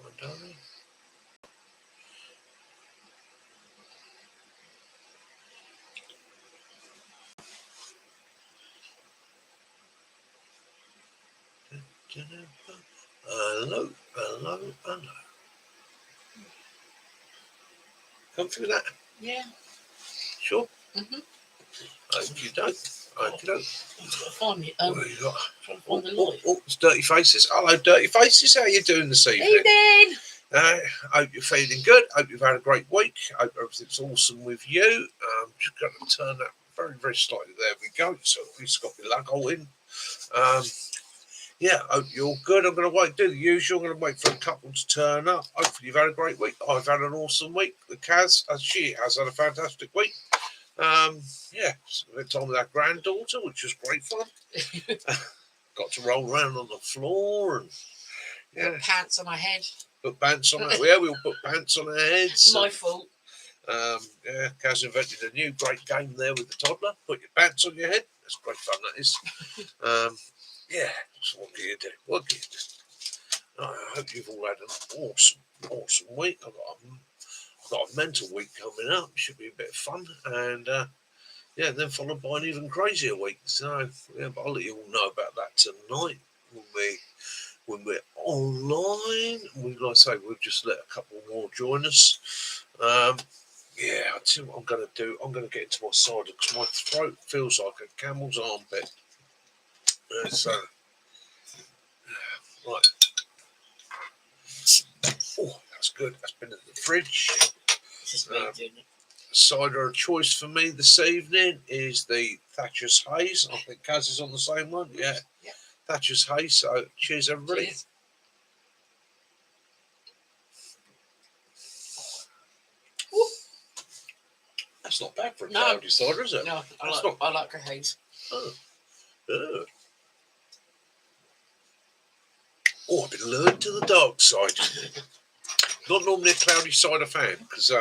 on, darling. Hello, hello, hello. Come through that? Yeah. Sure? Mm-hmm. Hope you don't. Hope you don't. Find me. What you got? Trying to find the light. It's Dirty Faces. Hello, Dirty Faces. How you doing this evening? Evening. Hope you're feeling good. Hope you've had a great week. Hope everything's awesome with you. Just going to turn that very, very slightly. There we go. So we've got my lug hole in. Yeah, hope you're all good. I'm going to do the usual. I'm going to wait for a couple to turn up. Hopefully you've had a great week. I've had an awesome week. The Kaz, she has had a fantastic week. Yeah, spent time with our granddaughter, which was great fun. Got to roll around on the floor and put pants on my head. Put pants on our yeah, we all put pants on our heads. My fault. Yeah, Kaz invented a new great game there with the toddler. Put your pants on your head. That's great fun, that is. Yeah, so what can you do? What can you do? I hope you've all had an awesome week. I've got a mental week coming up. Should be a bit of fun. And yeah, then followed by an even crazier week. So yeah, but I'll let you all know about that tonight when we're online. Like I say, we'll just let a couple more join us. Yeah, I'll tell you what I'm going to do. I'm going to get into my cider because my throat feels like a camel's armpit. So, right. Oh, that's good. That's been in the fridge. Cider of choice for me this evening is the Thatcher's Haze. I think Kaz is on the same one. Yeah. Thatcher's Haze. So, cheers, everybody. Cheers. That's not bad for a cloudy cider, is it? No, I like a haze. Oh, I've been lured to the dark side. Not normally a cloudy cider fan, because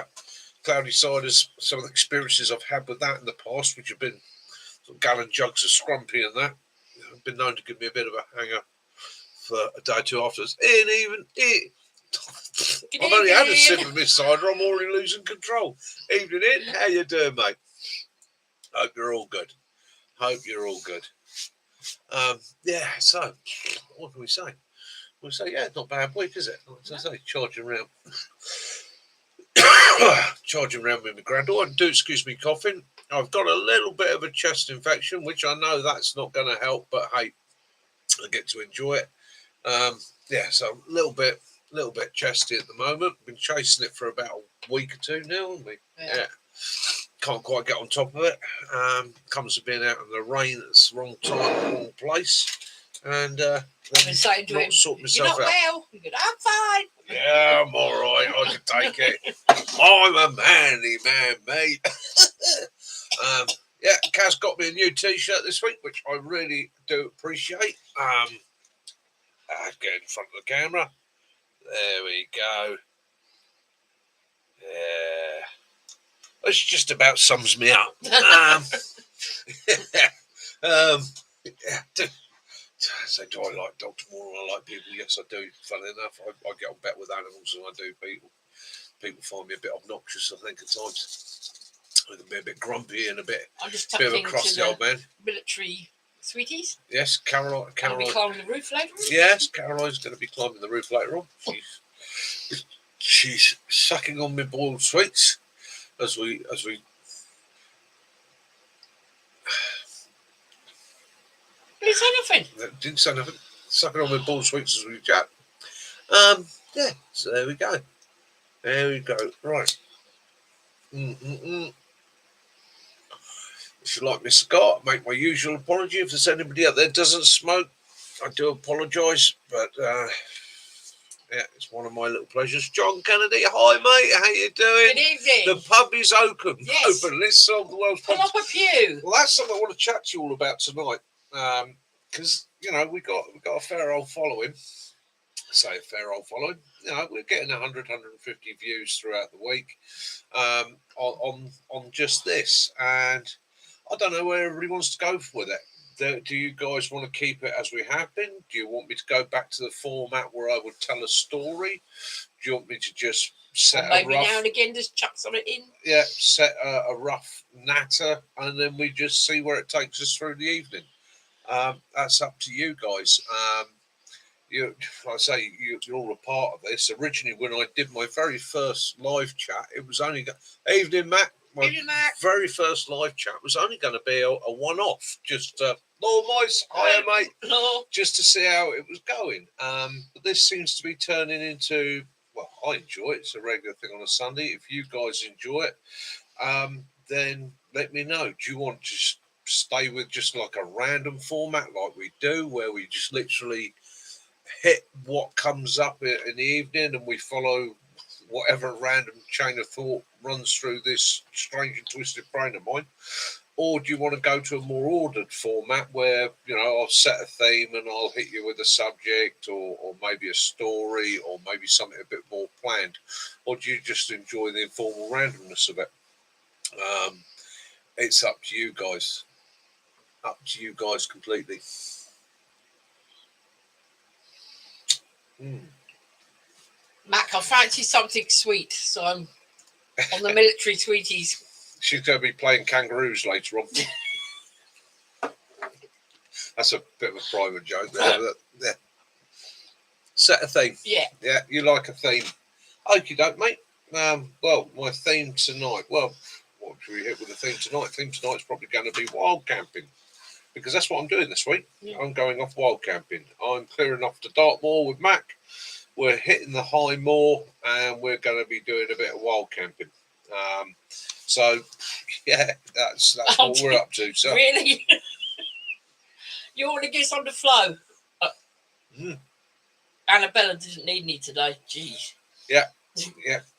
cloudy ciders, some of the experiences I've had with that in the past, which have been sort of gallon jugs of scrumpy and that, have been known to give me a bit of a hanger for a day or two afterwards. And even it. I've only had a sip of this cider, I'm already losing control. Evening in, how you doing, mate? Hope you're all good. Yeah, so, what can we say? We'll say, yeah, not a bad week, is it? As I say, charging around with my granddaughter. Do excuse me coughing. I've got a little bit of a chest infection, which I know that's not going to help, but hey, I get to enjoy it. Yeah, so a little bit chesty at the moment. Been chasing it for about a week or two now, haven't we? Yeah. Can't quite get on top of it. Comes to being out in the rain at the wrong time, wrong place. And I've been saying to him, you're not well. He goes, I'm fine. Yeah, I'm all right. I can take it. I'm a manly man, mate. Yeah, Kaz got me a new T-shirt this week, which I really do appreciate. Get in front of the camera. There we go. Yeah. This just about sums me up. Yeah. So do I like dogs more than I like people? Yes, I do. Funny enough, I get on better with animals than I do people. People find me a bit obnoxious, I think, at times. I can be a bit grumpy and a bit of a crusty old man. Military sweeties. Yes, Caroline. I'll be climbing the roof later on. Yes, Caroline's going to be climbing the roof later on. She's sucking on my boiled sweets as we. Didn't say nothing. Didn't say nothing. Sucking on my boiled sweets as we chat. Yeah. So there we go. Right. If you like my cigar, I make my usual apology. If there's anybody out there that doesn't smoke, I do apologise. But yeah, it's one of my little pleasures. John Kennedy, hi mate, how you doing? Good evening. The pub is open. Yes. Open. Let's solve the world's problems. Pull up a pew. Well, that's something I want to chat to you all about tonight. Because you know we got a fair old following. Say a fair old following. You know, we're getting 100, 150 views throughout the week on just this, and I don't know where everybody wants to go with it. Do you guys want to keep it as we have been? Do you want me to go back to the format where I would tell a story? Do you want me to just set maybe now and again just chuck something in? Yeah, set a rough natter, and then we just see where it takes us through the evening. That's up to you guys. Like I say, you're all a part of this. Originally, when I did my very first live chat, it was only evening, Matt. My very first live chat was only going to be a one-off, just Lord Mice, hiya mate, just to see how it was going. But this seems to be turning into, well, I enjoy it. It's a regular thing on a Sunday. If you guys enjoy it, then let me know. Do you want to stay with just like a random format like we do, where we just literally hit what comes up in the evening and we follow whatever random chain of thought runs through this strange and twisted brain of mine? Or do you want to go to a more ordered format where, I'll set a theme and I'll hit you with a subject or maybe a story or maybe something a bit more planned? Or do you just enjoy the informal randomness of it? It's up to you guys. Up to you guys completely. Mac, I fancy something sweet, so I'm on the military sweeties. She's going to be playing kangaroos later on. That's a bit of a private joke there. But, yeah. Set a theme. Yeah. Yeah, you like a theme. Okie doke, mate. Well, my theme tonight. Well, what should we hit with the theme tonight? Theme tonight's probably going to be wild camping, because that's what I'm doing this week. Yeah. I'm going off wild camping. I'm clearing off to Dartmoor with Mac. We're hitting the high moor and we're going to be doing a bit of wild camping. So, yeah, that's what we're up to. So. Really? You want to get us on the flow? Annabella didn't need me today. Jeez. Yeah,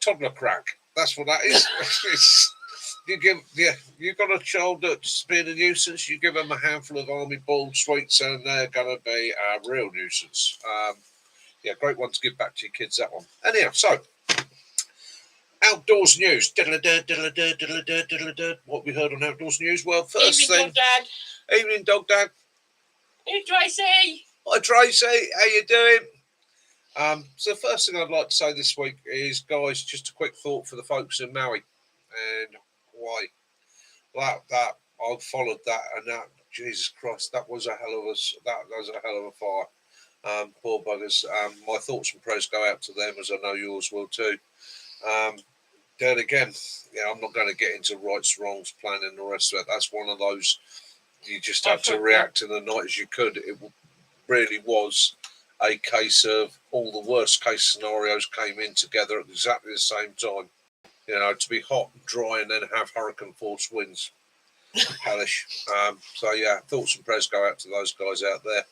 toddler crack. That's what that is. You got a child that's been a nuisance. You give them a handful of army ball sweets, and they're going to be a real nuisance. Great one to give back to your kids. That one. Anyhow, so outdoors news. What we heard on outdoors news? Well, first Evening, thing. Dog Dad. Evening, Dog Dad. Hey, Tracy. Hi, Tracy. How you doing? So the first thing I'd like to say this week is, guys, just a quick thought for the folks in Maui and why that I followed that, and that, Jesus Christ, that was a hell of a fire. Poor buggers. My thoughts and prayers go out to them, as I know yours will too. Then again, I'm not going to get into rights, wrongs, planning, and the rest of it. That's one of those you just have to react in the night as you could. It really was a case of all the worst case scenarios came in together at exactly the same time. To be hot and dry and then have hurricane force winds. Hellish. Thoughts and prayers go out to those guys out there.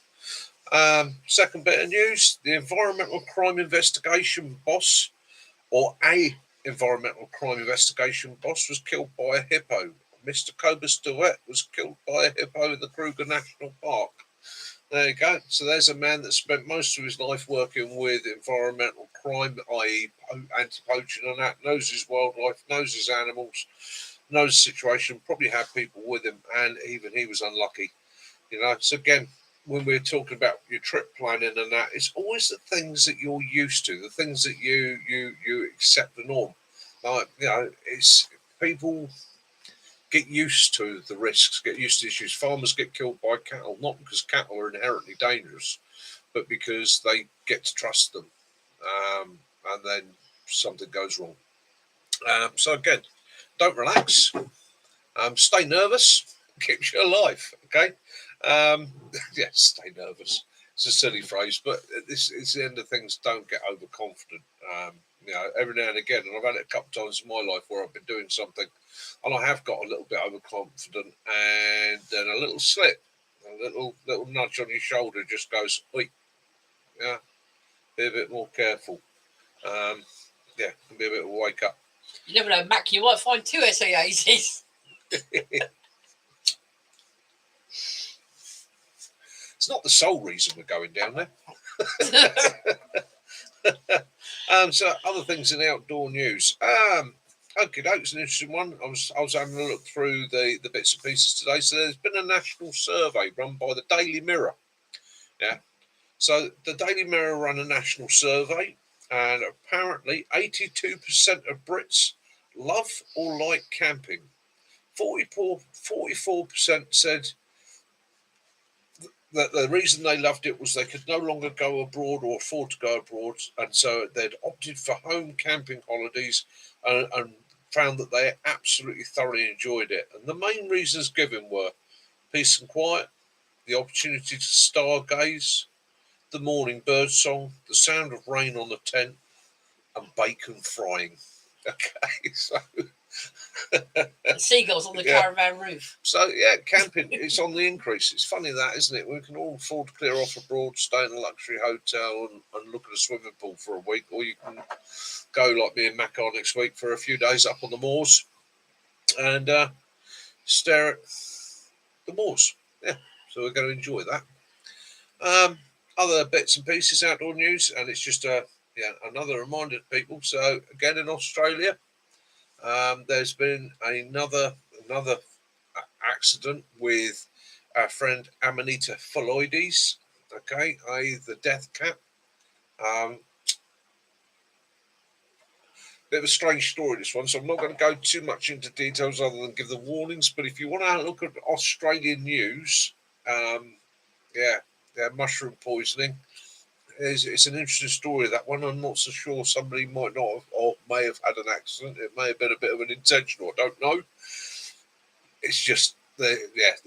Second bit of news, the environmental crime investigation boss, or a environmental crime investigation boss, was killed by a hippo. Mr. Cobus DeWitt was killed by a hippo in the Kruger National Park. There you go. So there's a man that spent most of his life working with environmental crime, i.e. anti-poaching and that, knows his wildlife, knows his animals, knows the situation, probably had people with him, and even he was unlucky. So again, when we're talking about your trip planning and that, it's always the things that you're used to, the things that you accept the norm. It's people get used to the risks, get used to issues. Farmers get killed by cattle, not because cattle are inherently dangerous, but because they get to trust them, and then something goes wrong. So again, don't relax. Stay nervous. Keeps you alive. Okay. Stay nervous. It's a silly phrase, but this is the end of things. Don't get overconfident. Every now and again, and I've had it a couple of times in my life where I've been doing something and I have got a little bit overconfident, and then a little slip, a little nudge on your shoulder just goes, oi, be a bit more careful. Can be a bit of a wake up. You never know, Mac, you might find 2 SAAs. It's not the sole reason we're going down there. So other things in the outdoor news. Okay, it's an interesting one. I was having a look through the bits and pieces today. So there's been a national survey run by the Daily Mirror. Yeah. So the Daily Mirror run a national survey, and apparently 82% of Brits love or like camping. 44% said that the reason they loved it was they could no longer go abroad or afford to go abroad, and so they'd opted for home camping holidays and found that they absolutely thoroughly enjoyed it. And the main reasons given were peace and quiet, the opportunity to stargaze, the morning bird song, the sound of rain on the tent, and bacon frying. Okay, so The seagulls on the Yeah. caravan roof. So yeah, camping is on the increase. It's funny that, isn't it? We can all afford to clear off abroad, stay in a luxury hotel, and look at a swimming pool for a week, or you can go like me and Mac are next week for a few days up on the moors and stare at the moors. Yeah, so we're going to enjoy that. Other bits and pieces, outdoor news, and it's just another reminder to people. So again, in Australia, there's been another accident with our friend Amanita phalloides, okay, i.e. the death cat. Bit of a strange story, this one, so I'm not going to go too much into details other than give the warnings. But if you want to look at Australian news, mushroom poisoning. It's an interesting story, that one. I'm not so sure. Somebody might not have, or may have had an accident. It may have been a bit of an intentional. I don't know. It's just the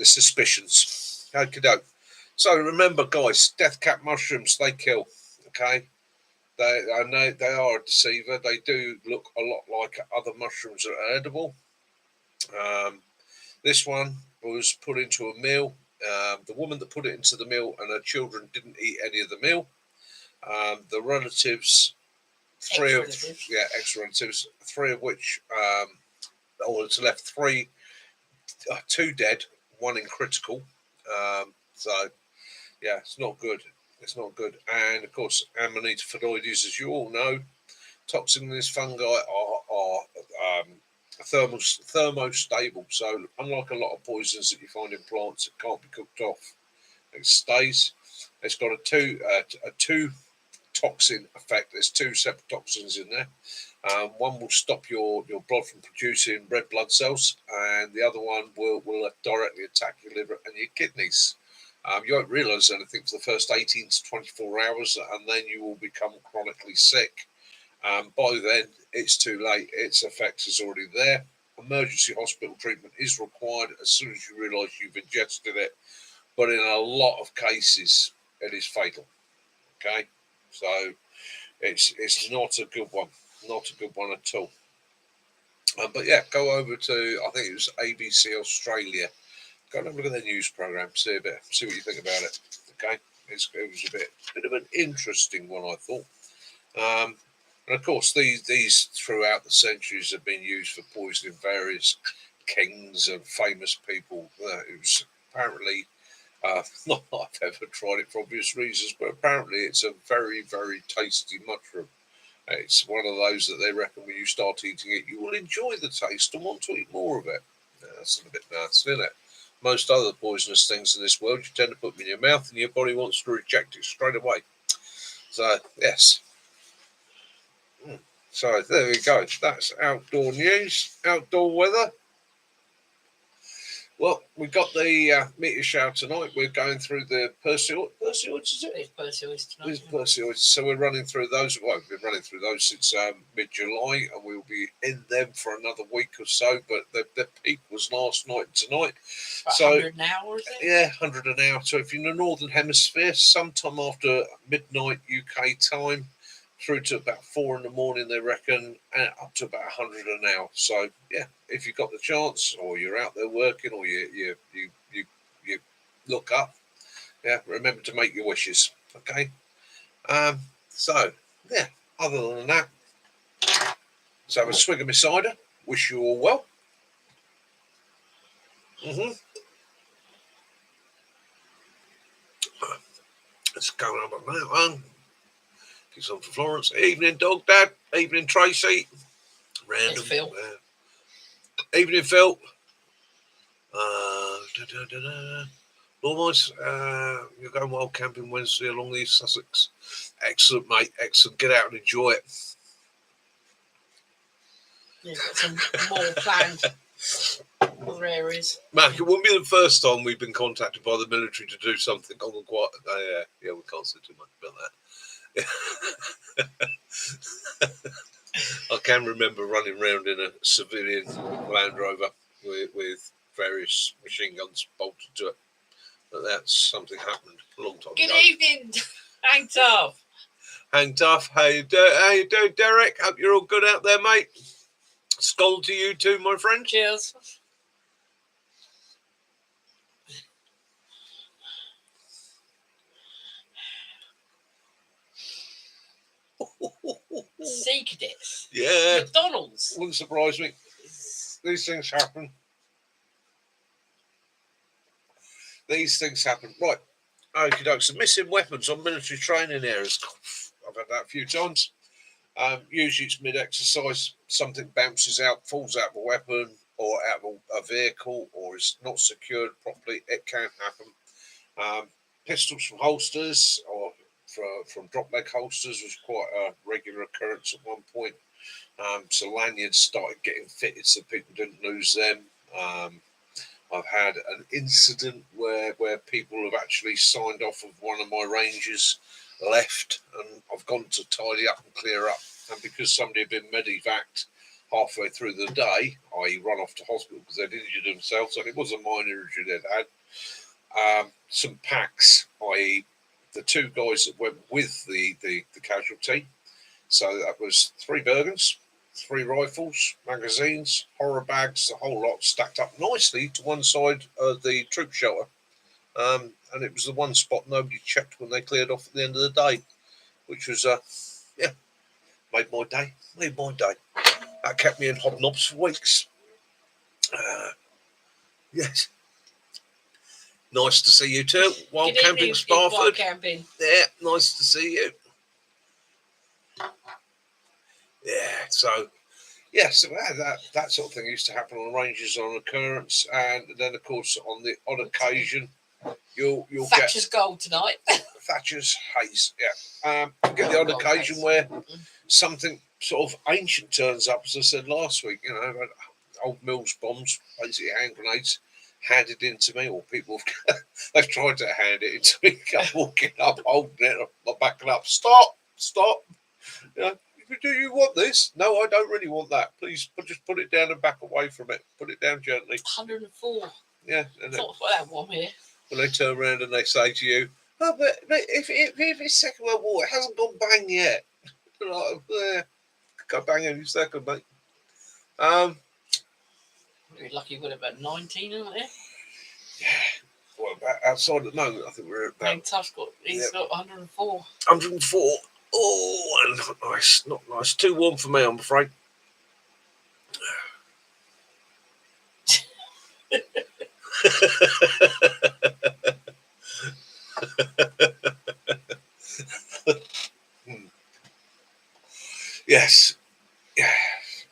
suspicions. Okay, doke. So remember, guys, death cap mushrooms, they kill. Okay, I know they are a deceiver. They do look a lot like other mushrooms that are edible. This one was put into a meal. The woman that put it into the meal and her children didn't eat any of the meal. The relatives, ex-relatives, three of which, it's left three, two dead, one in critical. So, yeah, it's not good. It's not good. And of course, Amanita phalloides, as you all know, toxin-less fungi are thermostable. So, unlike a lot of poisons that you find in plants, it can't be cooked off. It stays. It's got a two toxin effect. There's two separate toxins in there. One will stop your blood from producing red blood cells, and the other one will directly attack your liver and your kidneys. You won't realise anything for the first 18 to 24 hours, and then you will become chronically sick. By then, it's too late. Its effect is already there. Emergency hospital treatment is required as soon as you realise you've ingested it, but in a lot of cases, it is fatal. Okay, so it's not a good one, not a good one at all. But yeah, go over to, I think it was ABC Australia. Go and have a look at their news program, see what you think about it. Okay, it was a bit of an interesting one, I thought. And of course, these throughout the centuries have been used for poisoning various kings and famous people. It was apparently not that I've ever tried it for obvious reasons, but apparently it's a very, very tasty mushroom. It's one of those that they reckon when you start eating it, you will enjoy the taste and want to eat more of it. That's a bit nasty, isn't it? Most other poisonous things in this world, you tend to put them in your mouth and your body wants to reject it straight away. So, yes. So, there we go. That's outdoor news, outdoor weather. Well, we've got the meteor shower tonight. We're going through the Perseids, is it? It's Perseids tonight. It's Perseids. So we're running through those. Well, we've been running through those since mid-July, and we'll be in them for another week or so. But the peak was last night and tonight. About So 100 an hour, is it? yeah, 100 an hour. So if you're in the Northern Hemisphere, sometime after midnight UK time, through to about 4 in the morning, they reckon, and up to about 100 an hour. So yeah, if you've got the chance, or you're out there working, or you look up, yeah, remember to make your wishes. Okay. So yeah, other than that, so have a swig of my cider. Wish you all well. Let's go on on that one. Get some for Florence. Evening, Dog Dad. Evening, Tracy. Random. Phil. Evening, Phil. Almost, you're going wild camping Wednesday along the East Sussex. Excellent, mate. Excellent. Get out and enjoy it. Yeah, got some more planned. Other areas. Mark, it wouldn't be the first time we've been contacted by the military to do something on the quiet. Yeah, we can't say too much about that. I can remember running around in a civilian Land Rover with various machine guns bolted to it. But that's something happened a long time ago. Good evening, Hang Tough. Hang Tough, how you doing, Derek? Hope you're all good out there, mate. Skull to you too, my friend. Cheers. Sea cadets. Yeah. McDonald's. Wouldn't surprise me. These things happen. Right. Okay, so missing weapons on military training areas. I've had that a few times. Usually it's mid-exercise. Something bounces out, falls out of a weapon or out of a vehicle, or is not secured properly. It can happen. Pistols from holsters or from drop leg holsters was quite a regular occurrence at one point. So lanyards started getting fitted so people didn't lose them. I've had an incident where people have actually signed off of one of my rangers, left, and I've gone to tidy up and clear up. And because somebody had been medevaced halfway through the day, i.e. run off to hospital because they'd injured themselves, and it was a minor injury they'd had, some packs, i.e. the two guys that went with the casualty. So that was 3 Bergens, 3 rifles, magazines, horror bags, the whole lot stacked up nicely to one side of the troop shelter. And it was the one spot nobody checked when they cleared off at the end of the day, which was, made my day. That kept me in hobnobs for weeks. Yes. Nice to see you too. Wild Camping Sparford. Wild Camping. Yeah, nice to see you. Yeah, so that sort of thing used to happen on ranges on occurrence, and then of course on the odd occasion you'll Thatcher's gold tonight. Thatcher's haze. Yeah, get the odd occasion where something sort of ancient turns up, as I said last week. You know, old Mills bombs, basically hand grenades, handed into me, or people they've tried to hand it into me. I'm walking up, holding it, I'm backing up. Stop. You know, do you want this? No, I don't really want that. Please, just put it down and back away from it. Put it down gently. 104. Yeah. And thought that one here. When they turn around and they say to you, "Oh, but if it's Second World War, it hasn't gone bang yet." Like, go bang any second, mate. You're lucky we're about 19, aren't they? Yeah. Well, outside at the moment, I think we're at about. He's got 104. 104. Oh, not nice. Not nice. Too warm for me, I'm afraid. Yes.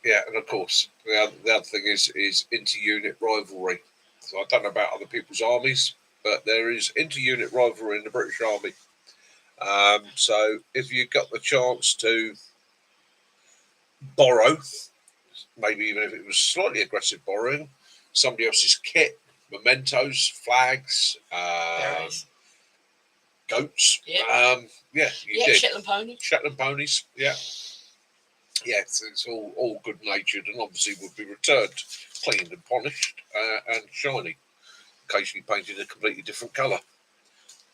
Yeah, and of course, the other thing is inter-unit rivalry. So I don't know about other people's armies, but there is inter-unit rivalry in the British Army. So if you got the chance to borrow, maybe even if it was slightly aggressive borrowing, somebody else's kit, mementos, flags, goats. Yeah. You did. Shetland ponies. Yeah. Yes, it's all good natured and obviously would be returned cleaned and polished and shiny. Occasionally painted a completely different colour.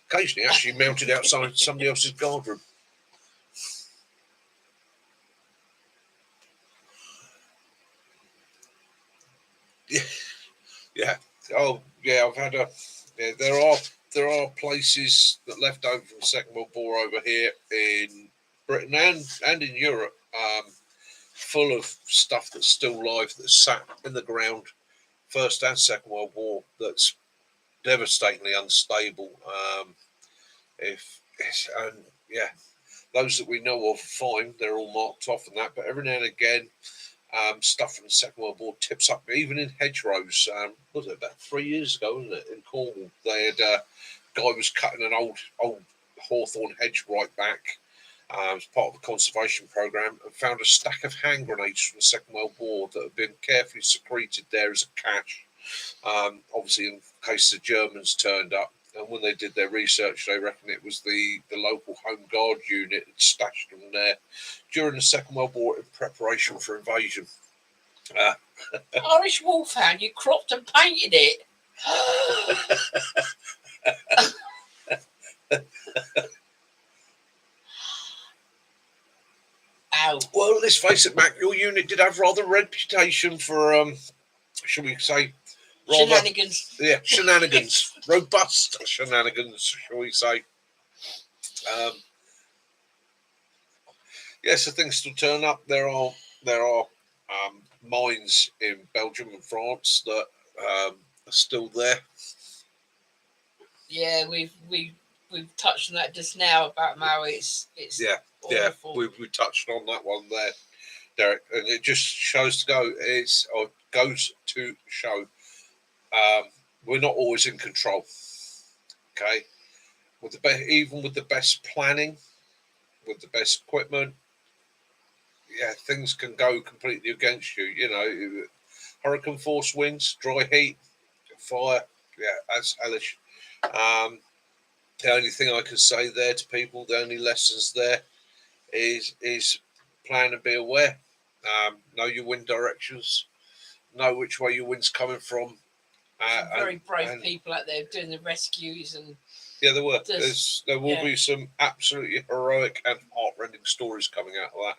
Occasionally actually mounted outside somebody else's guardroom. Yeah. Oh, yeah. I've had there are places that left over from the Second World War over here in Britain and in Europe, full of stuff that's still live, that's sat in the ground, First and Second World War, that's devastatingly unstable. Those that we know of, fine, they're all marked off and that, but every now and again, stuff from the Second World War tips up, even in hedgerows. Was it about 3 years ago, wasn't it, in Cornwall? They had a guy was cutting an old hawthorn hedge right back as part of a conservation programme, and found a stack of hand grenades from the Second World War that had been carefully secreted there as a cache. Obviously, in case the Germans turned up. And when they did their research, they reckon it was the local Home Guard unit that stashed them there during the Second World War in preparation for invasion. Irish Wolfhound, you cropped and painted it. Ow. Well, let's face it, Mac, your unit did have rather a reputation for, shall we say, rather, shenanigans. Yeah, shenanigans. Robust shenanigans, shall we say. Yes, the things still turn up. There are mines in Belgium and France that are still there. Yeah, we've touched on that just now about Maui. It's awful. We touched on that one there, Derek, and it just shows goes to show we're not always in control. Okay, even with the best planning, with the best equipment, yeah, things can go completely against you. You know, hurricane force winds, dry heat, fire. Yeah, that's hellish. The only thing I can say there to people, the only lessons there is plan and be aware. Know your wind directions. Know which way your wind's coming from. Very brave people out there doing the rescues and. Yeah, there were. There will be some absolutely heroic and heartrending stories coming out of that.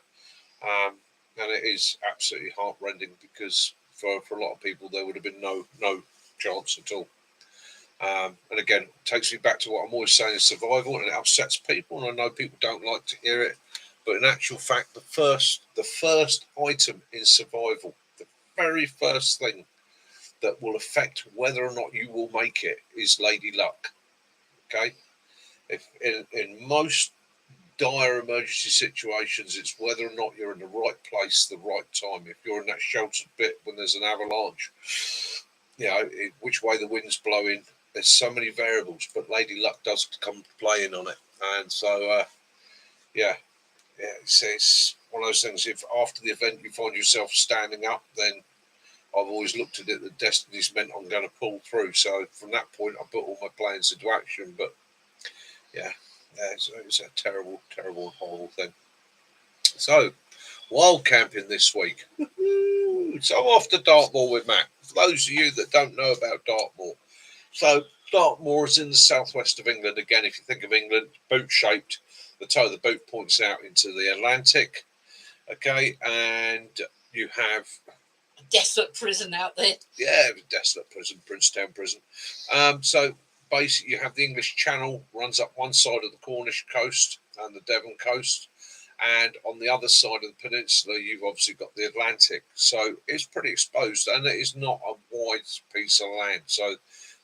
And it is absolutely heartrending because for a lot of people there would have been no chance at all. And again, it takes me back to what I'm always saying is survival, and it upsets people, and I know people don't like to hear it, but in actual fact, the first item in survival, the very first thing that will affect whether or not you will make it is lady luck. Okay, if in most dire emergency situations, it's whether or not you're in the right place, the right time. If you're in that sheltered bit when there's an avalanche, you know which way the wind's blowing. There's so many variables, but lady luck does come playing on it, and so it's one of those things. If after the event you find yourself standing up, then I've always looked at it that destiny's meant I'm going to pull through. So from that point, I put all my plans into action. But it's a terrible, terrible, and horrible thing. So, wild camping this week. So off to Dartmoor with Matt. For those of you that don't know about Dartmoor, so Dartmoor is in the southwest of England. Again, if you think of England, boot-shaped. The toe of the boot points out into the Atlantic. Okay, and you have a desolate prison out there. Yeah, desolate prison, Princetown prison. So basically, you have the English Channel runs up one side of the Cornish coast and the Devon coast, and on the other side of the peninsula, you've obviously got the Atlantic. So it's pretty exposed, and it is not a wide piece of land. So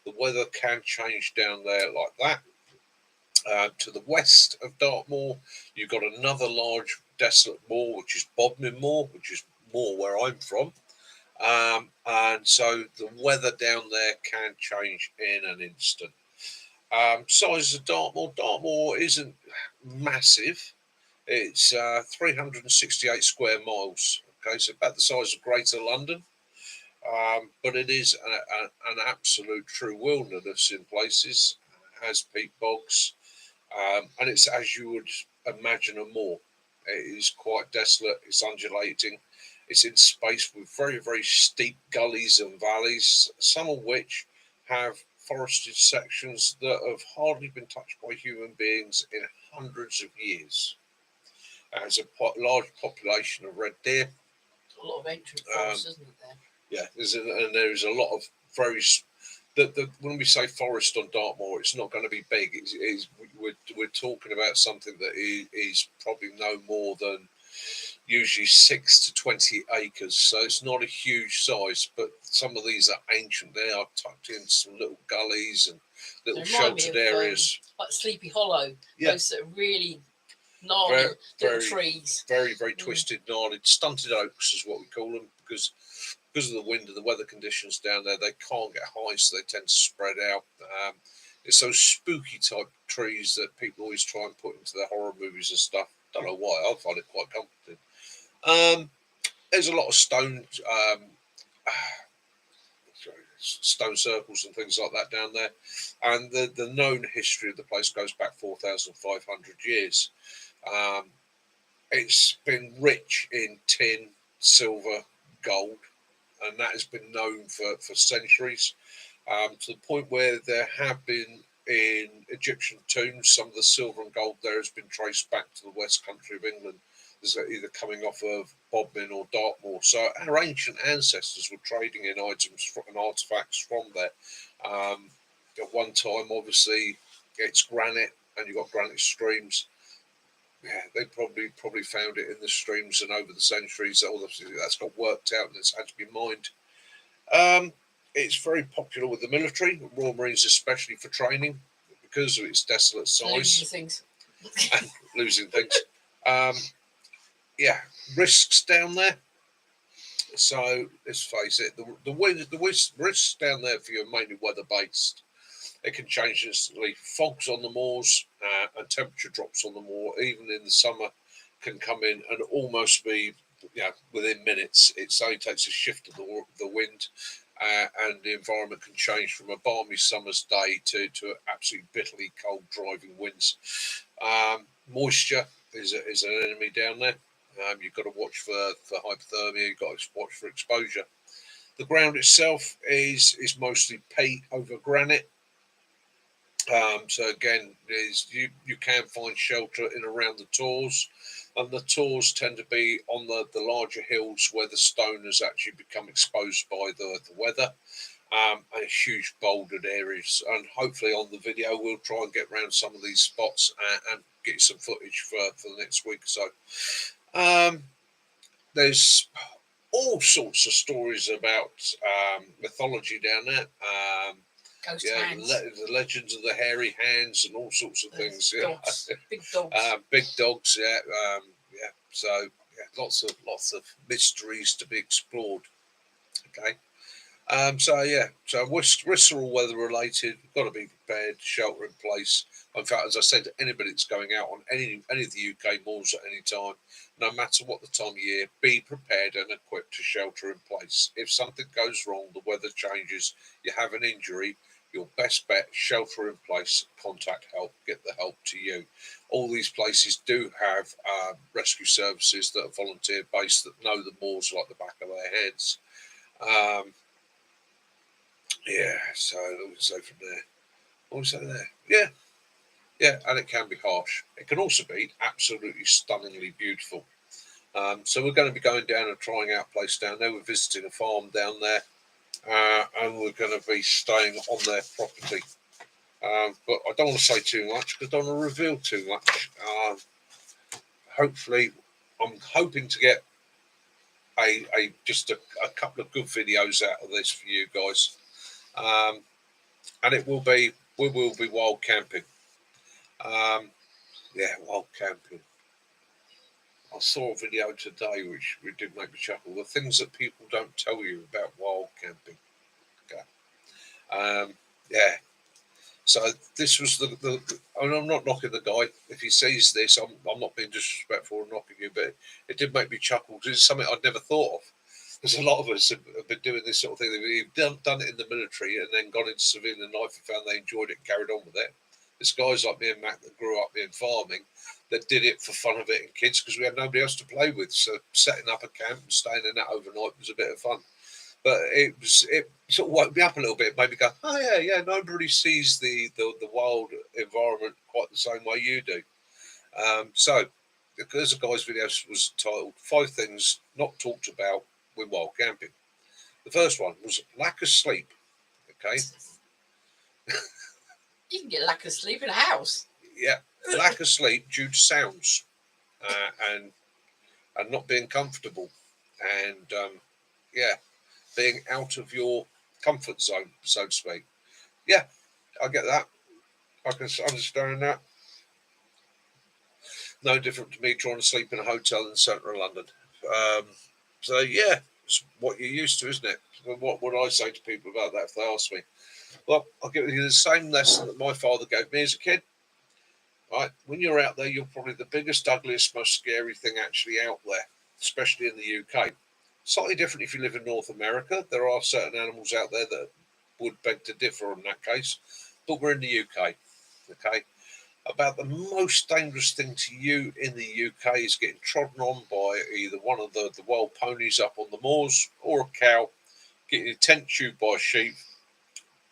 the weather can change down there like that. To the west of Dartmoor, you've got another large desolate moor, which is Bodmin Moor, which is more where I'm from. And so the weather down there can change in an instant. Size of Dartmoor isn't massive. It's 368 square miles. Okay, so about the size of Greater London. But it is an absolute true wilderness in places. It has peat bogs. And it's as you would imagine a moor. It is quite desolate. It's undulating. It's in space with very, very steep gullies and valleys, some of which have forested sections that have hardly been touched by human beings in hundreds of years. There's a large population of red deer. A lot of ancient forests, isn't it, there? Yeah, there's a lot of very... when we say forest on Dartmoor, it's not going to be big. We're talking about something that is probably no more than usually 6 to 20 acres. So it's not a huge size, but some of these are ancient. They are tucked in some little gullies and little sheltered areas. Like Sleepy Hollow. Yeah. Those that are really gnarly Very, little very, trees. very twisted, gnarly, stunted oaks is what we call them, because of the wind and the weather conditions down there, they can't get high, so they tend to spread out. It's those spooky type trees that people always try and put into their horror movies and stuff. Don't know why. I find it quite comforting. There's a lot of stone circles and things like that down there, and the known history of the place goes back 4,500 years. It's been rich in tin, silver, gold, and that has been known for centuries, to the point where there have been in Egyptian tombs, some of the silver and gold there has been traced back to the west country of England. Is either coming off of Bodmin or Dartmoor. So our ancient ancestors were trading in items and artifacts from there. At one time, obviously, it's granite, and you've got granite streams. Yeah, they probably found it in the streams, and over the centuries, obviously that's got worked out and it's had to be mined. It's very popular with the military, Royal Marines especially for training, because of its desolate size. Losing things. And losing things. Yeah, risks down there. So let's face it, the risks down there for you are mainly weather based. It can change instantly. Fogs on the moors and temperature drops on the moor, even in the summer, can come in and almost be, within minutes. It only takes a shift of the wind, and the environment can change from a balmy summer's day to absolutely bitterly cold driving winds. Moisture is an enemy down there. You've got to watch for hypothermia. You've got to watch for exposure. The ground itself is mostly peat over granite. So again, you can find shelter in around the tors, and the tors tend to be on the larger hills where the stone has actually become exposed by the weather, and huge bouldered areas. And hopefully on the video we'll try and get around some of these spots and get you some footage for the next week or so. There's all sorts of stories about mythology down there. Ghost hands. The legends of the hairy hands and all sorts of things. Dogs, big dogs. Big dogs. Yeah. So lots of mysteries to be explored. Okay. So risks are all weather related. We've got to be prepared, shelter in place. In fact, as I said to anybody that's going out on any of the UK moors at any time, no matter what the time of year, be prepared and equipped to shelter in place. If something goes wrong, the weather changes, you have an injury, your best bet, shelter in place, contact help, get the help to you. All these places do have rescue services that are volunteer based that know the moors like the back of their heads. So let me say from there. What was that there? Yeah, and it can be harsh. It can also be absolutely stunningly beautiful. So we're going to be going down and trying out a place down there. We're visiting a farm down there, and we're going to be staying on their property. But I don't want to say too much because I don't want to reveal too much. Hopefully, I'm hoping to get just a couple of good videos out of this for you guys. And we will be wild camping. Wild camping. I saw a video today which did make me chuckle. The things that people don't tell you about wild camping. Okay. So this was and I'm not knocking the guy. If he sees this, I'm not being disrespectful or knocking you, but it did make me chuckle because it's something I'd never thought of. Because a lot of us have been doing this sort of thing. They've done it in the military and then gone into civilian life and found they enjoyed it and carried on with it. There's guys like me and Matt that grew up in farming that did it for fun of it and kids because we had nobody else to play with. So setting up a camp and staying in that overnight was a bit of fun. But it sort of woke me up a little bit, made me go, oh yeah, nobody sees the wild environment quite the same way you do. So because the guy's video was titled 5 Things Not Talked About with Wild Camping. The first one was lack of sleep. Okay. You can get lack of sleep in a house. Yeah, lack of sleep due to sounds and not being comfortable and being out of your comfort zone, so to speak. Yeah, I get that. I can understand that. No different to me trying to sleep in a hotel in the centre of London. So yeah, it's what you're used to, isn't it? What would I say to people about that if they ask me? Well, I'll give you the same lesson that my father gave me as a kid. Right, when you're out there, you're probably the biggest, ugliest, most scary thing actually out there, especially in the UK. Slightly different if you live in North America. There are certain animals out there that would beg to differ in that case, but we're in the UK. Okay, about the most dangerous thing to you in the UK is getting trodden on by either one of the wild ponies up on the moors or a cow, getting your tent chewed by a sheep,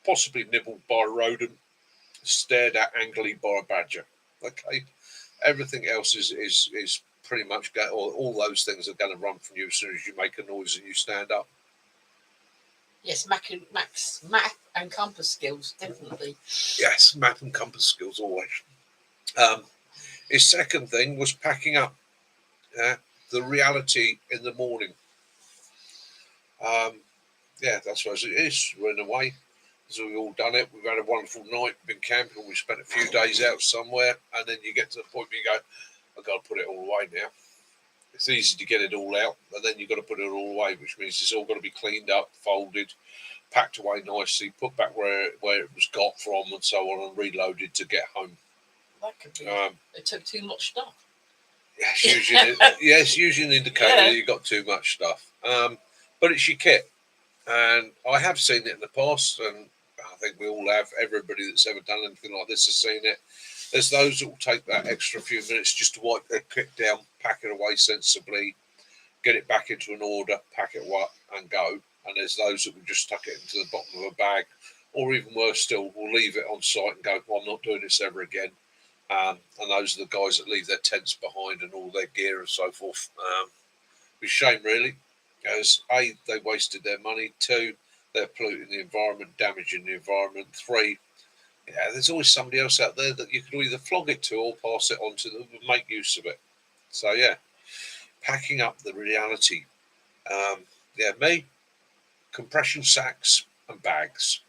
possibly nibbled by a rodent, stared at angrily by a badger. Okay, everything else is pretty much all those things are going to run from you as soon as you make a noise and you stand up. Yes, map and compass skills, definitely. Yes, map and compass skills always. His second thing was packing up. The reality in the morning. Yeah, that's what it is. We're in a way. So we've all done it. We've had a wonderful night, been camping, we spent a few days out somewhere, and then you get to the point where you go, I've got to put it all away now. It's easy to get it all out, but then you've got to put it all away, which means it's all got to be cleaned up, folded, packed away nicely, put back where it was got from, and so on, and reloaded to get home. That could be. It took too much stuff. Yes, usually an indicator that you've got too much stuff. But it's your kit. And I have seen it in the past, and I think we all have. Everybody that's ever done anything like this has seen it. There's those that will take that extra few minutes just to wipe their kit down, pack it away sensibly, get it back into an order, pack it away and go. And there's those that will just tuck it into the bottom of a bag, or even worse still, will leave it on site and go, well, I'm not doing this ever again. And those are the guys that leave their tents behind and all their gear and so forth. It's a shame, really, as A, they wasted their money, 2, they're polluting the environment, damaging the environment, 3, there's always somebody else out there that you could either flog it to or pass it on to them and make use of it. So, yeah, packing up the reality. Me, compression sacks and bags.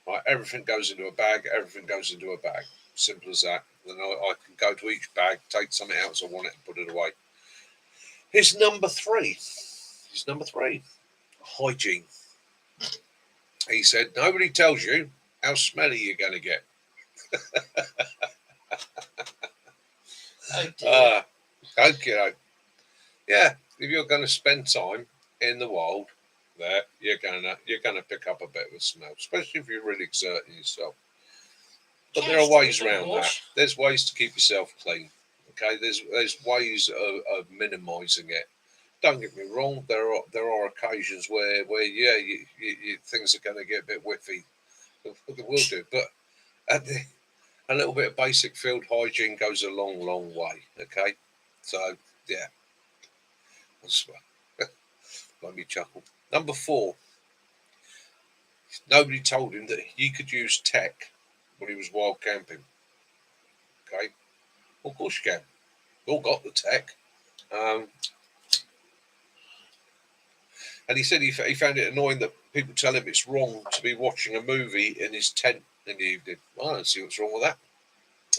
Right, everything goes into a bag, everything goes into a bag. Simple as that. Then I can go to each bag, take something out as I want it, and put it away. Here's number 3. Hygiene. He said, nobody tells you how smelly you're going to get. Oh dear. Okay. Yeah, if you're going to spend time in the wild, there you're gonna pick up a bit of a smell, especially if you're really exerting yourself. But there are ways around that. There's ways to keep yourself clean. Okay, there's ways of minimising it. Don't get me wrong. There are occasions where things are going to get a bit whiffy. They will do, but a little bit of basic field hygiene goes a long, long way. Okay, so yeah, that's made me chuckle. Number 4. Nobody told him that he could use tech when he was wild camping. Okay, well, of course you can. We all got the tech. And he said he found it annoying that people tell him it's wrong to be watching a movie in his tent in the evening. I don't see what's wrong with that.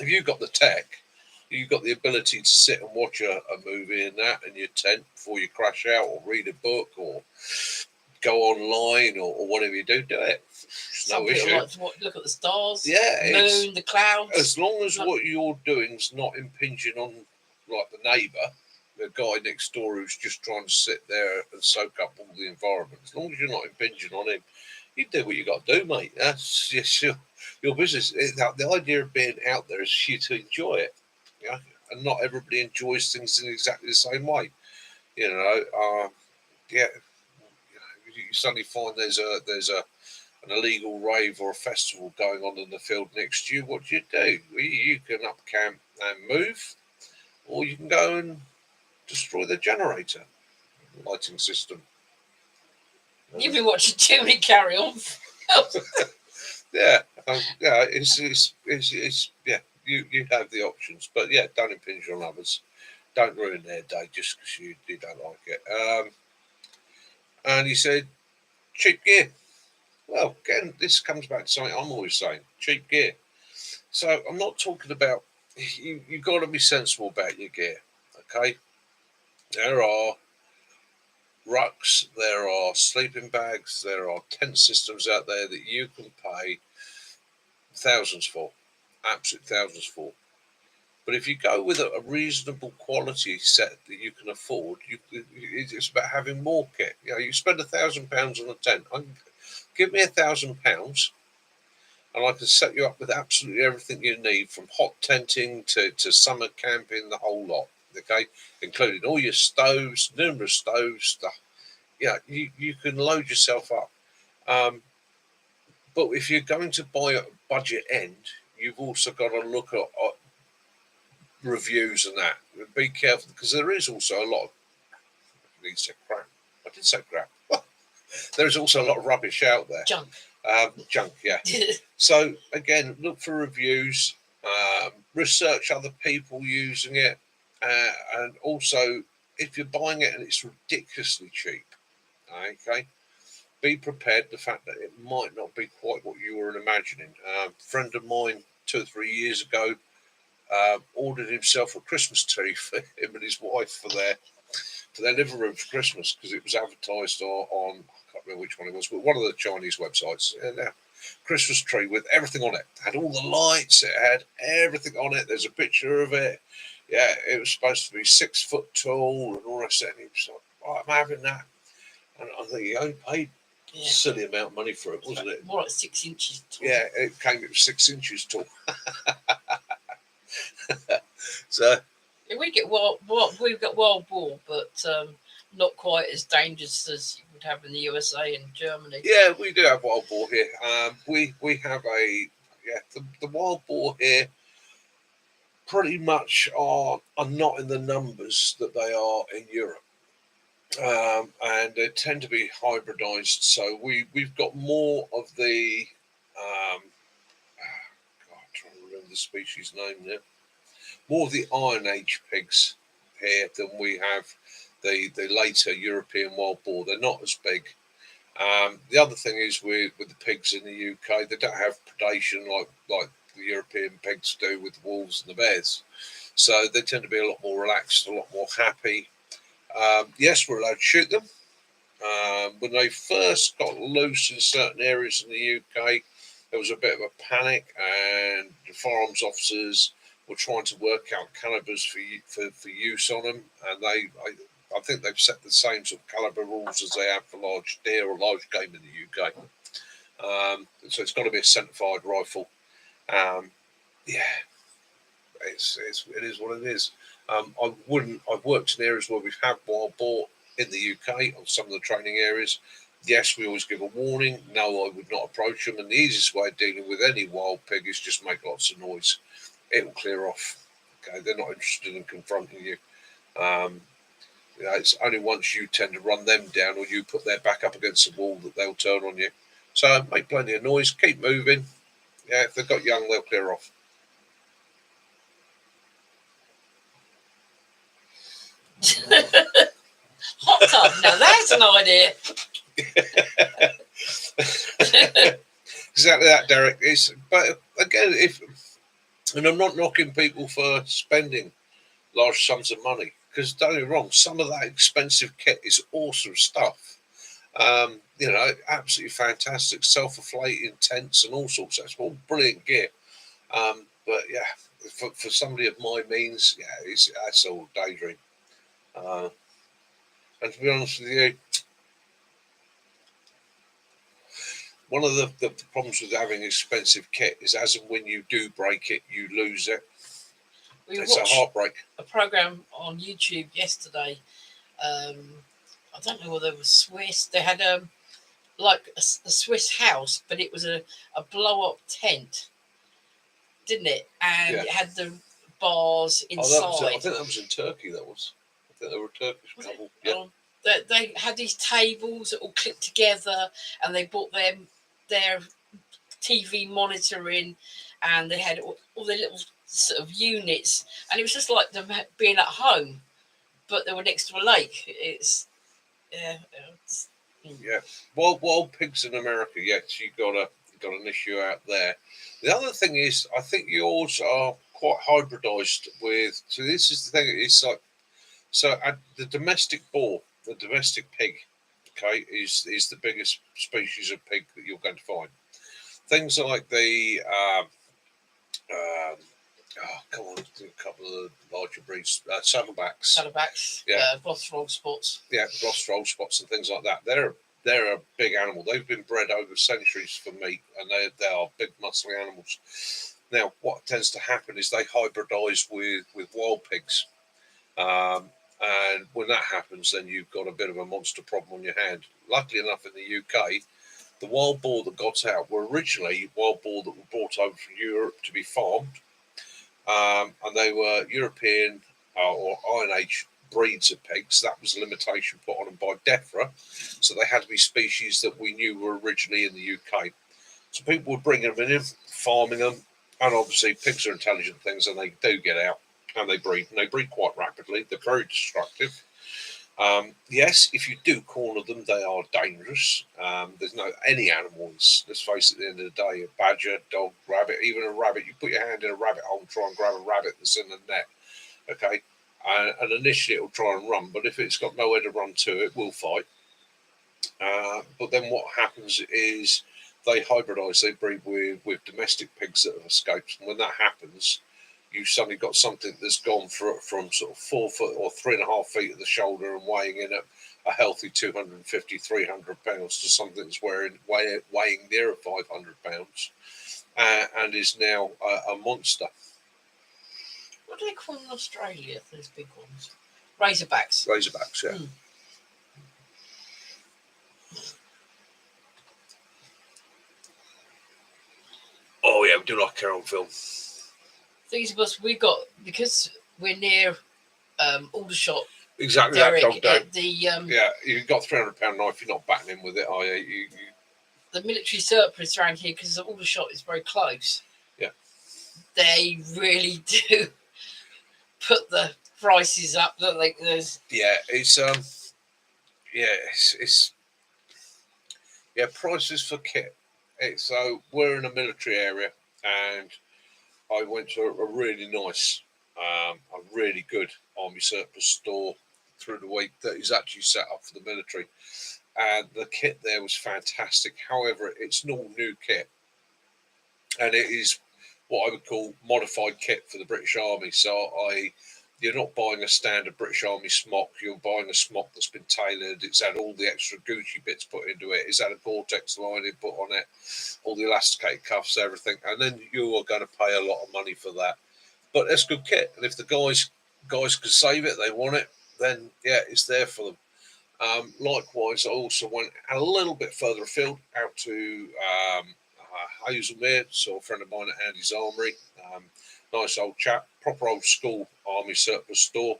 If you've got the tech, you've got the ability to sit and watch a movie in your tent before you crash out, or read a book, or go online, or whatever you do it. Some people like to look at the stars, moon, the clouds. As long as what you're doing is not impinging on, like, the neighbour, the guy next door who's just trying to sit there and soak up all the environment. As long as you're not impinging on him, you do what you got to do, mate. That's just your business. The idea of being out there is you to enjoy it, and not everybody enjoys things in exactly the same way. You suddenly find there's an illegal rave or a festival going on in the field next to you. What do? You can up camp and move, or you can go and destroy the generator lighting system. You've been watching too many Carry On. You have the options, but don't impinge on others. Don't ruin their day just because you don't like it. And he said, cheap gear. Well, again, this comes back to something I'm always saying: cheap gear. So I'm not talking about you've got to be sensible about your gear. Okay, there are rucks, there are sleeping bags, there are tent systems out there that you can pay thousands for, absolute thousands for. But if you go with a reasonable quality set that you can afford, it's about having more kit. You spend £1,000 on a tent. Give me £1,000, and I can set you up with absolutely everything you need, from hot tenting to summer camping, the whole lot. Okay, including all your stoves, numerous stoves. You can load yourself up. But if you're going to buy at budget end, you've also got to look at reviews and that. Be careful, because there is also a lot of crap. I did say crap. There is also a lot of rubbish out there. Junk, yeah. So again, look for reviews, research other people using it, and also if you're buying it and it's ridiculously cheap, okay, be prepared the fact that it might not be quite what you were imagining. A friend of mine 2 or 3 years ago ordered himself a Christmas tree for him and his wife for their living room for Christmas, because it was advertised on, I can't remember which one it was, but one of the Chinese websites. Christmas tree with everything on it. It had all the lights, it had everything on it. There's a picture of it. Yeah, it was supposed to be 6 foot tall and all that. And he was like, oh, I'm having that. And I think he only paid a silly amount of money for it, wasn't it? More like 6 inches tall. Yeah, it was 6 inches tall. So we get we've got wild boar, but not quite as dangerous as you would have in the USA and Germany. Yeah, we do have wild boar here. We have the wild boar here pretty much are not in the numbers that they are in Europe. And they tend to be hybridized. So we've got more of the I'm trying to remember the species name now. More of the Iron Age pigs here than we have the later European wild boar. They're not as big. The other thing is with the pigs in the UK, they don't have predation like the European pigs do with the wolves and the bears. So they tend to be a lot more relaxed, a lot more happy. Yes, we're allowed to shoot them. When they first got loose in certain areas in the UK, there was a bit of a panic, and the firearms officers were trying to work out calibers for use on them, and I think they've set the same sort of caliber rules as they have for large deer or large game in the UK. So it's got to be a centerfied rifle. Yeah, it is what it is. I've worked in areas where we've had wild boar in the UK on some of the training areas. Yes, we always give a warning. No, I would not approach them. And the easiest way of dealing with any wild pig is just make lots of noise. It will clear off. Okay, they're not interested in confronting you. It's only once you tend to run them down or you put their back up against the wall that they'll turn on you. So make plenty of noise. Keep moving. Yeah, if they've got young, they'll clear off. Hot tub. Now that's an idea. Exactly that, Derek. But again, and I'm not knocking people for spending large sums of money, because don't get me wrong, some of that expensive kit is awesome stuff. Absolutely fantastic, self-inflating tents and all sorts. That's all brilliant gear. But yeah, for somebody of my means, yeah, that's all daydream. And to be honest with you, one of the problems with having expensive kit is as and when you do break it, you lose it. It's a heartbreak. A program on YouTube yesterday. I don't know whether it was Swiss. They had a Swiss house, but it was a blow-up tent, didn't it? And it had the bars inside. I think that was in Turkey. I think they were a Turkish couple. Yeah. They had these tables that all clicked together, and they bought their TV monitor in, and they had all the little sort of units, and it was just like them being at home, but they were next to a lake. It's yeah. Wild pigs in America. Yes, you got an issue out there. The other thing is, I think yours are quite hybridised with. So this is the thing. It's like the domestic boar, the domestic pig, okay, is the biggest species of pig that you're going to find. Things like the come on, a couple of larger breeds, saddlebacks, Gloucester spots, Gloucester old spots and things like that. They're a big animal. They've been bred over centuries for meat, and they are big, muscly animals. Now, what tends to happen is they hybridise with wild pigs. And when that happens, then you've got a bit of a monster problem on your hand. Luckily enough, in the UK, the wild boar that got out were originally wild boar that were brought over from Europe to be farmed. And they were European or Iron Age breeds of pigs. That was a limitation put on them by DEFRA. So they had to be species that we knew were originally in the UK. So people would bring them in, farming them. And obviously pigs are intelligent things, and they do get out. And they breed quite rapidly. They're very destructive. Yes, if you do corner them, they are dangerous. There's no any animals. Let's face it. At the end of the day, a badger, dog, rabbit, even a rabbit. You put your hand in a rabbit hole and try and grab a rabbit that's in the net. Okay, and initially it'll try and run, but if it's got nowhere to run to, it will fight. But then what happens is they hybridise. They breed with domestic pigs that have escaped, and when that happens, you've suddenly got something that's gone from sort of 4 foot or 3.5 feet at the shoulder and weighing in at a healthy 250, 300 pounds to something that's weighing nearer 500 pounds and is now a monster. What do they call them in Australia, those big ones? Razorbacks. Razorbacks, yeah. Mm. Oh, yeah, we do like our own film. Things of us, we got, because we're near Aldershot. Exactly, Derek, that dog the yeah, you've got £300 knife, you're not batting in with it, are you? The military surplus around here, because Aldershot is very close. Yeah. They really do put the prices up, don't they? There's... Yeah, it's prices for kit. So we're in a military area, and I went to a really nice, a really good army surplus store through the week that is actually set up for the military, and the kit there was fantastic. However, it's not new kit, and it is what I would call modified kit for the British Army. So you're not buying a standard British Army smock. You're buying a smock that's been tailored. It's had all the extra Gucci bits put into it. It's had a Gore-Tex lining put on it, all the elasticated cuffs, everything. And then you are going to pay a lot of money for that. But that's good kit. And if the guys can save it, they want it, then, yeah, it's there for them. Likewise, I also went a little bit further afield out to Hazelmere, so a friend of mine at Andy's Armoury. Nice old chap, proper old school army surplus store.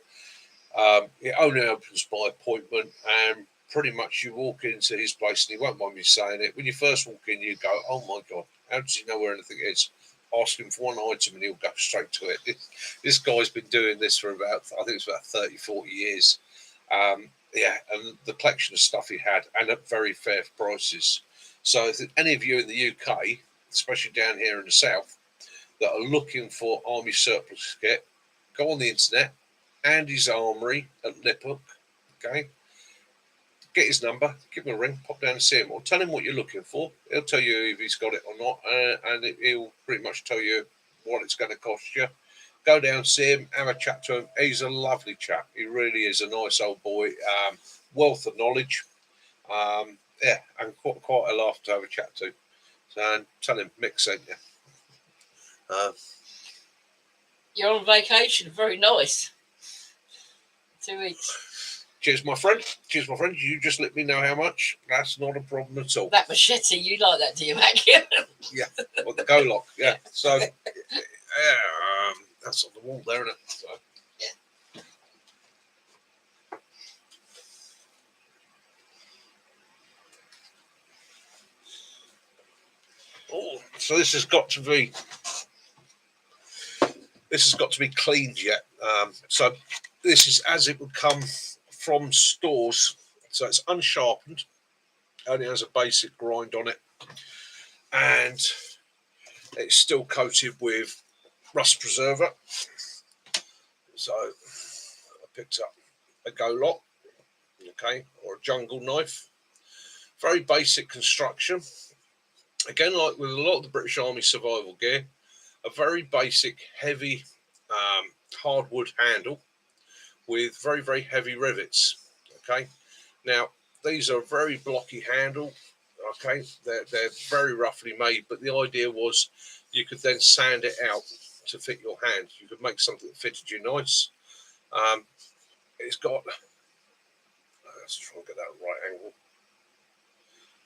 It only opens by appointment, and pretty much you walk into his place, and he won't mind me saying it. When you first walk in, you go, "Oh my God, how does he know where anything is?" Ask him for one item, and he'll go straight to it. This guy's been doing this for I think it's about 30, 40 years. Yeah, and the collection of stuff he had, and at very fair prices. So if any of you in the UK, especially down here in the south, that are looking for army surplus kit, go on the internet, Andy's Armoury at Liphook, okay? Get his number, give him a ring, pop down and see him, or tell him what you're looking for. He'll tell you if he's got it or not, and he'll pretty much tell you what it's going to cost you. Go down, see him, have a chat to him. He's a lovely chap. He really is a nice old boy, wealth of knowledge. Yeah, and quite a laugh to have a chat to. So, and tell him Mick sent you. You're on vacation. Very nice. 2 weeks. Cheers, my friend. Cheers, my friend. You just let me know how much. That's not a problem at all. That machete, you like that, do you, Mac? Yeah, well, the go lock. Yeah. So, that's on the wall there, isn't it? So. Yeah. Oh, so this has got to be cleaned yet. So this is as it would come from stores. So it's unsharpened, only has a basic grind on it, and it's still coated with rust preserver. So I picked up a go lock, okay, or a jungle knife. Very basic construction. Again, like with a lot of the British Army survival gear, a very basic, heavy hardwood handle with very, very heavy rivets. Okay, now these are a very blocky handle. Okay, they're very roughly made, but the idea was you could then sand it out to fit your hand. You could make something that fitted you nice. It's got, let's try and get that right angle,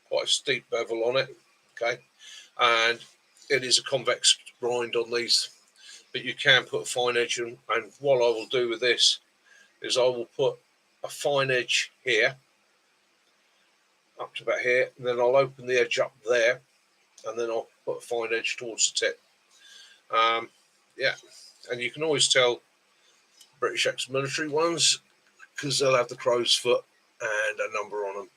quite a steep bevel on it. Okay, and it is a convex rind on these, but you can put a fine edge in. And what I will do with this is I will put a fine edge here, up to about here, and then I'll open the edge up there, and then I'll put a fine edge towards the tip. Yeah, and you can always tell British ex-military ones because they'll have the crow's foot and a number on them.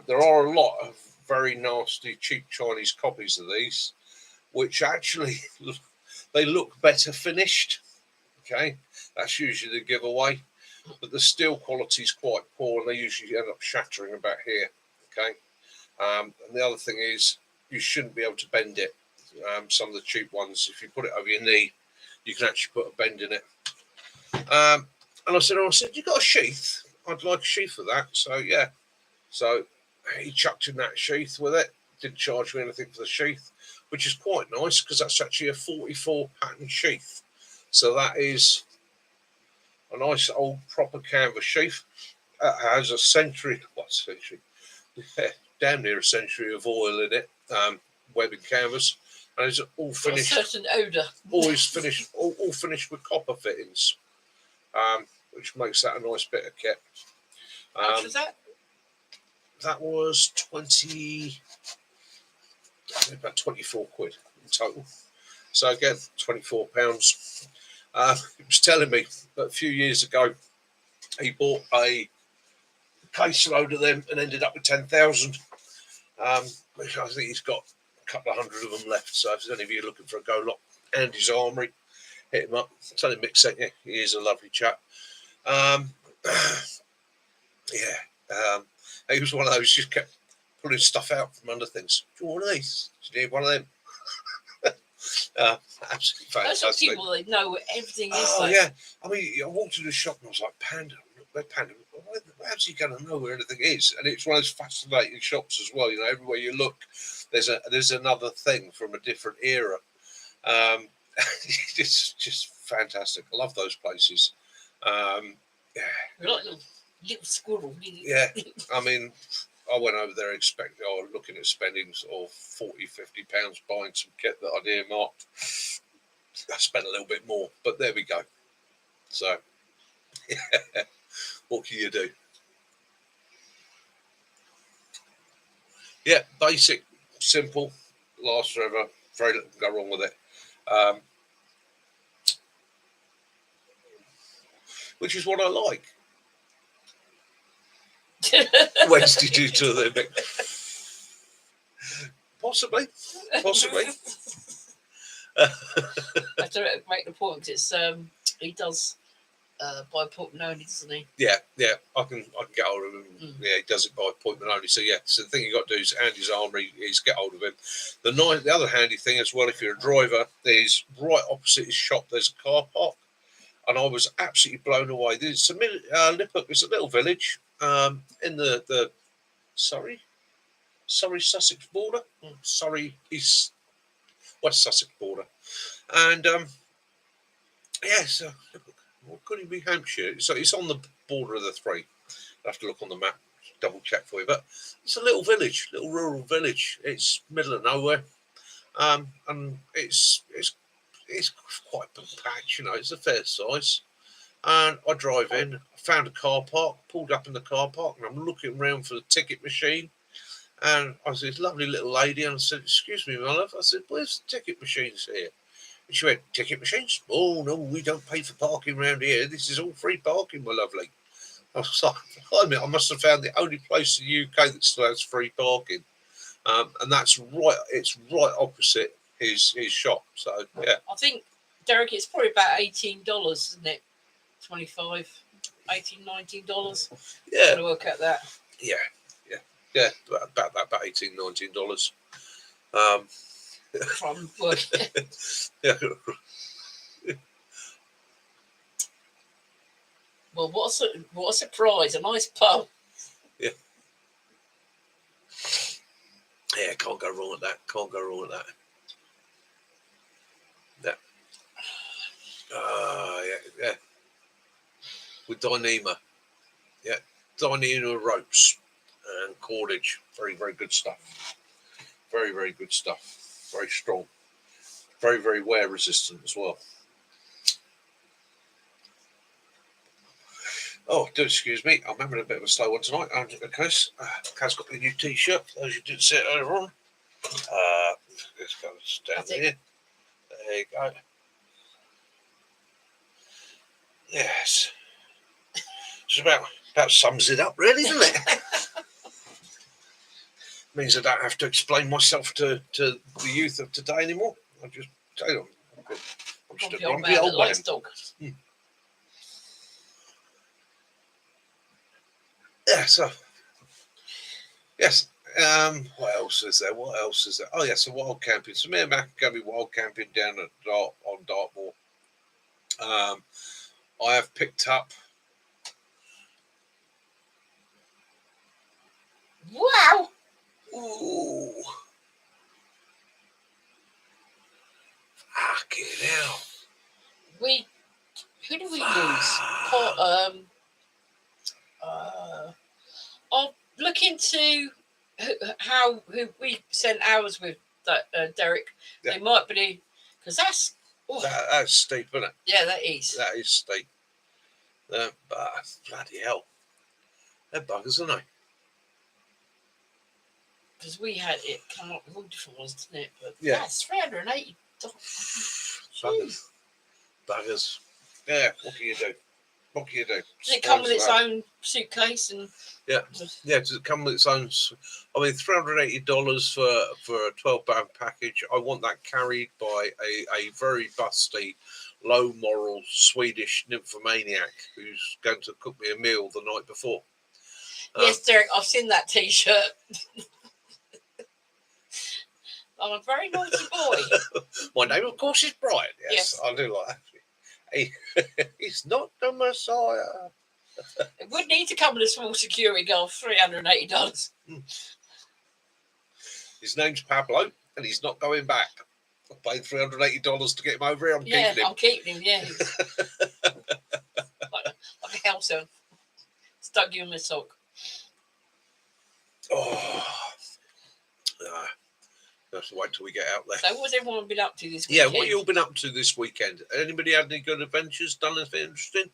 There are a lot of very nasty, cheap Chinese copies of these, which actually they look better finished. Okay, that's usually the giveaway, but the steel quality is quite poor, and they usually end up shattering about here. Okay, and the other thing is you shouldn't be able to bend it. Some of the cheap ones, if you put it over your knee, you can actually put a bend in it. And I said, you got a sheath? I'd like a sheath for that. So yeah, so he chucked in that sheath with it. Didn't charge me anything for the sheath, which is quite nice because that's actually a 44 pattern sheath. So that is a nice old proper canvas sheath. Has a century, damn near a century of oil in it, webbing canvas, and it's all finished. A certain odour. Always finished, all finished with copper fittings, which makes that a nice bit of kit. How much was that? That was about 24 quid in total. So again, £24. He was telling me that a few years ago he bought a case load of them and ended up with 10,000. Which I think he's got a couple of hundred of them left. So if there's any of you looking for a go lock, Andy's Armoury, hit him up. Tell him Mick sent you. He is a lovely chap. He was one of those, just kept pulling stuff out from under things. Do you want one of these? Do you need one of them? Absolutely fantastic. Those are people that know what everything is. Oh, like. yeah. I mean, I walked into the shop and I was like, Panda. Panda. How's he going to know where anything is? And it's one of those fascinating shops as well. You know, everywhere you look, there's another thing from a different era. It's just fantastic. I love those places. Yeah. We're like little squirrel. Yeah. I mean, I went over there looking at spending sort of £40, £50 buying some kit that I'd earmarked. I spent a little bit more, but there we go. So, yeah. What can you do? Yeah, basic, simple, lasts forever. Very little can go wrong with it. Which is what I like. Wednesday due to the possibly. I have to make the point because he does by appointment only, doesn't he? Yeah, I can get hold of him. Yeah, he does it by appointment only. So yeah, so the thing you got to do is Andy's Armoury is get hold of him. The other handy thing as well, if you're a driver, there's right opposite his shop. There's a car park, and I was absolutely blown away. There's Liphook is a little village in the Surrey Sussex border. Surrey East West Sussex border, and so. What could it be? Hampshire. So it's on the border of the three. I have to look on the map, double check for you. But it's a little village, little rural village. It's middle of nowhere, and it's quite a big patch. You know, it's a fair size. And I drive in, I found a car park, pulled up in the car park, and I'm looking around for the ticket machine. And I was this lovely little lady, and I said, "Excuse me, my love." I said, "Where's the ticket machines here?" And she went, "Ticket machines? Oh, no, we don't pay for parking around here. This is all free parking, my lovely." I was like, I must have found the only place in the UK that still has free parking. And it's right opposite his shop. So, yeah. I think Derek, it's probably about $18, isn't it? 25, $18, $19. Yeah, Gonna work out that. yeah, about that, about $18, $19. From working. Yeah. Well, what a surprise! A nice pub. Yeah, can't go wrong with that. Can't go wrong with that. Yeah. With Dyneema. Yeah, Dyneema ropes and cordage. Very, very good stuff. Very, very good stuff. Very strong. Very, very wear resistant as well. Oh, do excuse me. I'm having a bit of a slow one tonight. Because Kaz got the new T-shirt. For those who didn't see it earlier on. Let's go down here. There you go. Yes. It's about sums it up, really, doesn't it? Means I don't have to explain myself to the youth of today anymore. I just tell them I'm just a grumpy old man. Yeah. So yes. What else is there? Oh yes, so wild camping. So me and Mac are going to be wild camping down on Dartmoor. I have picked up. Wow. Ooh. Fucking hell. Who do we use? I'll look into who we sent ours with, Derek. Yeah. They might be, because that's steep, isn't it? Yeah, that is. That is steep. But bloody hell, they're buggers, aren't they? Because we had it come up with all different ones, didn't it? But yeah, that's $380. Buggers. Yeah, what can you do? What can you do? Does it come with its own suitcase and? Yeah. Does it come with its own? I mean, $380 for a 12-pound package. I want that carried by a very busty, low moral Swedish nymphomaniac who's going to cook me a meal the night before. Yes, Derek, I've seen that T-shirt. I'm a very naughty boy. My name, of course, is Brian. Yes. I do like that. He's not the Messiah. It would need to come with a small security guard, $380. His name's Pablo, and he's not going back. I paid $380 to get him over here. I'm keeping him. I'm keeping him, yeah. like a house elf. Stuck you in my sock. Oh. Have to wait till we get out there. So what's everyone been up to this weekend? Yeah, what have you all been up to this weekend? Anybody had any good adventures, done anything interesting?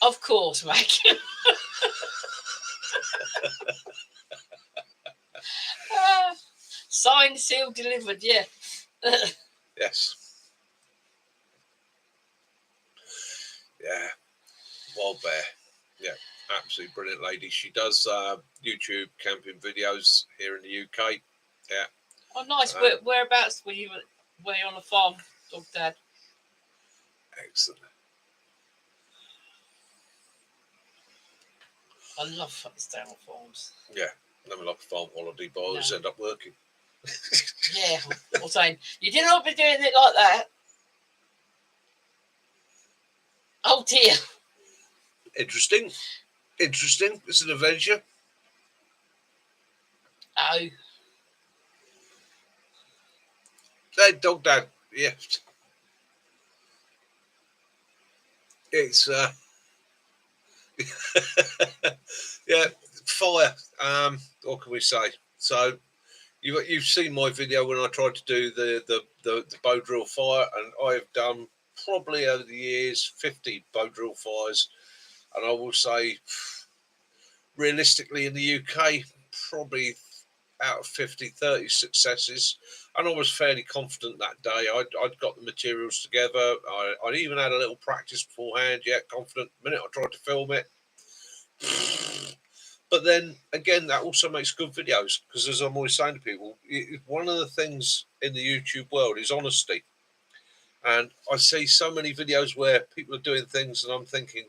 Of course, Mac. Signed, sealed, delivered, yeah. Yes. Yeah. Wild Bear. Yeah. Absolutely brilliant lady. She does YouTube camping videos here in the UK. Yeah. Oh, nice. Whereabouts were you on a farm, Dog Dad? Excellent. I love staying on farms. Yeah. Never like a farm holiday, but I always end up working. Yeah. I'm saying, you didn't want to be doing it like that. Oh, dear. Interesting. It's an adventure. Oh. Hey, Dog Dad. Yeah. It's yeah, fire. What can we say? So you've seen my video when I tried to do the bow drill fire, and I've done probably over the years 50 bow drill fires. And I will say, realistically, in the UK, probably out of 50, 30 successes. And I was fairly confident that day. I'd got the materials together. I'd even had a little practice beforehand. Yeah, confident. The minute I tried to film it, But then again, that also makes good videos, because as I'm always saying to people, one of the things in the YouTube world is honesty. And I see so many videos where people are doing things and I'm thinking,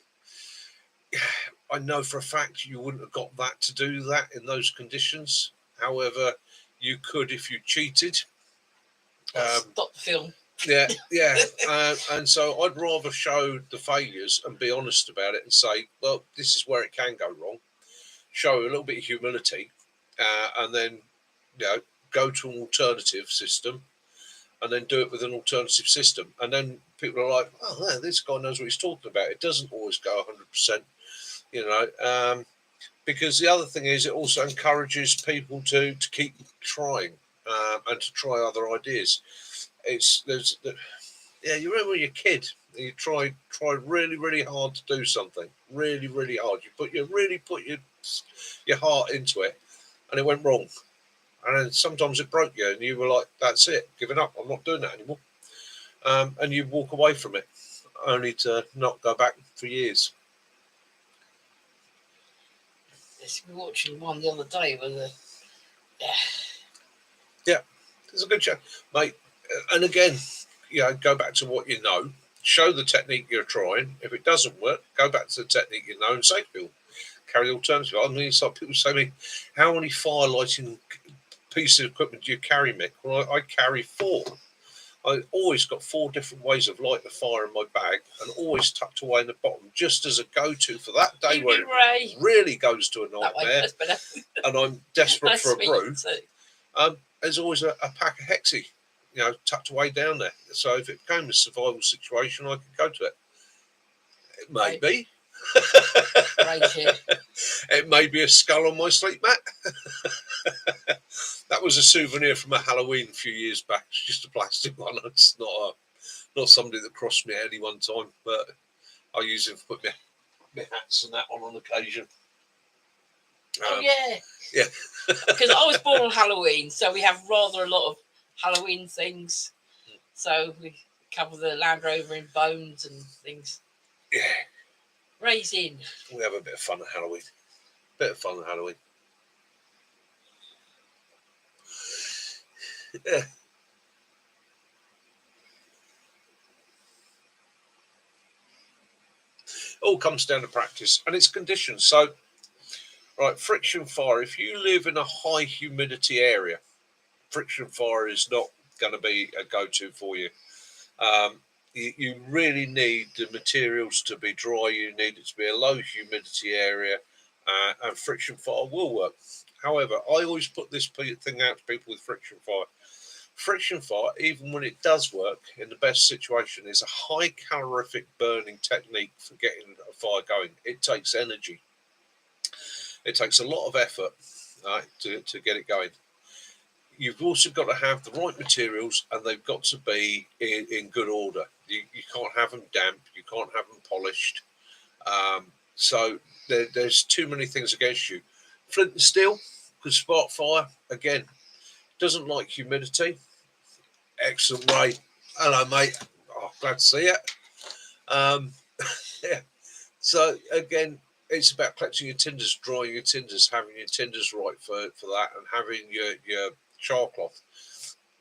I know for a fact you wouldn't have got that to do that in those conditions. However, you could if you cheated. Stop the film. Yeah. And so I'd rather show the failures and be honest about it and say, well, this is where it can go wrong. Show a little bit of humility, and then, go to an alternative system, and then do it with an alternative system. And then people are like, oh, yeah, this guy knows what he's talking about. It doesn't always go 100%, because the other thing is it also encourages people to keep trying, and to try other ideas. You remember when you're a kid and you try really, really hard to do something, really, really hard. You really put your heart into it, and it went wrong. And then sometimes it broke you, and you were like, "That's it, giving up. I'm not doing that anymore." And you walk away from it, only to not go back for years. We were watching one the other day with It's a good show, mate. And again, go back to what you know. Show the technique you're trying. If it doesn't work, go back to the technique you know and say to people, carry the alternative. I mean, it's like people say to me, how many fire lighting pieces of equipment do you carry, Mick? Well, I carry 4. I always got 4 different ways of lighting a fire in my bag, and always tucked away in the bottom, just as a go-to for that day where it really goes to a nightmare and I'm desperate for a brew. There's always a pack of Hexie, tucked away down there. So if it became a survival situation, I could go to it. It may be. It may be a skull on my sleep mat. That was a souvenir from a Halloween a few years back. It's just a plastic one. It's not somebody that crossed me at any one time, but I use it to put my hats and that on occasion. Yeah. Because I was born on Halloween, so we have rather a lot of Halloween things. So we cover the Land Rover in bones and things. Yeah. Raising. We have a bit of fun at Halloween. Yeah. All comes down to practice, and it's conditions. So, right, friction fire. If you live in a high humidity area, friction fire is not going to be a go-to for you. You really need the materials to be dry. You need it to be a low humidity area, and friction fire will work. However, I always put this thing out to people with friction fire. Friction fire, even when it does work in the best situation, is a high calorific burning technique for getting a fire going. It takes energy. It takes a lot of effort, right, to get it going. You've also got to have the right materials, and they've got to be in good order. You can't have them damp. You can't have them polished. So there's too many things against you. Flint and steel could spark fire. Again, doesn't like humidity. Excellent, Ray. Hello, mate. Oh, glad to see you. Yeah. So again, it's about collecting your tinders, drying your tinders, having your tinders right for that, and having your char cloth.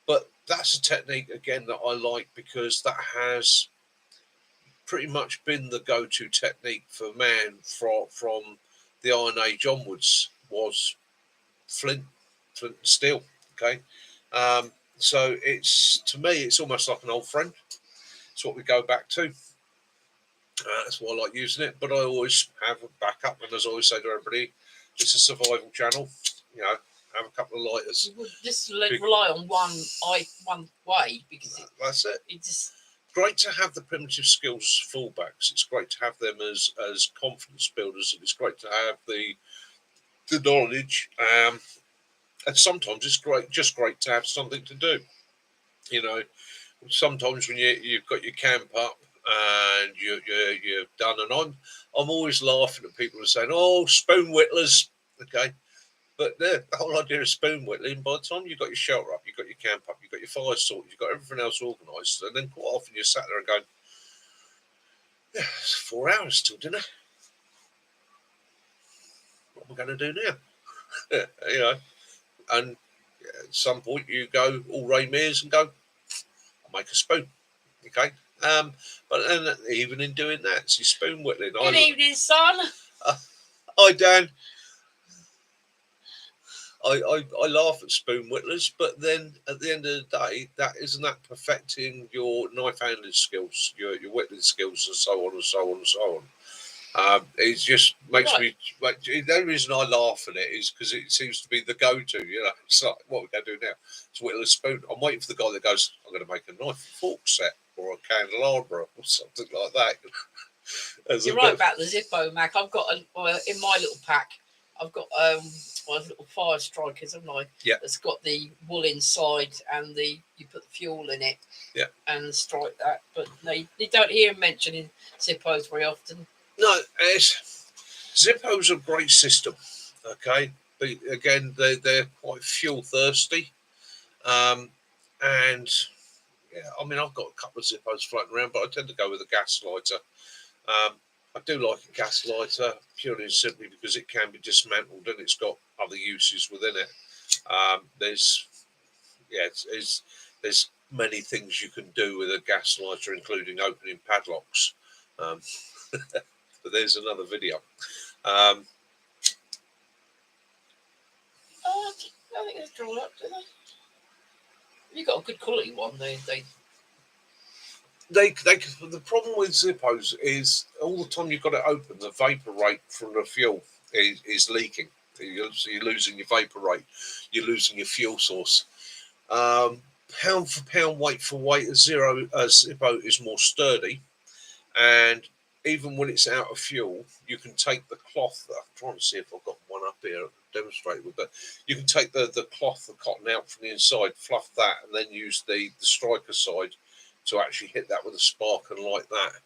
But that's a technique again that I like, because that has pretty much been the go-to technique for man from the Iron Age onwards, was flint and steel. Okay. So to me, it's almost like an old friend. It's what we go back to. That's why I like using it. But I always have a backup, and as I always say to everybody, it's a survival channel. Have a couple of lighters. Just rely on one way, because that's it. It's great to have the primitive skills as fallbacks. It's great to have them as confidence builders, and it's great to have the knowledge. And sometimes it's great to have something to do. Sometimes when you've got your camp up and you're done, and I'm always laughing at people who are saying, "Oh, spoon whittlers," okay. But the whole idea of spoon whittling, by the time you've got your shelter up, you've got your camp up, you've got your fire sorted, you've got everything else organised, and then quite often you're sat there and going, "Yeah, it's 4 hours till dinner. am I going to do now? You know, and at some point you go all Ray Mears and go, I'll make a spoon. Okay. But then even in doing that, see, spoon whittling. Good evening, son. Hi, Dan. I laugh at spoon whittlers, but then at the end of the day, isn't that perfecting your knife handling skills, your whittling skills, and so on and so on and so on. It just makes me. Like, the only reason I laugh at it is because it seems to be the go-to. You know, it's like, what we're going to do now? To whittle a spoon. I'm waiting for the guy that goes, I'm going to make a knife and fork set or a candelabra or something like that. You're right about the Zippo, Mac. I've got in my little pack. I've got one little fire strikers, haven't I? Yeah. It's got the wool inside and you put the fuel in it. Yeah. And strike that, but you don't hear mentioning Zippos very often. No, Zippo's a great system. Okay, but again, they're quite fuel thirsty, and yeah, I mean, I've got a couple of Zippos floating around, but I tend to go with a gas lighter. I do like a gas lighter purely and simply because it can be dismantled and it's got other uses within it. There's many things you can do with a gas lighter, including opening padlocks. But there's another video. I think it's drawn up, do they? You got a good quality one. The problem with Zippos is all the time you've got it open, the vapor rate from the fuel is leaking. So you're losing your vapor rate, you're losing your fuel source. Pound for pound, weight for weight, a Zippo is more sturdy, and even when it's out of fuel, you can take the cloth. I'm trying to see if I've got one up here to demonstrate with, but you can take the cloth, the cotton out from the inside, fluff that, and then use the striker side to actually hit that with a spark and light that.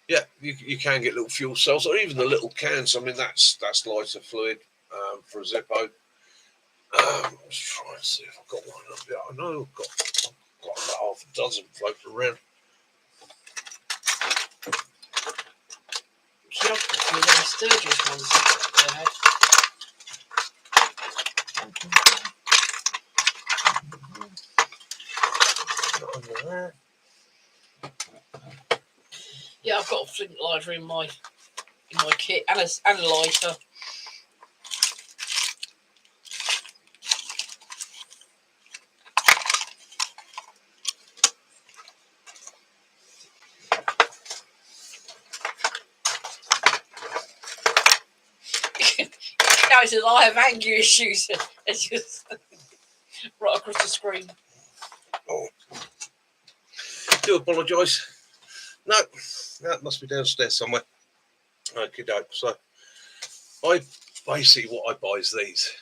Yeah, you can get little fuel cells, or even the little cans. I mean, that's lighter fluid for a Zippo. Let's try and see if I've got one up there. I know I've got about half a dozen floating around. I've got a few of those Sturgis ones they had. Yeah, I've got a flint lighter in my kit and a lighter. Now it's I have anger issues. It's just right across the screen. Oh, do apologise. No, that must be downstairs somewhere. Okay, so basically what I buy is these.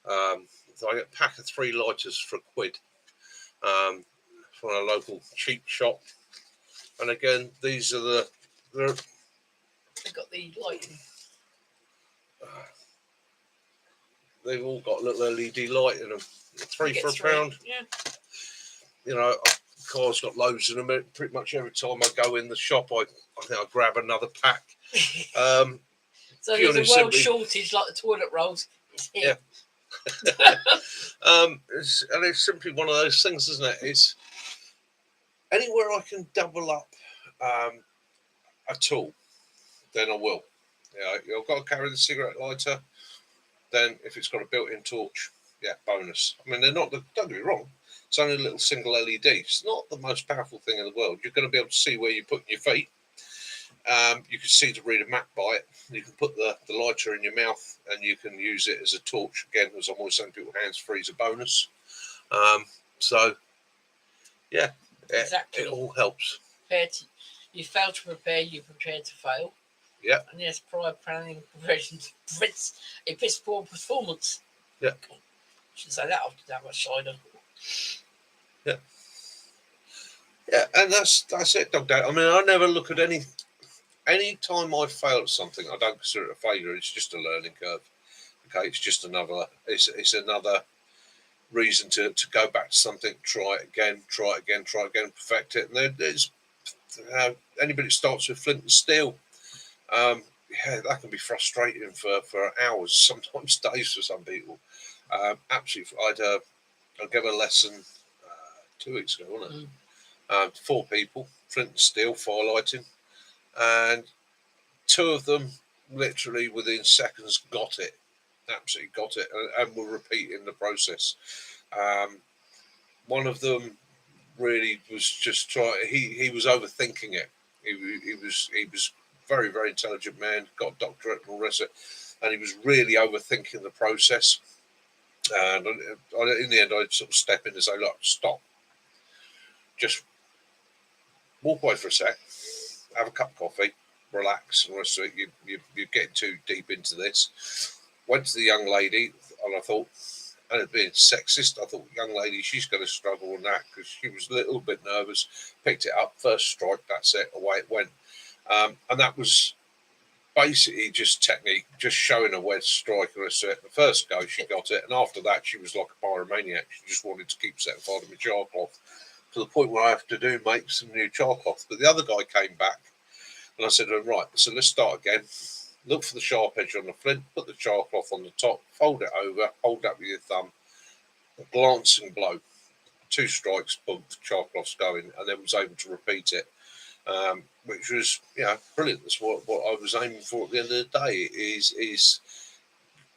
So I get a pack of 3 lighters for £1 from a local cheap shop. And again, these are they've got the lighting. They've all got a little LED light in them. 3 for £1. Yeah. You know, car's got loads in them. Pretty much every time I go in the shop, I think I grab another pack. So there's a world shortage like the toilet rolls. Yeah. And it's simply one of those things, isn't it? It's anywhere I can double up a tool, then I will. I've got to carry the cigarette lighter. Then if it's got a built-in torch, yeah, bonus. I mean, don't get me wrong, it's only a little single LED. It's not the most powerful thing in the world. You're going to be able to see where you're putting your feet. You can see to read a map by it. You can put the lighter in your mouth and you can use it as a torch. Again, as I'm always saying, people, hands-free is a bonus. So, yeah, exactly. It all helps. You fail to prepare, you prepare to fail. Yeah. And yes, prior planning preparation prevents a piss poor performance. Yeah. I should say that after that much cider. Yeah. Yeah, and that's it, Dog Dad. I mean, I never look at any time I fail at something, I don't consider it a failure. It's just a learning curve. Okay, it's just another reason to go back to something, try it again, perfect it. And there's anybody that starts with flint and steel, yeah, that can be frustrating for hours, sometimes days for some people. Absolutely, I gave a lesson 2 weeks ago, wasn't it? 4 people, flint and steel, firelighting, and 2 of them literally within seconds got it, absolutely got it, and were repeating the process. One of them really was just trying. He was overthinking it. He was very, very intelligent man, got a doctorate and all the rest of it, and he was really overthinking the process. And in the end, I'd sort of step in and say, "Look, stop. Just walk away for a sec, have a cup of coffee, relax, and the rest of it. You're getting too deep into this." Went to the young lady, and I thought, and it being sexist, I thought, young lady, she's going to struggle on that because she was a little bit nervous. Picked it up, first strike, that's it, away it went. And that was basically just technique, just showing her where to strike her. The first go, she got it, and after that, she was like a pyromaniac. She just wanted to keep setting fire to my char cloth, to the point where I have to make some new char cloth. But the other guy came back, and I said to him, right, so let's start again. Look for the sharp edge on the flint, put the char cloth on the top, fold it over, hold up with your thumb, a glancing blow, 2 strikes, boom, the char cloth's going, and then was able to repeat it, which was, brilliant. That's what I was aiming for at the end of the day, is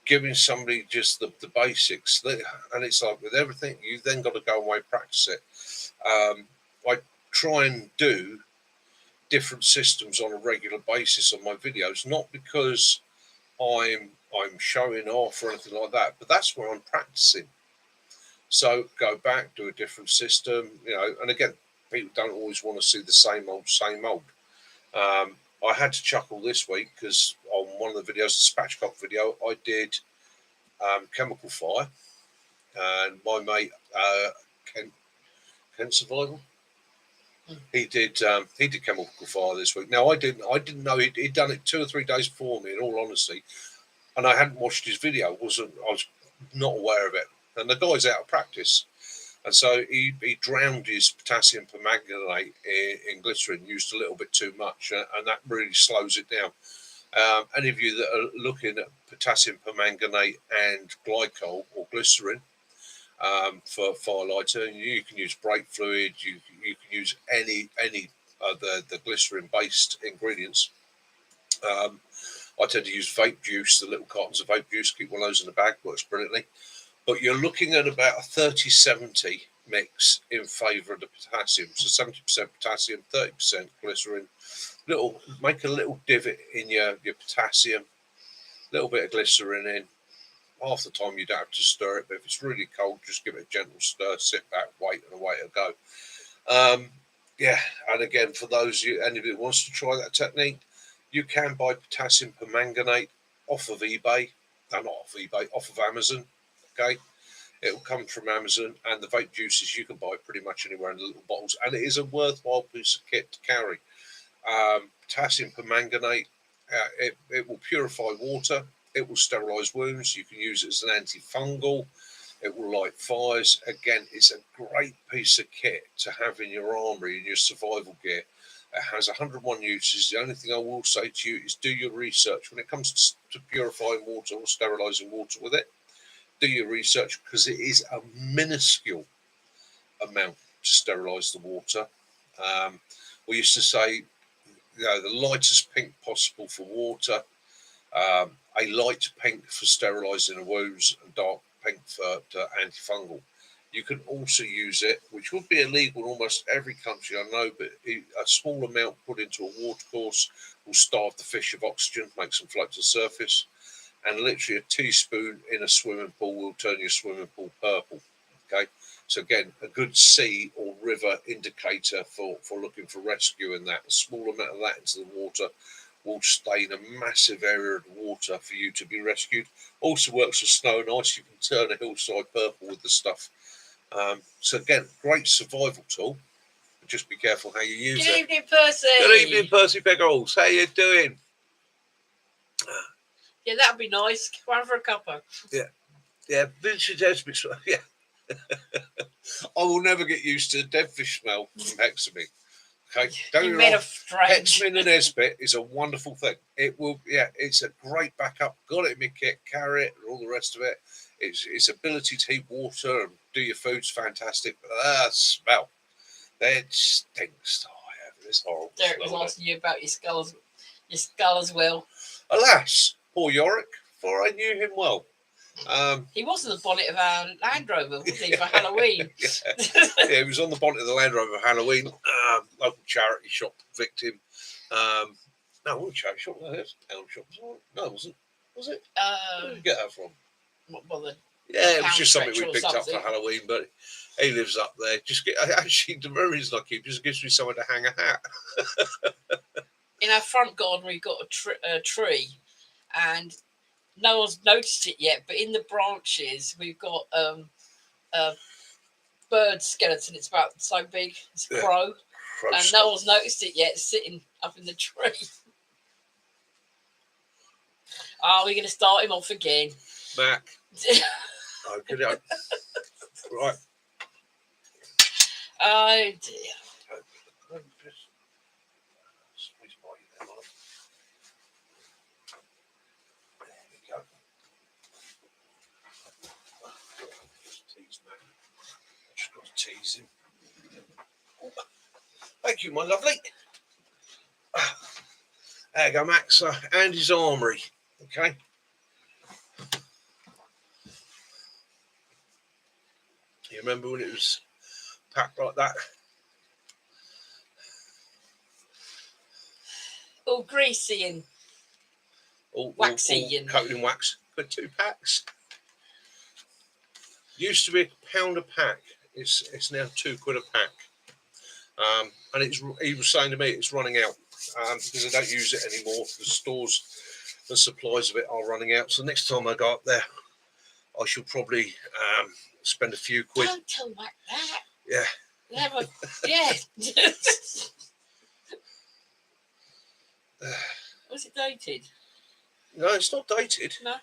giving somebody just the basics. And it's like with everything, you then got to go away and practice it. I try and do different systems on a regular basis on my videos, not because I'm showing off or anything like that, but that's where I'm practicing. So go back, do a different system, and again, people don't always want to see the same old. I had to chuckle this week because on one of the videos, the spatchcock video, I did chemical fire, and my mate Ken Survival, he did chemical fire this week. Now I didn't know he'd done it 2 or 3 days before me, in all honesty, and I hadn't watched his video. I was not aware of it, and the guy's out of practice, and so he drowned his potassium permanganate in glycerin, used a little bit too much, and that really slows it down. Any of you that are looking at potassium permanganate and glycol or glycerin for firelighter, you can use brake fluid. You can use any of the glycerin based ingredients. I tend to use vape juice, the little cartons of vape juice. Keep one of those in the bag, works brilliantly. But you're looking at about a 30-70 mix in favour of the potassium. So 70% potassium, 30% glycerin. Make a little divot in your potassium, a little bit of glycerin in. Half the time you don't have to stir it, but if it's really cold, just give it a gentle stir, sit back, wait, and away it'll go. And again, for anybody who wants to try that technique, you can buy potassium permanganate off of eBay. Not off eBay, off of Amazon. Okay, it will come from Amazon, and the vape juices you can buy pretty much anywhere in the little bottles, and it is a worthwhile piece of kit to carry. Potassium permanganate, it will purify water, it will sterilise wounds. You can use it as an antifungal. It will light fires. Again, it's a great piece of kit to have in your armoury, in your survival gear. It has 101 uses. The only thing I will say to you is do your research when it comes to purifying water or sterilising water with it. Do your research, because it is a minuscule amount to sterilise the water. We used to say, the lightest pink possible for water, a light pink for sterilising the wounds, and dark pink for antifungal. You can also use it, which would be illegal in almost every country I know, but a small amount put into a watercourse will starve the fish of oxygen, makes them float to the surface. And literally a teaspoon in a swimming pool will turn your swimming pool purple. Okay, so again, a good sea or river indicator for looking for rescue in that. A small amount of that into the water will stain a massive area of the water for you to be rescued. Also works with snow and ice. You can turn a hillside purple with the stuff. So again, great survival tool. Just be careful how you use it. Good evening, Percy. Good evening, Percy Beggarles. How you doing? Yeah, that'd be nice. Come on for a cuppa. Yeah, Vincent Esmith. Yeah. I will never get used to the dead fish smell from Hexamy. Okay, don't You get me men wrong. are strange. Hexman and Nesbit is a wonderful thing. It will, yeah, it's a great backup. Got it in my kit, carry it, and all the rest of it. Its ability to heat water and do your food's fantastic. But that smell, that stinks. Oh, I have this horrible Derek was smell. asking you about your skull as well. Alas, poor Yorick, for I knew him well. He was in the bonnet of our Land Rover, wasn't he, for Halloween? Yeah, he was on the bonnet of the Land Rover for Halloween. Local charity shop victim. No, what charity shop? No, it was a town shop. No, it wasn't. Was it? Where did you get that from? Yeah, it was just something we picked up for Halloween, but he lives up there. Actually, the memories I keep just gives me somewhere to hang a hat. In our front garden, we've got a tree, and no one's noticed it yet, but in the branches, we've got a bird skeleton. It's about so big. It's a crow. And no one's noticed it yet, sitting up in the tree. Are we going to start him off again? Mac. Oh, good. Right. Oh, dear. Just got to tease him. Thank you, my lovely. There you go, Max. Andy's Armoury. Okay. You remember when it was packed like that? All greasy and waxy all and coated in wax. Got 2 packs. Used to be £1 a pack. It's now £2 a pack. And he was saying to me it's running out because they don't use it anymore. The stores, the supplies of it are running out. So next time I go up there, I shall probably spend a few quid. Don't tell Mac that. Yeah. Never. Yeah. Was it dated? No, it's not dated. No.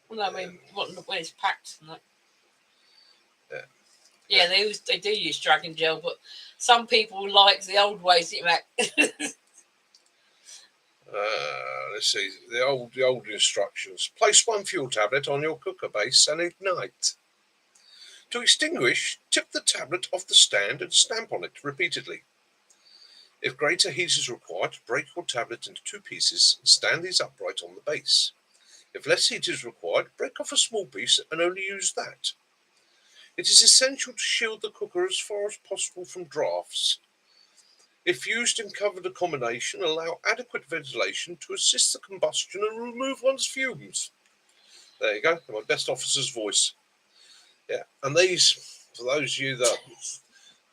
Well, no, I mean, when it's packed and that. Yeah, they do use dragon gel, but some people like the old ways. Let's see the old instructions. Place 1 fuel tablet on your cooker base and ignite. To extinguish, tip the tablet off the stand and stamp on it repeatedly. If greater heat is required, break your tablet into 2 pieces and stand these upright on the base. If less heat is required, break off a small piece and only use that. It is essential to shield the cooker as far as possible from drafts. If used in covered accommodation, allow adequate ventilation to assist the combustion and remove one's fumes. There you go, my best officer's voice. Yeah, and these, for those of you that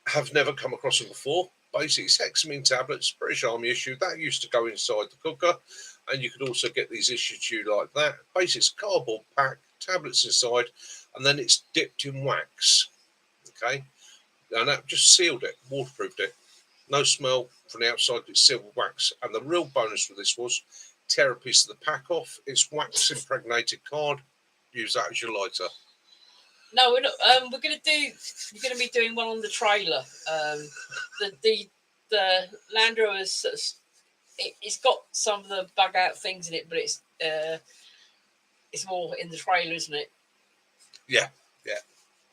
have never come across them before, basically it's hexamine tablets, British Army issued. That used to go inside the cooker, and you could also get these issued to you like that. Basically, it's a cardboard pack, tablets inside, and then it's dipped in wax. Okay, and that just sealed it, waterproofed it. No smell from the outside, it's sealed with wax. And the real bonus with this was tear a piece of the pack off. It's wax impregnated card. Use that as your lighter. No, we're not. We're going to be doing one on the trailer. The Land Rover it's got some of the bug out things in it, but it's more in the trailer, isn't it? Yeah.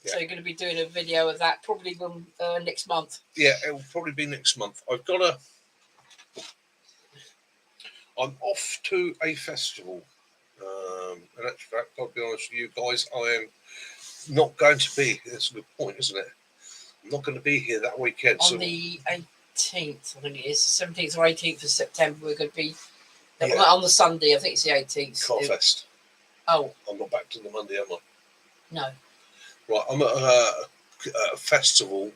So you're going to be doing a video of that probably next month. Yeah, it will probably be next month. I'm off to a festival. And actually, fact, I'll be honest with you guys, I am not going to be. That's a good point, isn't it? I'm not going to be here that weekend. On the 18th, I think it is, 17th or 18th of September, we're going to be on the Sunday. I think it's the 18th. Carfest. Oh. I'm not back to the Monday, am I? No. Right, I'm at a festival,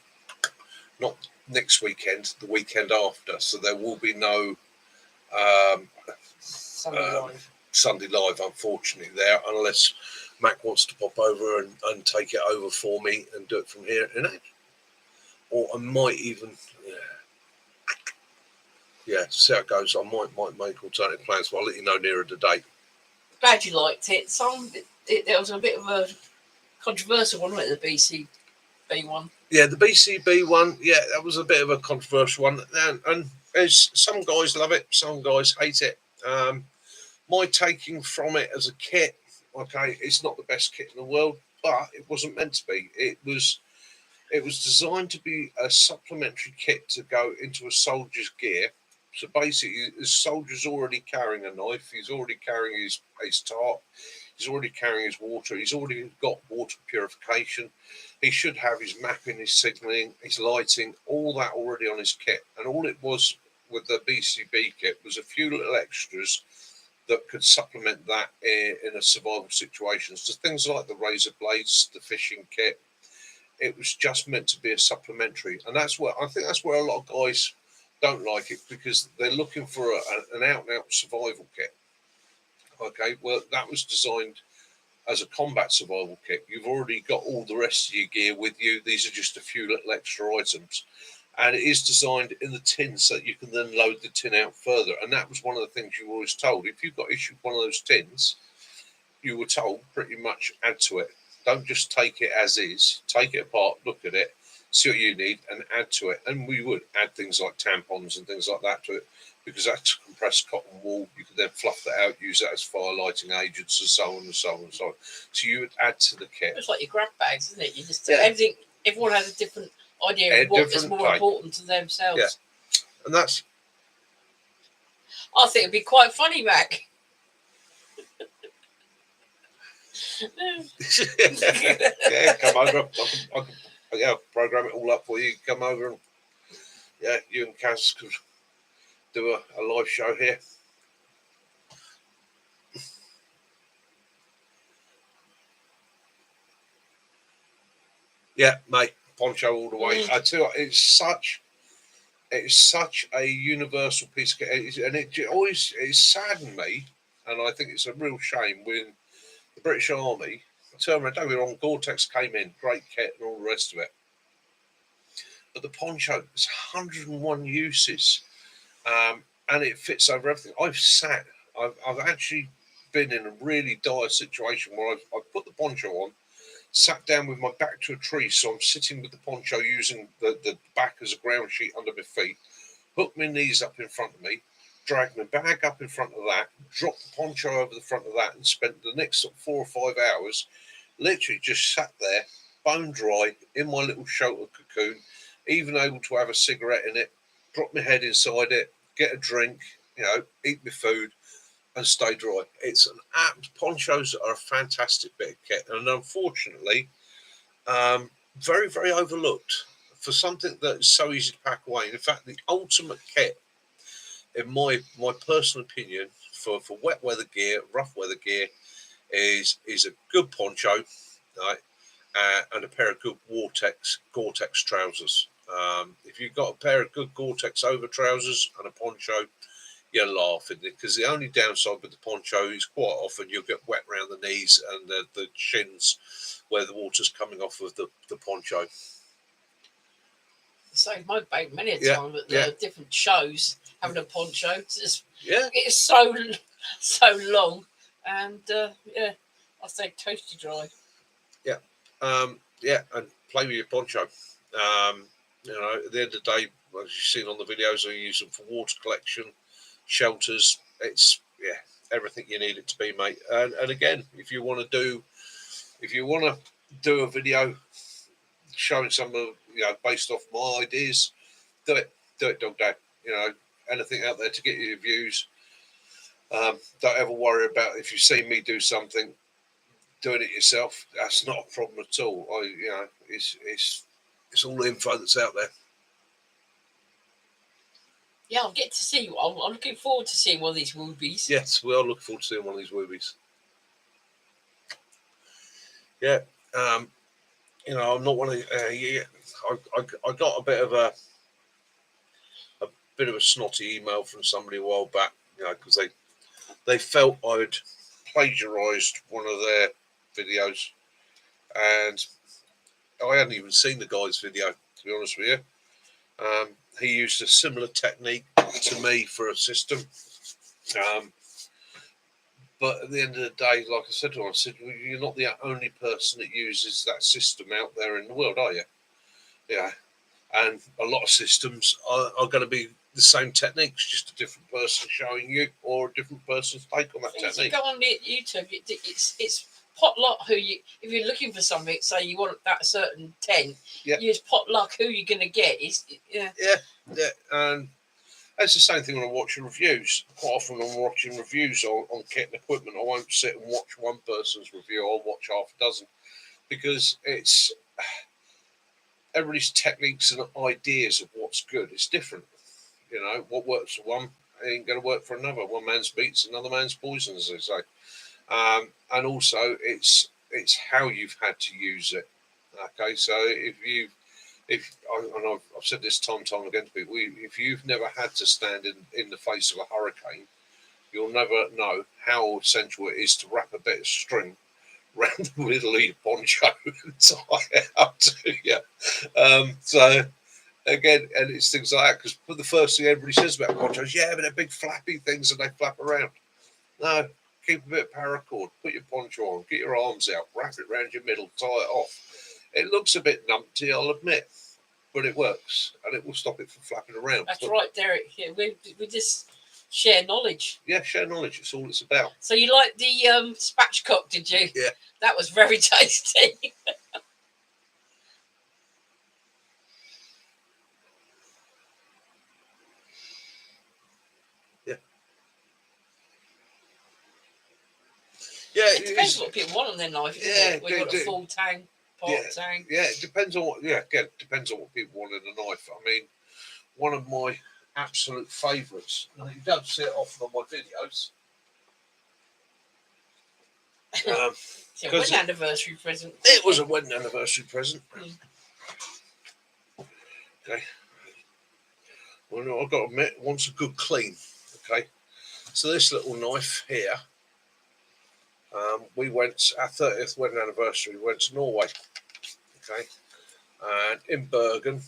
not next weekend, the weekend after, so there will be no Sunday live, unfortunately, there, unless Mac wants to pop over and take it over for me and do it from here, or I might even, see how it goes. I might make alternative plans, but I'll let you know nearer the date. Glad you liked it. There was a bit of a controversial one, wasn't it, the BCB one? Yeah, the BCB one, yeah, that was a bit of a controversial one, and there's some guys love it, some guys hate it. My taking from it as a kit, okay, it's not the best kit in the world, but it wasn't meant to be. It was designed to be a supplementary kit to go into a soldier's gear. So basically, the soldier's already carrying a knife. He's already carrying his tarp. He's already carrying his water. He's already got water purification. He should have his mapping, his signalling, his lighting, all that already on his kit. And all it was with the BCB kit was a few little extras that could supplement that in a survival situation. So things like the razor blades, the fishing kit, it was just meant to be a supplementary, and that's where I think that's where a lot of guys don't like it because they're looking for an out and out survival kit. Okay, well that was designed as a combat survival kit. You've already got all the rest of your gear with you. These are just a few little extra items, and it is designed in the tin so that you can then load the tin out further. And that was one of the things you were always told: if you got issued one of those tins, you were told pretty much add to it. Don't just take it as is. Take it apart, look at it, see what you need, and add to it. And we would add things like tampons and things like that to it because that's compressed cotton wool. You could then fluff that out, use that as fire lighting agents, and so on and so on and so on. So you would add to the kit. It's like your grab bags, isn't it? You just everything. Everyone has a different idea of what is more important to themselves. Yeah. And that's. I think it'd be quite funny, Mac. Yeah, come over. I'll program it all up for you. Come over and you and Kaz could do a live show here. Yeah, mate, poncho all the way. I tell you, it's such a universal piece of kit, and it always saddened me, and I think it's a real shame when the British Army. Don't get me wrong, Gore-Tex came in, great kit, and all the rest of it. But the poncho, it's 101 uses, and it fits over everything. I've actually been in a really dire situation where I've put the poncho on, sat down with my back to a tree, so I'm sitting with the poncho using the back as a ground sheet under my feet, hooked my knees up in front of me, dragged my bag up in front of that, dropped the poncho over the front of that, and spent the next 4 or 5 hours literally just sat there, bone dry, in my little shelter cocoon, even able to have a cigarette in it, drop my head inside it, get a drink, eat my food, and stay dry. It's an app. Ponchos are a fantastic bit of kit, and unfortunately, very, very overlooked for something that is so easy to pack away. In fact, the ultimate kit, in my personal opinion, for wet weather gear, rough weather gear, is a good poncho, right, and a pair of good Gore-Tex trousers. If you've got a pair of good Gore-Tex over trousers and a poncho, you're laughing, because the only downside with the poncho is quite often you'll get wet around the knees and the shins where the water's coming off of the poncho. Saved my bank many a time at the different shows having a poncho. It's so long, and I stay toasty dry. And play with your poncho. At the end of the day, as you've seen on the videos, I use them for water collection, shelters. It's everything you need it to be, mate. And again, if you want to do a video showing some of based off my ideas, do it, dog dad. Anything out there to get your views. Don't ever worry about if you see me do something, doing it yourself. That's not a problem at all. It's all the info that's out there. Yeah, I'll get to see you. I'm looking forward to seeing one of these movies. Yes, we are looking forward to seeing one of these movies. Yeah, I'm not one of. I got a bit of a snotty email from somebody a while back, because they felt I'd plagiarised one of their videos, and I hadn't even seen the guy's video, to be honest with you. He used a similar technique to me for a system. But at the end of the day, like I said to him, well, you're not the only person that uses that system out there in the world, are you? Yeah, and a lot of systems are going to be the same techniques, just a different person showing you or a different person's take on that If you technique. go on YouTube, it's potluck who you, if you're looking for something, say you want that certain tent, Yeah. you use potluck who you're going to get. Yeah, and it's the same thing when I'm watching reviews. Quite often when I'm watching reviews on kit and equipment, I won't sit and watch one person's review, I'll watch half a dozen, because it's everybody's techniques and ideas of what's good is different. You know, what works for one ain't going to work for another. One man's meat's another man's poison, as they say. And also, it's how you've had to use it. Okay, so and I've said this time and time again to people, if you've never had to stand in the face of a hurricane, you'll never know how essential it is to wrap a bit of string around the middle of your poncho and tie it up to you. So again, and it's things like that, because the first thing everybody says about ponchos, yeah, but they're big flappy things and they flap around. No, keep a bit of paracord, put your poncho on, get your arms out, wrap it around your middle, tie it off. It looks a bit numpty, I'll admit, but it works and it will stop it from flapping around. That's right, Derek. Yeah, we just share knowledge. Yeah, share knowledge. It's all it's about. So you like the spatchcock, did you? Yeah. That was very tasty. Yeah, it depends what people want on their knife. Yeah, we got a full tang, part tang. Yeah, it depends on what. Yeah, again, depends on what people want in a knife. I mean, one of my absolute favourites, and you don't see it often on my videos. It's a wedding anniversary present. It was a wedding anniversary present. Okay. Well, I've got to admit, it wants a good clean. Okay. So this little knife here, we went, our 30th wedding anniversary, we went to Norway. Okay. And in Bergen,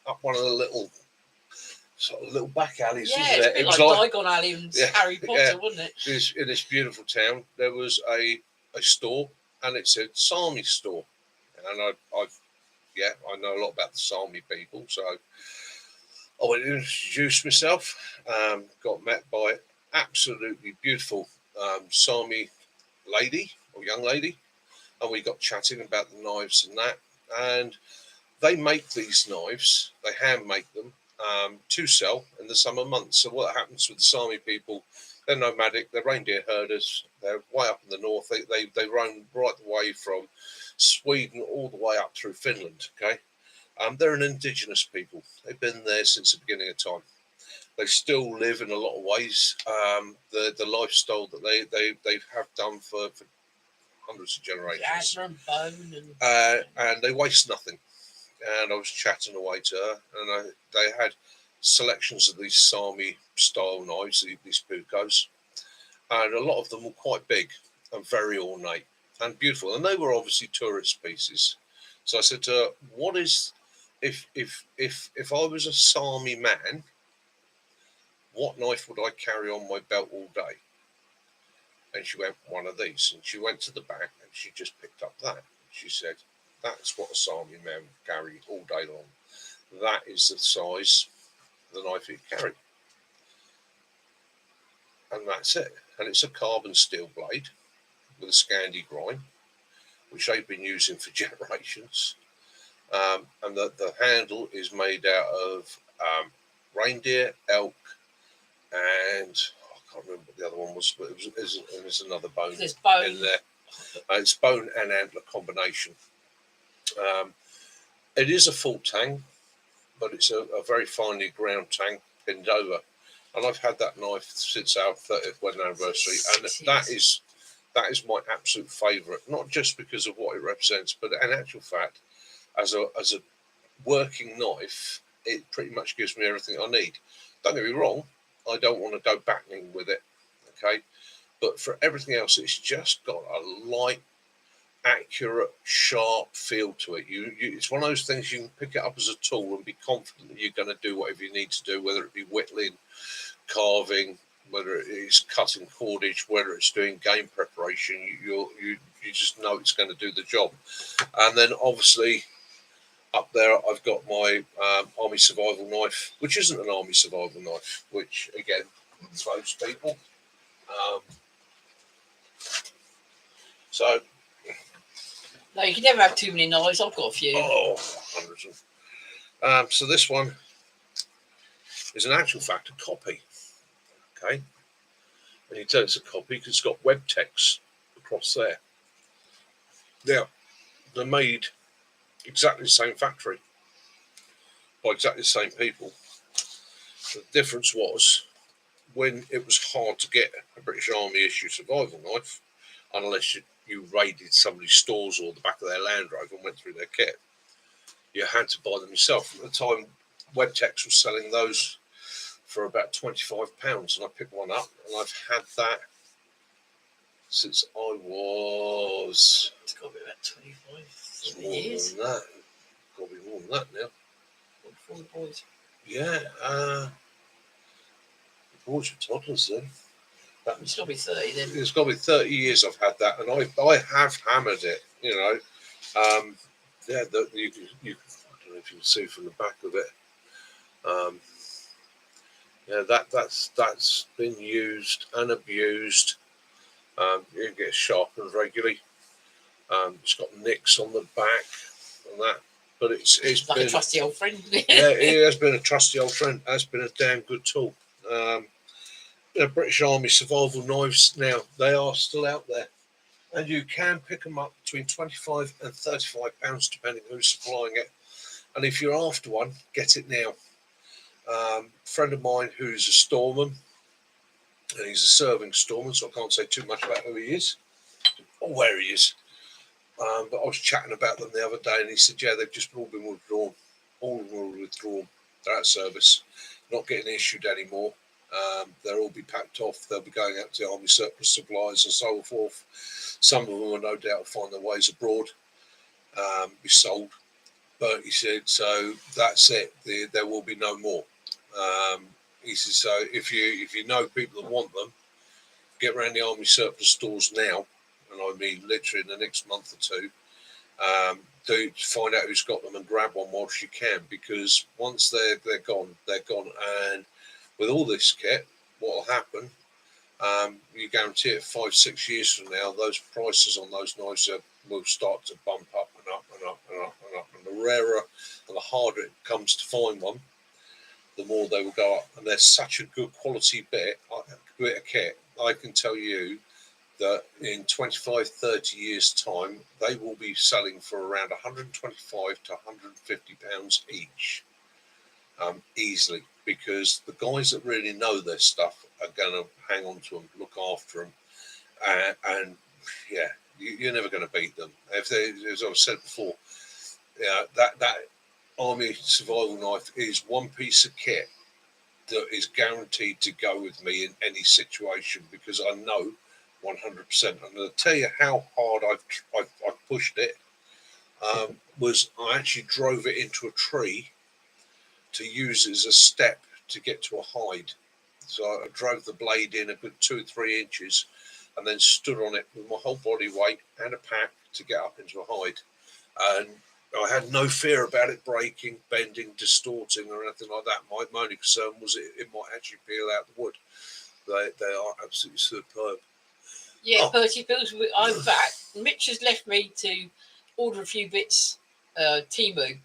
up one of the little back alleys, wasn't it? It was like Diagon Alley in Harry Potter, wasn't it? In this beautiful town, there was a store, and it said Sami store, and I know a lot about the Sami people, so I went to introduce myself. Got met by an absolutely beautiful Sami lady or young lady, and we got chatting about the knives and that. And they make these knives, they hand make them to sell in the summer months. So what happens with the Sami people, they're nomadic, they're reindeer herders, they're way up in the north, they roam right the way from Sweden all the way up through Finland. Okay, they're an indigenous people, they've been there since the beginning of time. They still live in a lot of ways the lifestyle that they have done for hundreds of generations, and they waste nothing. And I was chatting away to her, and they had selections of these Sami style knives, these Pukos, and a lot of them were quite big and very ornate and beautiful, and they were obviously tourist pieces. So I said to her, "What is if I was a Sami man, what knife would I carry on my belt all day?" And she went, "One of these." And she went to the back and she just picked up that. She said, "That's what a Sami man would carry all day long. That is the size of the knife he'd carry." And that's it. And it's a carbon steel blade with a Scandi grind, which they've been using for generations. And the handle is made out of reindeer, elk, and I can't remember what the other one was, but there's another bone in there. It's bone and antler combination. It is a full tang, but it's a very finely ground tang pinned over. And I've had that knife since our 30th wedding anniversary, and that is my absolute favourite. Not just because of what it represents, but in actual fact, as a working knife, it pretty much gives me everything I need. Don't get me wrong, I don't want to go battening with it, okay? But for everything else, it's just got a light, accurate, sharp feel to it. It's one of those things you can pick it up as a tool and be confident that you're going to do whatever you need to do, whether it be whittling, carving, whether it is cutting cordage, whether it's doing game preparation. You just know it's going to do the job. And then obviously, Up there, I've got my army survival knife, which isn't an army survival knife, which again throws people. So No, you can never have too many knives. I've got a few. Oh, hundreds of. So this one is in actual fact a copy. Okay, and you tell it's a copy because it's got web text across there. Now, they're made exactly the same factory by exactly the same people. The difference was when it was hard to get a British Army issue survival knife, unless you raided somebody's stores or the back of their Land Rover and went through their kit, you had to buy them yourself. At the time, Webtex was selling those for about £25, and I picked one up, and I've had that since I was. It's got to be about 25 It's more years. than that. Got to be more than that now. Before the boys. Yeah, the boys were toddlers then. It's got to be 30 then. It's got to be 30 years I've had that, and I have hammered it. You know, yeah. I don't know if you can see from the back of it. Yeah, that's been used and abused. It gets sharpened regularly. It's got nicks on the back and that, but it's like been a trusty old friend. Yeah, it has been a trusty old friend. It has been a damn good tool. British Army survival knives now, they are still out there, and you can pick them up between £25 and £35 depending who's supplying it. And if you're after one, get it now. A friend of mine who's a storeman, and he's a serving storeman, so I can't say too much about who he is or where he is. But I was chatting about them the other day, and he said, yeah, they've just all been withdrawn. All of them were withdrawn. They're out of service, not getting issued anymore. They'll all be packed off. They'll be going out to army surplus supplies and so forth. Some of them will no doubt find their ways abroad, be sold. But he said, so that's it. There will be no more. He said, so if you know people that want them, get around the army surplus stores now, and I mean literally in the next month or two. Do find out who's got them and grab one whilst you can, because once they're gone, they're gone. And with all this kit, what will happen? You guarantee it 5-6 years from now, those prices on those knives will start to bump up and up and up and up and up. And the rarer and the harder it comes to find one, the more they will go up. And they're such a good quality bit of kit. I can tell you that in 25-30 years' time, they will be selling for around £125 to £150 each, easily, because the guys that really know their stuff are going to hang on to them, look after them, and yeah, you're never going to beat them. If they, as I've said before, that army survival knife is one piece of kit that is guaranteed to go with me in any situation, because I know 100%. And I'll tell you how hard I've pushed it. Was I actually drove it into a tree to use as a step to get to a hide. So I drove the blade in a good 2 or 3 inches, and then stood on it with my whole body weight and a pack to get up into a hide. And I had no fear about it breaking, bending, distorting, or anything like that. My only concern was it might actually peel out the wood. They are absolutely superb. Yeah, Percy Bills. I'm back. Mitch has left me to order a few bits, Temu,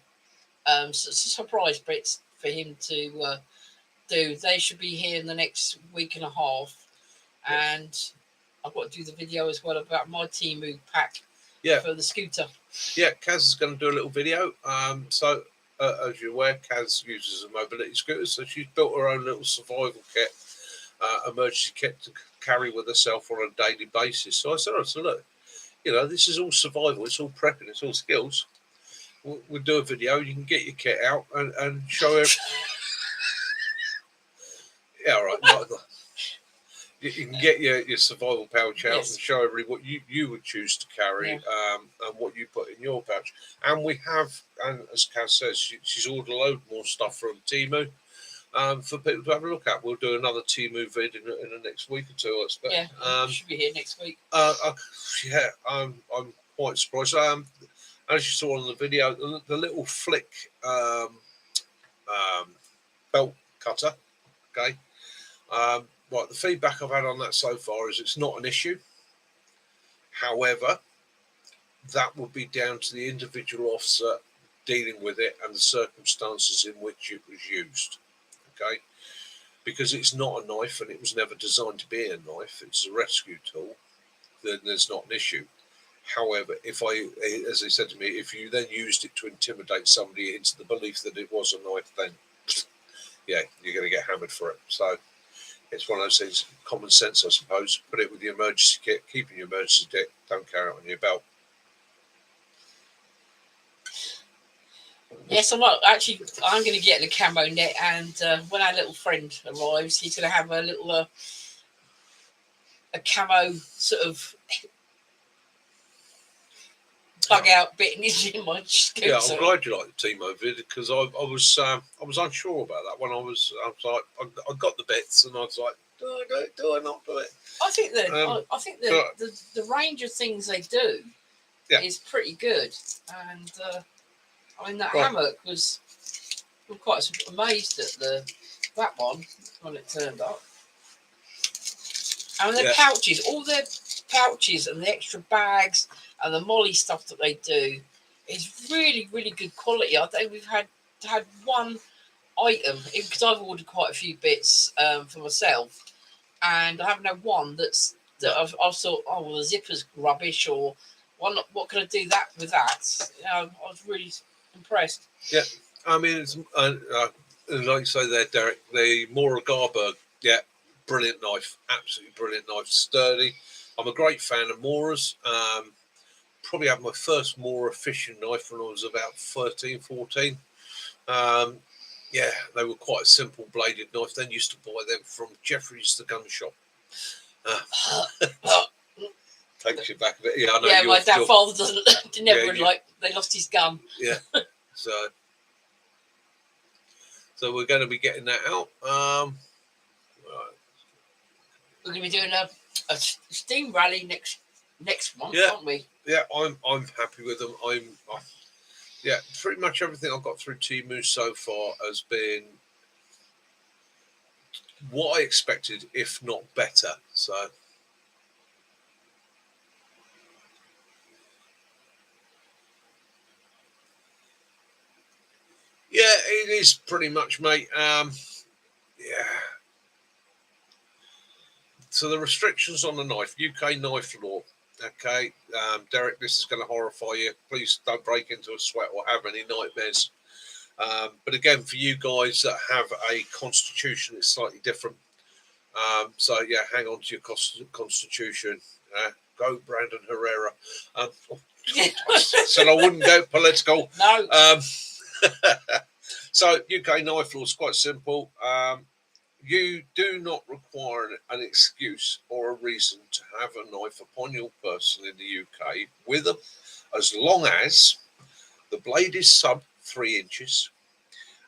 surprise bits for him to do. They should be here in the next week and a half, and I've got to do the video as well about my Temu pack for the scooter. Yeah, Kaz is going to do a little video. So, as you're aware, Kaz uses a mobility scooter, so she's built her own little survival kit, emergency kit to carry with herself on a daily basis. So I said, look, this is all survival, it's all prepping, it's all skills. We'll do a video, you can get your kit out and show her. Yeah, all right. You can get your survival pouch out and show everybody what you would choose to carry, and what you put in your pouch. And we have, and as Kaz says, she's ordered a load more stuff from Temu for people to have a look at. We'll do another Temu vid in the next week or two, I expect. Yeah, should be here next week. I'm quite surprised. And as you saw on the video, the little flick belt cutter. Okay. Right, the feedback I've had on that so far is it's not an issue. However, that will be down to the individual officer dealing with it and the circumstances in which it was used. Okay, because it's not a knife and it was never designed to be a knife, it's a rescue tool, then there's not an issue. However, as they said to me, if you then used it to intimidate somebody into the belief that it was a knife, then yeah, you're going to get hammered for it. So it's one of those things, common sense, I suppose. Put it with your emergency kit, keep in your emergency kit, don't carry it on your belt. Yes, I'm going to get the camo net, and when our little friend arrives, he's going to have a little a camo sort of bug out bit in my scooter. Yeah, I'm glad you like the Timo vid, because I was unsure about that when I was like, I got the bits and I was like, do I do it? Do I not do it? I think the range of things they do is pretty good, and I mean that hammock was. I'm quite amazed at that one when it turned up. And the pouches, all their pouches and the extra bags and the molly stuff that they do is really, really good quality. I think we've had one item, because I've ordered quite a few bits for myself, and I haven't had one that I've thought, oh well, the zipper's rubbish, or what can I do that with that? I was really impressed. Yeah, I mean, it's like you say there, Derek, the Mora Garberg, brilliant knife, absolutely brilliant knife, sturdy. I'm a great fan of Moras. Probably had my first Mora fishing knife when I was about 13, 14. They were quite a simple bladed knife. Then used to buy them from Jeffrey's the gun shop. Takes you back a bit. Yeah, I know. Yeah, my father they lost his gun. Yeah, so we're going to be getting that out. Right. We're going to be doing a steam rally next month, aren't we? Yeah, I'm happy with them. Pretty much everything I've got through Temu so far has been what I expected, if not better. So yeah, it is pretty much, mate. So the restrictions on the knife, UK knife law. Okay, Derek, this is going to horrify you. Please don't break into a sweat or have any nightmares. But again, for you guys that have a constitution, it's slightly different. Hang on to your constitution. Go Brandon Herrera. I said I wouldn't go political. No. So UK knife law is quite simple. You do not require an excuse or a reason to have a knife upon your person in the UK with them, as long as the blade is sub 3 inches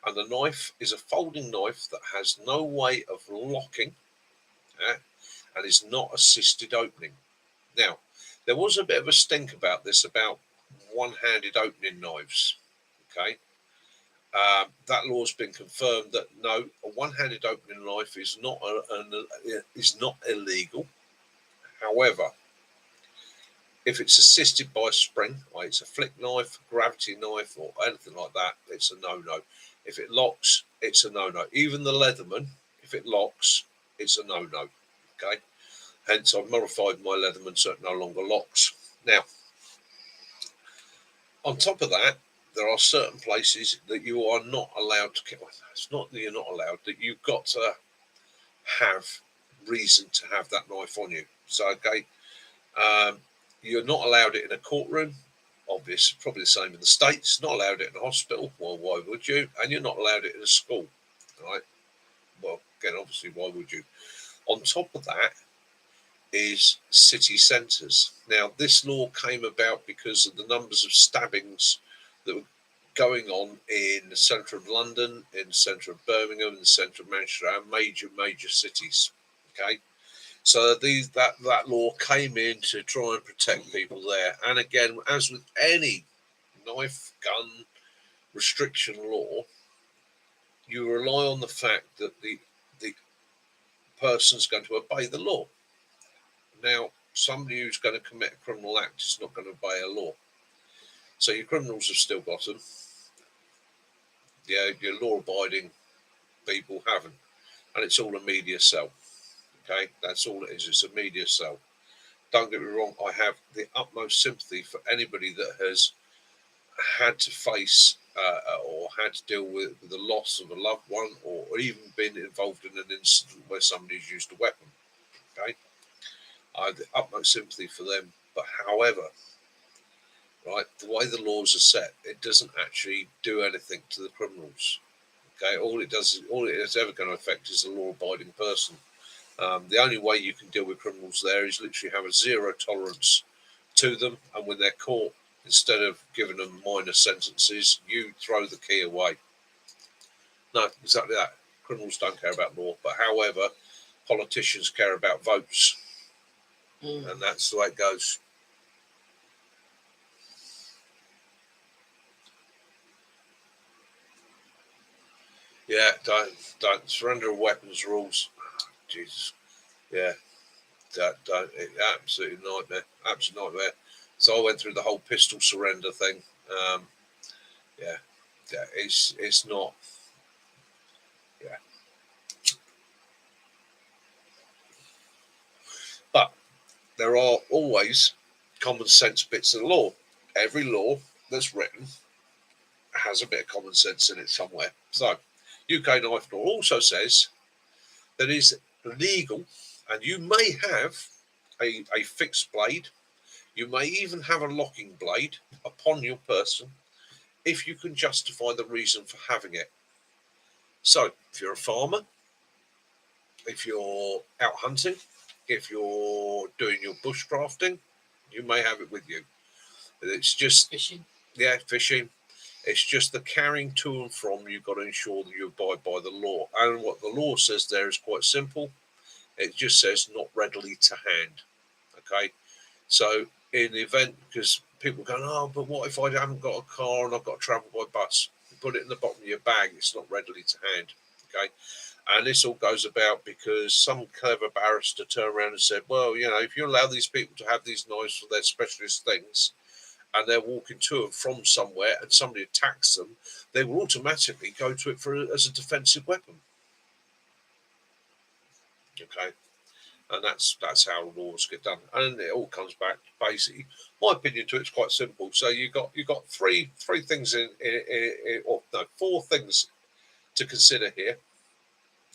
and the knife is a folding knife that has no way of locking and is not assisted opening. Now, there was a bit of a stink about this, about one-handed opening knives. Okay. That law has been confirmed that no, a one-handed opening knife is not illegal. However, if it's assisted by a spring, like it's a flick knife, gravity knife, or anything like that, it's a no-no. If it locks, it's a no-no. Even the Leatherman, if it locks, it's a no-no. Okay, hence I've modified my Leatherman so it no longer locks. Now, on top of that, there are certain places that you are not allowed to. It's not that you're not allowed, that you've got to have reason to have that knife on you. So, okay, you're not allowed it in a courtroom. Obviously, probably the same in the States. Not allowed it in a hospital. Well, why would you? And you're not allowed it in a school. Right? Well, again, obviously, why would you? On top of that is city centres. Now, this law came about because of the numbers of stabbings that were going on in the centre of London, in the centre of Birmingham, in the centre of Manchester, and major cities. Okay, so that law came in to try and protect people there. And again, as with any knife, gun restriction law, you rely on the fact that the person's going to obey the law. Now, somebody who's going to commit a criminal act is not going to obey a law. So your criminals have still got them. Yeah, your law-abiding people haven't. And it's all a media sell. Okay, that's all it is. It's a media sell. Don't get me wrong, I have the utmost sympathy for anybody that has had to face or had to deal with the loss of a loved one, or even been involved in an incident where somebody's used a weapon. Okay, I have the utmost sympathy for them. But however, right, the way the laws are set, it doesn't actually do anything to the criminals. Okay, all it is ever going to affect is the law-abiding person. The only way you can deal with criminals there is literally have a zero tolerance to them, and when they're caught, instead of giving them minor sentences, you throw the key away. No, exactly that. Criminals don't care about law, but however, politicians care about votes, and that's the way it goes. Yeah, don't surrender weapons rules. Jesus, yeah, don't. Absolutely nightmare. Absolute nightmare. So I went through the whole pistol surrender thing. Yeah, it's not. Yeah, but there are always common sense bits of the law. Every law that's written has a bit of common sense in it somewhere. So, UK knife law also says that it's legal, and you may have a fixed blade. You may even have a locking blade upon your person if you can justify the reason for having it. So, if you're a farmer, if you're out hunting, if you're doing your bushcrafting, you may have it with you. It's just Fishing. Yeah, fishing. It's just the carrying to and from. You've got to ensure that you abide by the law. And what the law says there is quite simple. It just says not readily to hand. Okay. So in the event, because people go, oh, but what if I haven't got a car and I've got to travel by bus? You put it in the bottom of your bag. It's not readily to hand. Okay. And this all goes about because some clever barrister turned around and said, well, if you allow these people to have these knives for their specialist things, and they're walking to and from somewhere and somebody attacks them, they will automatically go to it as a defensive weapon. Okay, and that's how laws get done, and it all comes back basically. My opinion to it's quite simple. So you got three things or no, four things to consider here.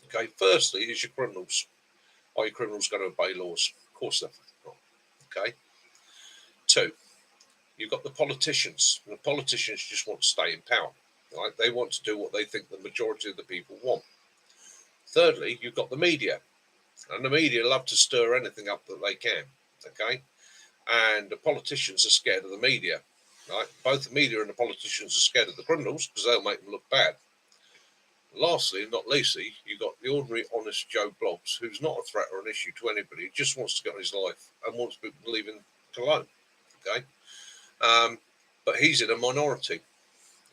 Okay, firstly is your criminals. Are your criminals going to obey laws? Of course they're not. Okay. Two, you've got the politicians. And the politicians just want to stay in power. Right? They want to do what they think the majority of the people want. Thirdly, you've got the media. And the media love to stir anything up that they can. Okay? And the politicians are scared of the media. Right? Both the media and the politicians are scared of the criminals because they'll make them look bad. Lastly, not leastly, you've got the ordinary, honest Joe Bloggs, who's not a threat or an issue to anybody. He just wants to get on his life and wants people to leave him alone. Okay? But he's in a minority.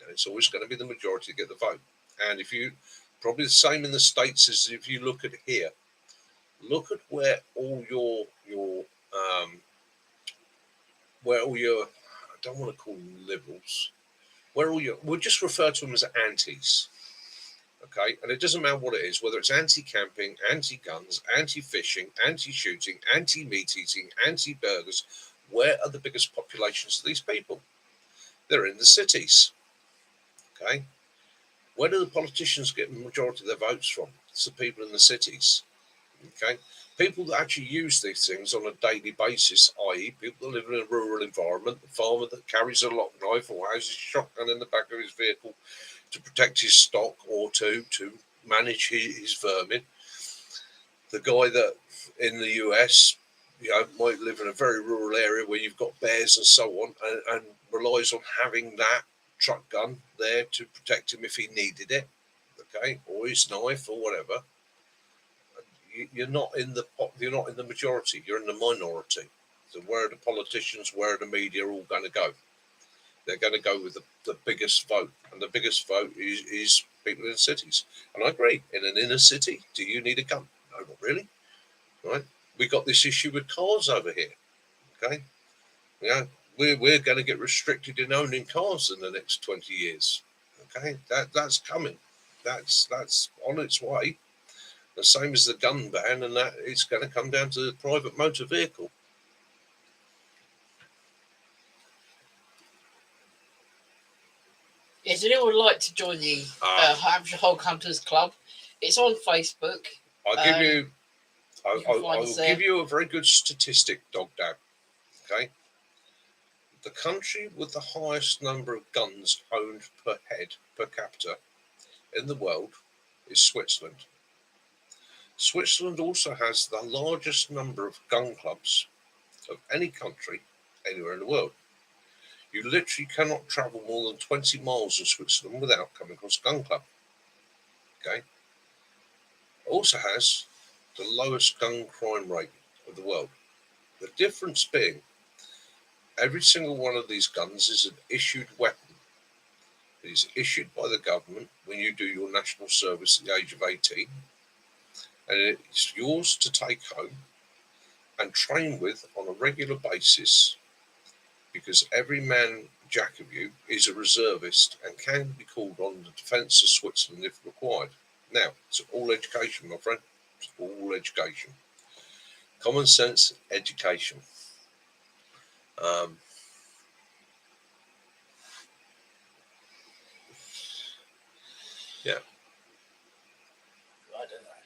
And it's always going to be the majority to get the vote. And if you, probably the same in the States as if you look at here, look at where all your I don't want to call them liberals, we'll just refer to them as antis. Okay, and it doesn't matter what it is, whether it's anti-camping, anti-guns, anti-fishing, anti-shooting, anti-meat eating, anti-burgers. Where are the biggest populations of these people? They're in the cities. Okay, where do the politicians get the majority of their votes from? It's the people in the cities. Okay, people that actually use these things on a daily basis, i.e., people that live in a rural environment, the farmer that carries a lock knife or has his shotgun in the back of his vehicle to protect his stock or to manage his vermin. The guy that in the US, might live in a very rural area where you've got bears and so on, and relies on having that truck gun there to protect him if he needed it, okay, or his knife or whatever. You're not in the majority. You're in the minority. So where are the politicians? Where are the media all going to go? They're going to go with the biggest vote, and the biggest vote is people in cities. And I agree. In an inner city, do you need a gun? No, not really. Right? We got this issue with cars over here. Okay, yeah, we're going to get restricted in owning cars in the next 20 years. Okay, that's coming. That's on its way. The same as the gun ban, and that it's going to come down to the private motor vehicle. Yes, anyone would like to join the Hampshire Hog Hunters Club? It's on Facebook. I'll give you. I will give you a very good statistic, Dog Dad. Okay, the country with the highest number of guns owned per head per capita in the world is Switzerland. Switzerland also has the largest number of gun clubs of any country anywhere in the world. You literally cannot travel more than 20 miles in Switzerland without coming across a gun club. Okay. It also has the lowest gun crime rate of the world. The difference being every single one of these guns is an issued weapon. It is issued by the government when you do your national service at the age of 18. And it's yours to take home and train with on a regular basis, because every man jack of you is a reservist and can be called on the defence of Switzerland if required. Now, it's all education, my friend. It's all education. Common sense education. Yeah. I don't know.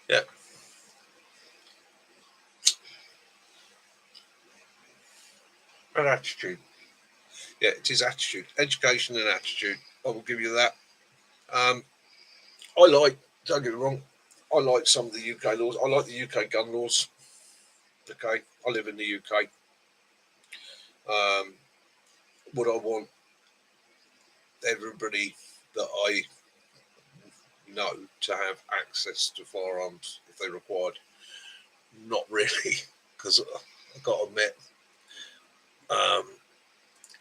Yeah. And attitude. Yeah, it is attitude. Education and attitude. I will give you that. Don't get me wrong, I like some of the UK laws. I like the UK gun laws. Okay, I live in the UK. Would I want everybody that I know to have access to firearms if they required? Not really, because I've got to admit,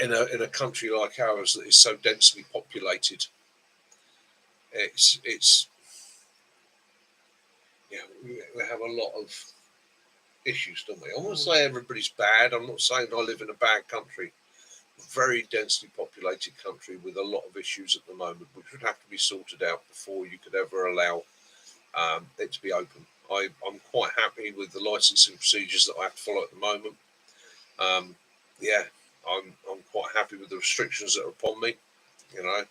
in a country like ours that is so densely populated, it's yeah, we have a lot of issues, don't we? I won't say everybody's bad. I'm not saying I live in a bad country. Very densely populated country with a lot of issues at the moment, which would have to be sorted out before you could ever allow it to be open. I'm quite happy with the licensing procedures that I have to follow at the moment. Yeah, I'm quite happy with the restrictions that are upon me. You know,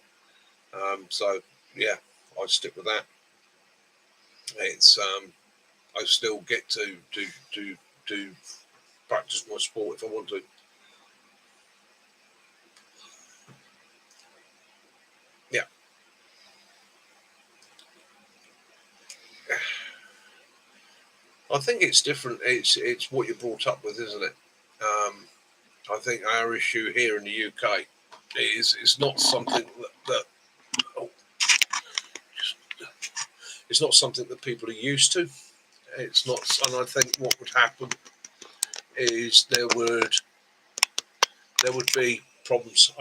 so yeah, I stick with that. It's I still get to practice my sport if I want to. Yeah. I think it's different. It's what you're brought up with, isn't it? I think our issue here in the UK is it's not something that it's not something that people are used to. It's not, and I think what would happen is there would be problems.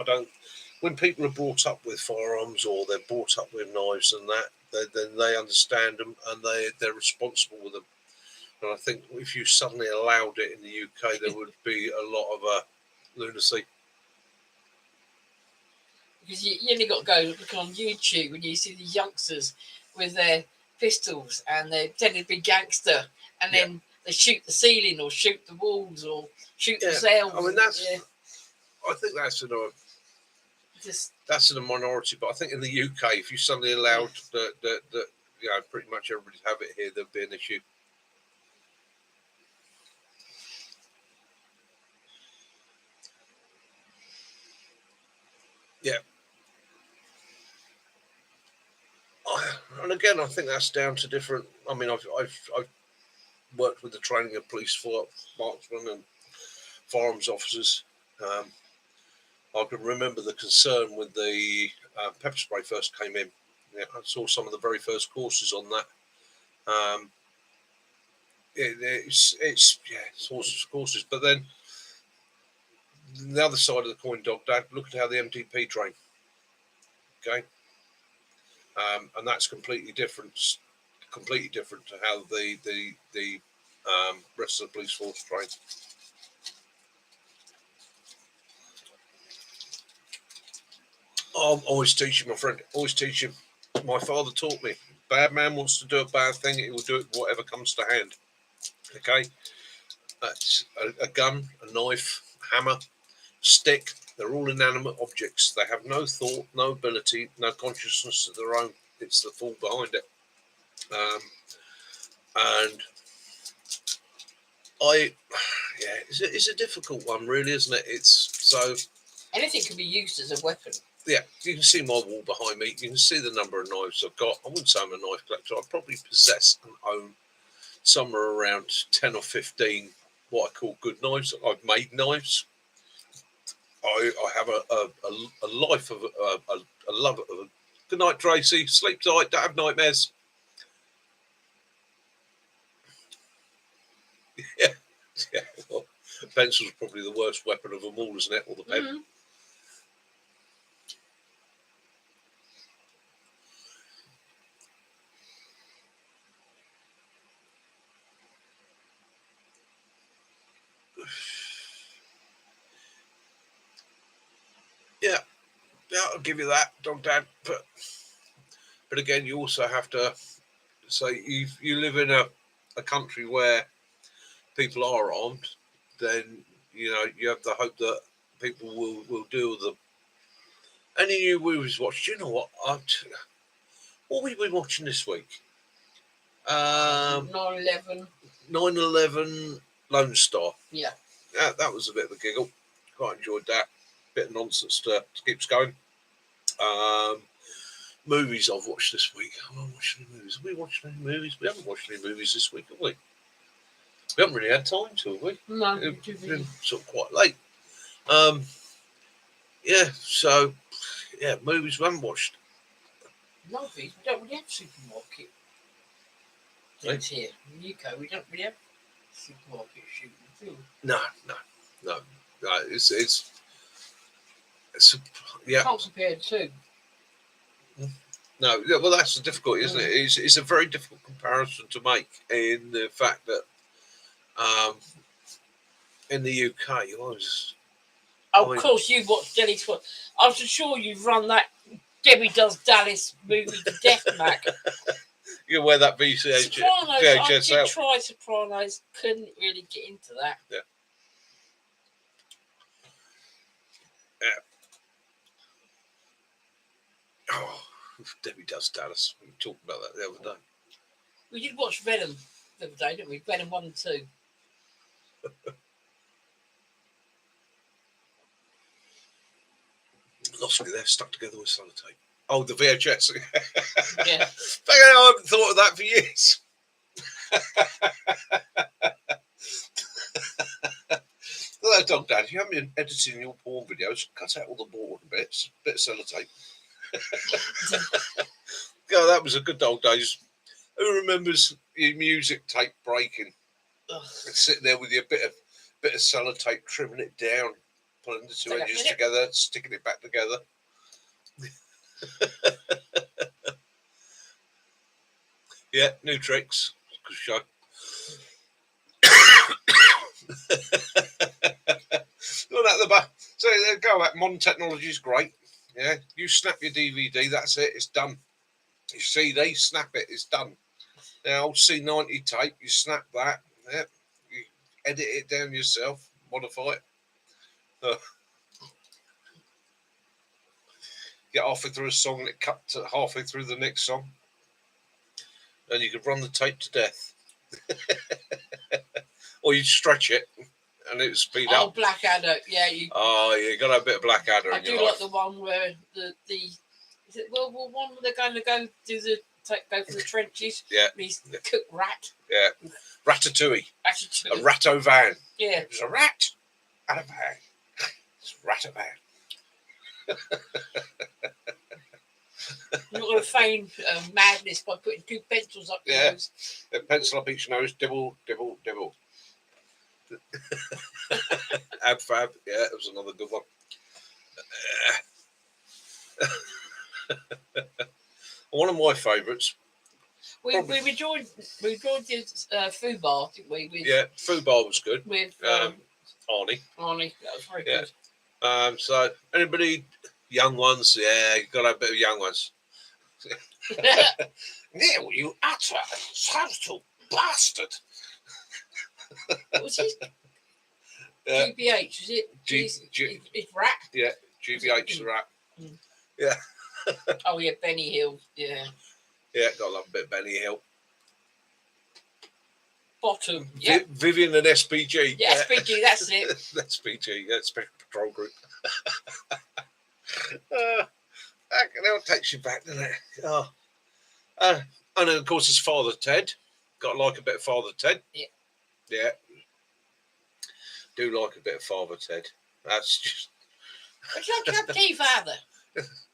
When people are brought up with firearms or they're brought up with knives and that, then they understand them and they're responsible with them. And I think if you suddenly allowed it in the UK, there would be a lot of lunacy. Because you only got to go look on YouTube and you see the youngsters with their pistols and they're pretending to be gangster, and then they shoot the ceiling or shoot the walls or shoot themselves. I mean, I think that's in a minority, but I think in the UK, if you suddenly allowed that pretty much everybody have it here, there'd be an issue. Yeah. And again, I think that's down to different. I mean, I've worked with the training of police marksmen and firearms officers. I can remember the concern when the pepper spray first came in. Yeah, I saw some of the very first courses on that. it's horses. But then the other side of the coin, Dog Dad, look at how the MTP train. Okay, and that's completely different to how the rest of the police force train. Oh, always teach you, my friend. Always teach you. My father taught me. Bad man wants to do a bad thing, he will do it whatever comes to hand. Okay, that's a gun, a knife, hammer, stick. They're all inanimate objects. They have no thought, no ability, no consciousness of their own. It's the thought behind it. And it's a difficult one, really, isn't it? It's so. Anything can be used as a weapon. Yeah, you can see my wall behind me. You can see the number of knives I've got. I wouldn't say I'm a knife collector. I probably possess and own somewhere around 10 or 15 what I call good knives. I've made knives. I have a life of a love of. Good night, Tracy. Sleep tight. Don't have nightmares. Yeah. Well, a pencil's probably the worst weapon of them all, isn't it? Or the pen. Mm-hmm. Yeah, I'll give you that, Dog Dad. But again, you also have to say if you live in a country where people are armed, then you have the hope that people will deal with them. Any new movies watched? You know what? What have we been watching this week? 9/11. 9/11 Lone Star. Yeah. That was a bit of a giggle. Quite enjoyed that. Bit of nonsense to keep us going. Movies I've watched this week. Have I watched any movies? Have we watched any movies? We haven't watched any movies this week, have we? We haven't really had time to, have we? No, It's been sort of quite late. Yeah, so, movies we haven't watched. Novies, we don't really have supermarket things here. In the UK, we don't really have supermarket shooting, do we? No. It's yeah. Can't compare the two. No, well, that's the difficulty, isn't it? It's a very difficult comparison to make in the fact that in the UK, Of course, you watch Debbie. I'm sure you've run that Debbie Does Dallas movie to death, Mac. You wear that VHS Sopranos, I did out. try Sopranos, couldn't really get into that. Yeah. Oh, Debbie Does Dallas. We talked about that the other day. We did watch Venom the other day, didn't we? Venom 1 and 2. Lost me there, stuck together with sellotape. Oh, the VHS. Yeah. I haven't thought of that for years. That Dog Dad, if you haven't been editing your porn videos, cut out all the boring bits, bit of sellotape. God, that was a good old days. Who remembers your music tape breaking and sitting there with your bit of sellotape, trimming it down, pulling the two edges together, sticking it back together. Yeah, new tricks. Good show. Look at the back. So there you go. Modern technology is great. Yeah, you snap your DVD, that's it. It's done. Your CD, snap it. It's done. Now, old C90 tape, you snap that. Yeah, you edit it down yourself, modify it. Get halfway through a song and it cut to halfway through the next song. And you could run the tape to death. Or you'd stretch it and it would speed up. Oh, Blackadder, yeah. You got to have a bit of Blackadder in your life. I do like the one where is it World War One? They're going to go for the trenches. Yeah. He's the cook rat. Yeah. Ratatouille. A ratto van. Yeah. There's a rat and a van. It's a rat-a-van. You're not going to feign madness by putting 2 pencils up your Yeah. nose. A pencil up each nose, dibble. Ab fab, yeah, it was another good one. One of my favourites. We enjoyed this food bar, didn't we? Yeah, food bar was good. With Arnie. Arnie, that was very Yeah. good. So anybody, young ones, yeah, you got to have a bit of young ones. Neil, you utter total bastard. What was his? GBH, was it? It's Rat? Yeah, GBH, the Rat. Mm. Yeah. Oh, yeah, Benny Hill, yeah. Yeah, got to love a bit of Benny Hill. Bottom, yeah. Vivian and SPG. Yeah, SPG, that's it. SPG, yeah, Special Patrol Group. That takes you back, doesn't it? Oh. And then, of course, there's Father Ted. Got to like a bit of Father Ted. Yeah. Yeah. Do like a bit of Father Ted. That's just. Would you like a cup of tea, Father?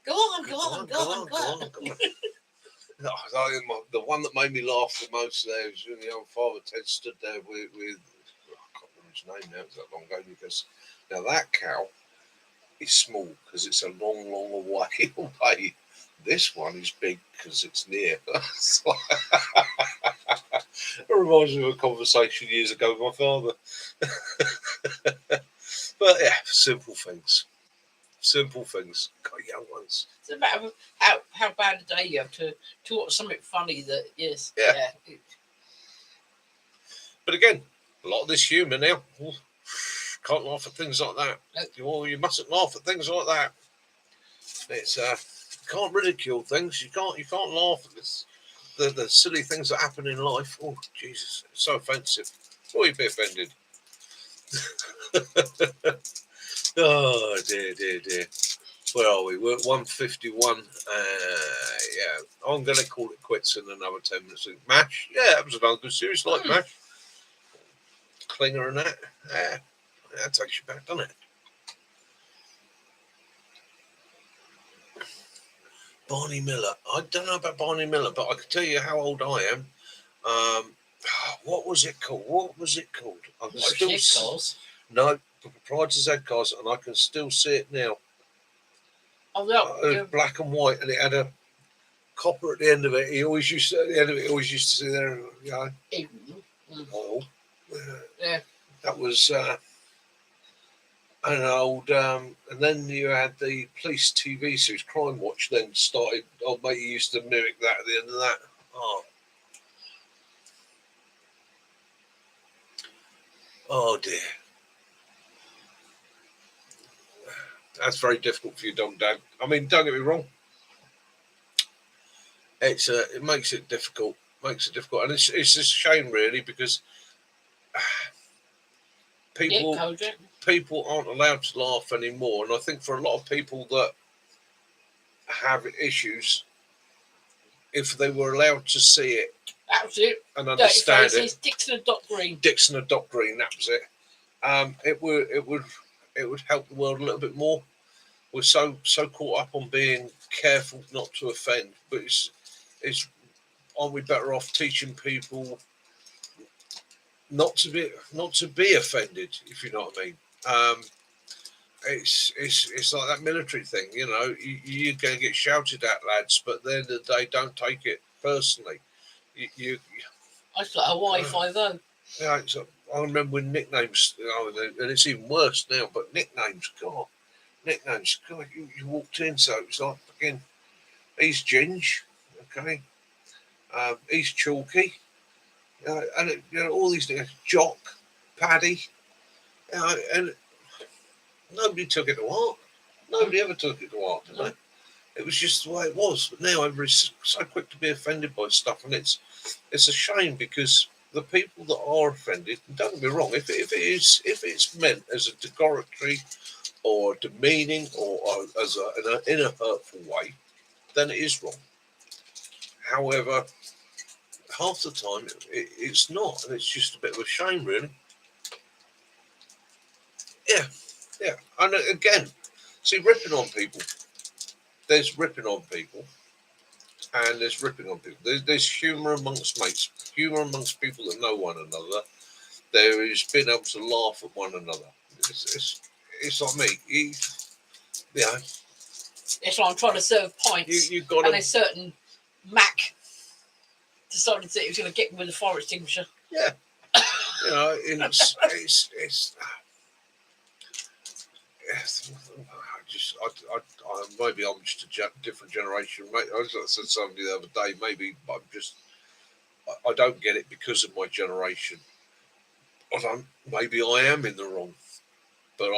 Go on. The one that made me laugh the most there was when the old Father Ted stood there with I can't remember his name now, it was that long ago, because now that cow is small because it's a long way away. This one is big because it's near. It reminds me of a conversation years ago with my father. But yeah, simple things. Got young ones. It's about how bad a day you have to watch something funny that is. Yeah. But again, a lot of this humour now. Can't laugh at things like that. Nope. You mustn't laugh at things like that. It's you can't ridicule things. You can't laugh at this. The silly things that happen in life. Oh Jesus, it's so offensive. Oh, you'd be offended. Oh dear. Where are we? We're at 151. Yeah, I'm going to call it quits in another 10 minutes. MASH, yeah, that was another good series. Like MASH, Klinger and that. Yeah, that takes you back, doesn't it? Barney Miller. I don't know about Barney Miller, but I can tell you how old I am. What was it called? I can still no, the proprietor's head cars, and I can still see it now. Oh, no. It was black and white, and it had a copper at the end of it. He always used to, at the end of it, always used to see there, you know. Oh, yeah. That was an old, and then you had the police TV series, Crime Watch, then started. Old mate used to mimic that at the end of that. Oh dear. That's very difficult for you, Dad. I mean, don't get me wrong. It makes it difficult. And it's a shame, really, because people aren't allowed to laugh anymore. And I think for a lot of people that have issues, if they were allowed to see it, that's it, and understand it, Dixon and Doc Green, that was it. It would help the world a little bit more. We're so caught up on being careful not to offend, but it's aren't we better off teaching people not to be offended, if you know what I mean? It's like that military thing, you know. You're going to get shouted at, lads, but at the end of the day, don't take it personally. I like Hawaii 5-0. Yeah, I remember when nicknames, and it's even worse now. But nicknames, God, you walked in, so it was like, again, he's Ginge, okay, he's Chalky, and all these things, Jock, Paddy, and nobody took it to heart. Nobody ever took it to heart, did they? It was just the way it was. But now everybody's so quick to be offended by stuff, and it's a shame, because the people that are offended, don't get me wrong, if it's meant as a derogatory or demeaning or in a hurtful way, then it is wrong. However, half the time it's not, and it's just a bit of a shame, really. Yeah. And again, see, ripping on people, there's ripping on people, and there's ripping on people. There's humour amongst mates, humour amongst people that know one another. There is being able to laugh at one another. It's like me. You know, It's like I'm trying to serve pints, you got and a certain Mac decided that he was going to get me with a fire extinguisher. Yeah, you know, it's maybe I'm just a different generation. Mate, I said somebody the other day. Maybe I don't get it because of my generation. Maybe I am in the wrong, but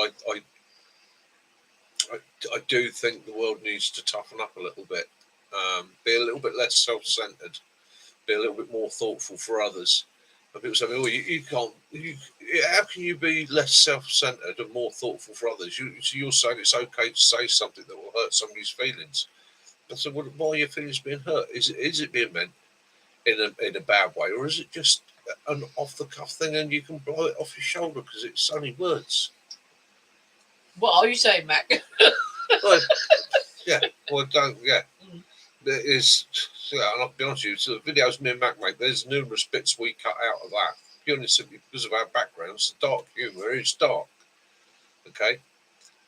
I do think the world needs to toughen up a little bit, be a little bit less self-centered, be a little bit more thoughtful for others. And people say, "Oh, you can't. How can you be less self-centered and more thoughtful for others? You're saying it's okay to say something that will hurt somebody's feelings." I said, "Well, why are your feelings being hurt? Is it being meant in a bad way, or is it just an off-the-cuff thing and you can blow it off your shoulder because it's only words?" What are you saying, Mac? Well, yeah. Well, don't. Yeah. There is. Yeah, and I'll be honest with you. So the videos me and Mac make, there's numerous bits we cut out of that purely simply because of our backgrounds. The dark humour is dark. Okay.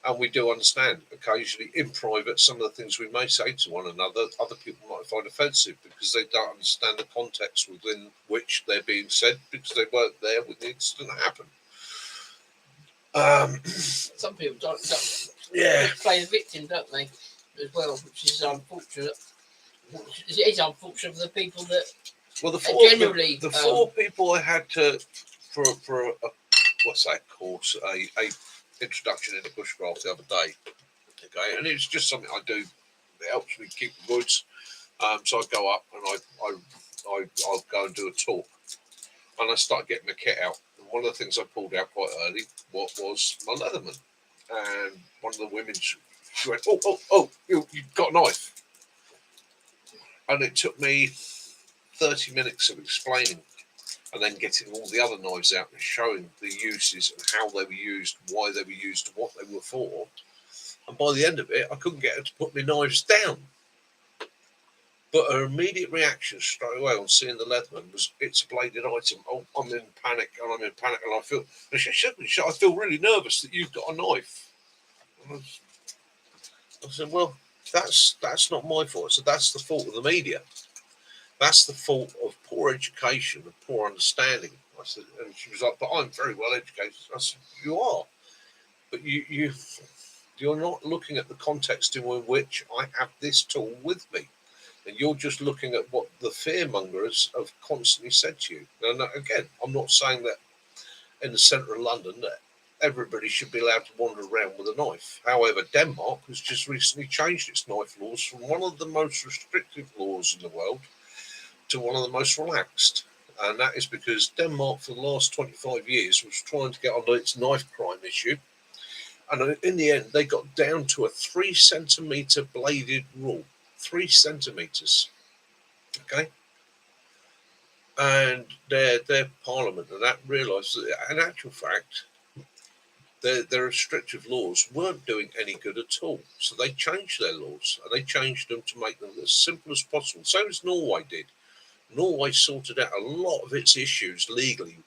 And we do understand occasionally in private some of the things we may say to one another, other people might find offensive because they don't understand the context within which they're being said because they weren't there when the incident happened. Some people don't Yeah. play the victim, don't they? As well, which is unfortunate. It is unfortunate for the people that. Well, the four people I had to for a what's that course, a introduction into bushcraft the other day. Okay, and it's just something I do. It helps me keep the woods. So I go up and I'll go and do a talk, and I start getting my kit out. And one of the things I pulled out quite early was my Leatherman, and one of the women she went, "Oh, you've got a knife," and it took me 30 minutes of explaining and then getting all the other knives out and showing the uses and how they were used, why they were used, and what they were for. And by the end of it, I couldn't get her to put my knives down. But her immediate reaction straight away on seeing the Leatherman was, "It's a bladed item. Oh, I'm in panic, and I feel." And she said, "I feel really nervous that you've got a knife." And I said, "Well, that's not my fault. So that's the fault of the media. That's the fault of poor education and poor understanding." I said, and she was like, "But I'm very well educated." I said, "You are, but you're not looking at the context in which I have this tool with me, and you're just looking at what the fearmongers have constantly said to you." And again, I'm not saying that in the centre of London that everybody should be allowed to wander around with a knife. However, Denmark has just recently changed its knife laws from one of the most restrictive laws in the world to one of the most relaxed. And that is because Denmark for the last 25 years was trying to get onto its knife crime issue. And in the end, they got down to a 3 centimetre bladed rule. 3 centimetres. Okay? And their parliament and that realised that in actual fact, their restrictive laws weren't doing any good at all. So they changed their laws and they changed them to make them as simple as possible. Same as Norway did. Norway sorted out a lot of its issues legally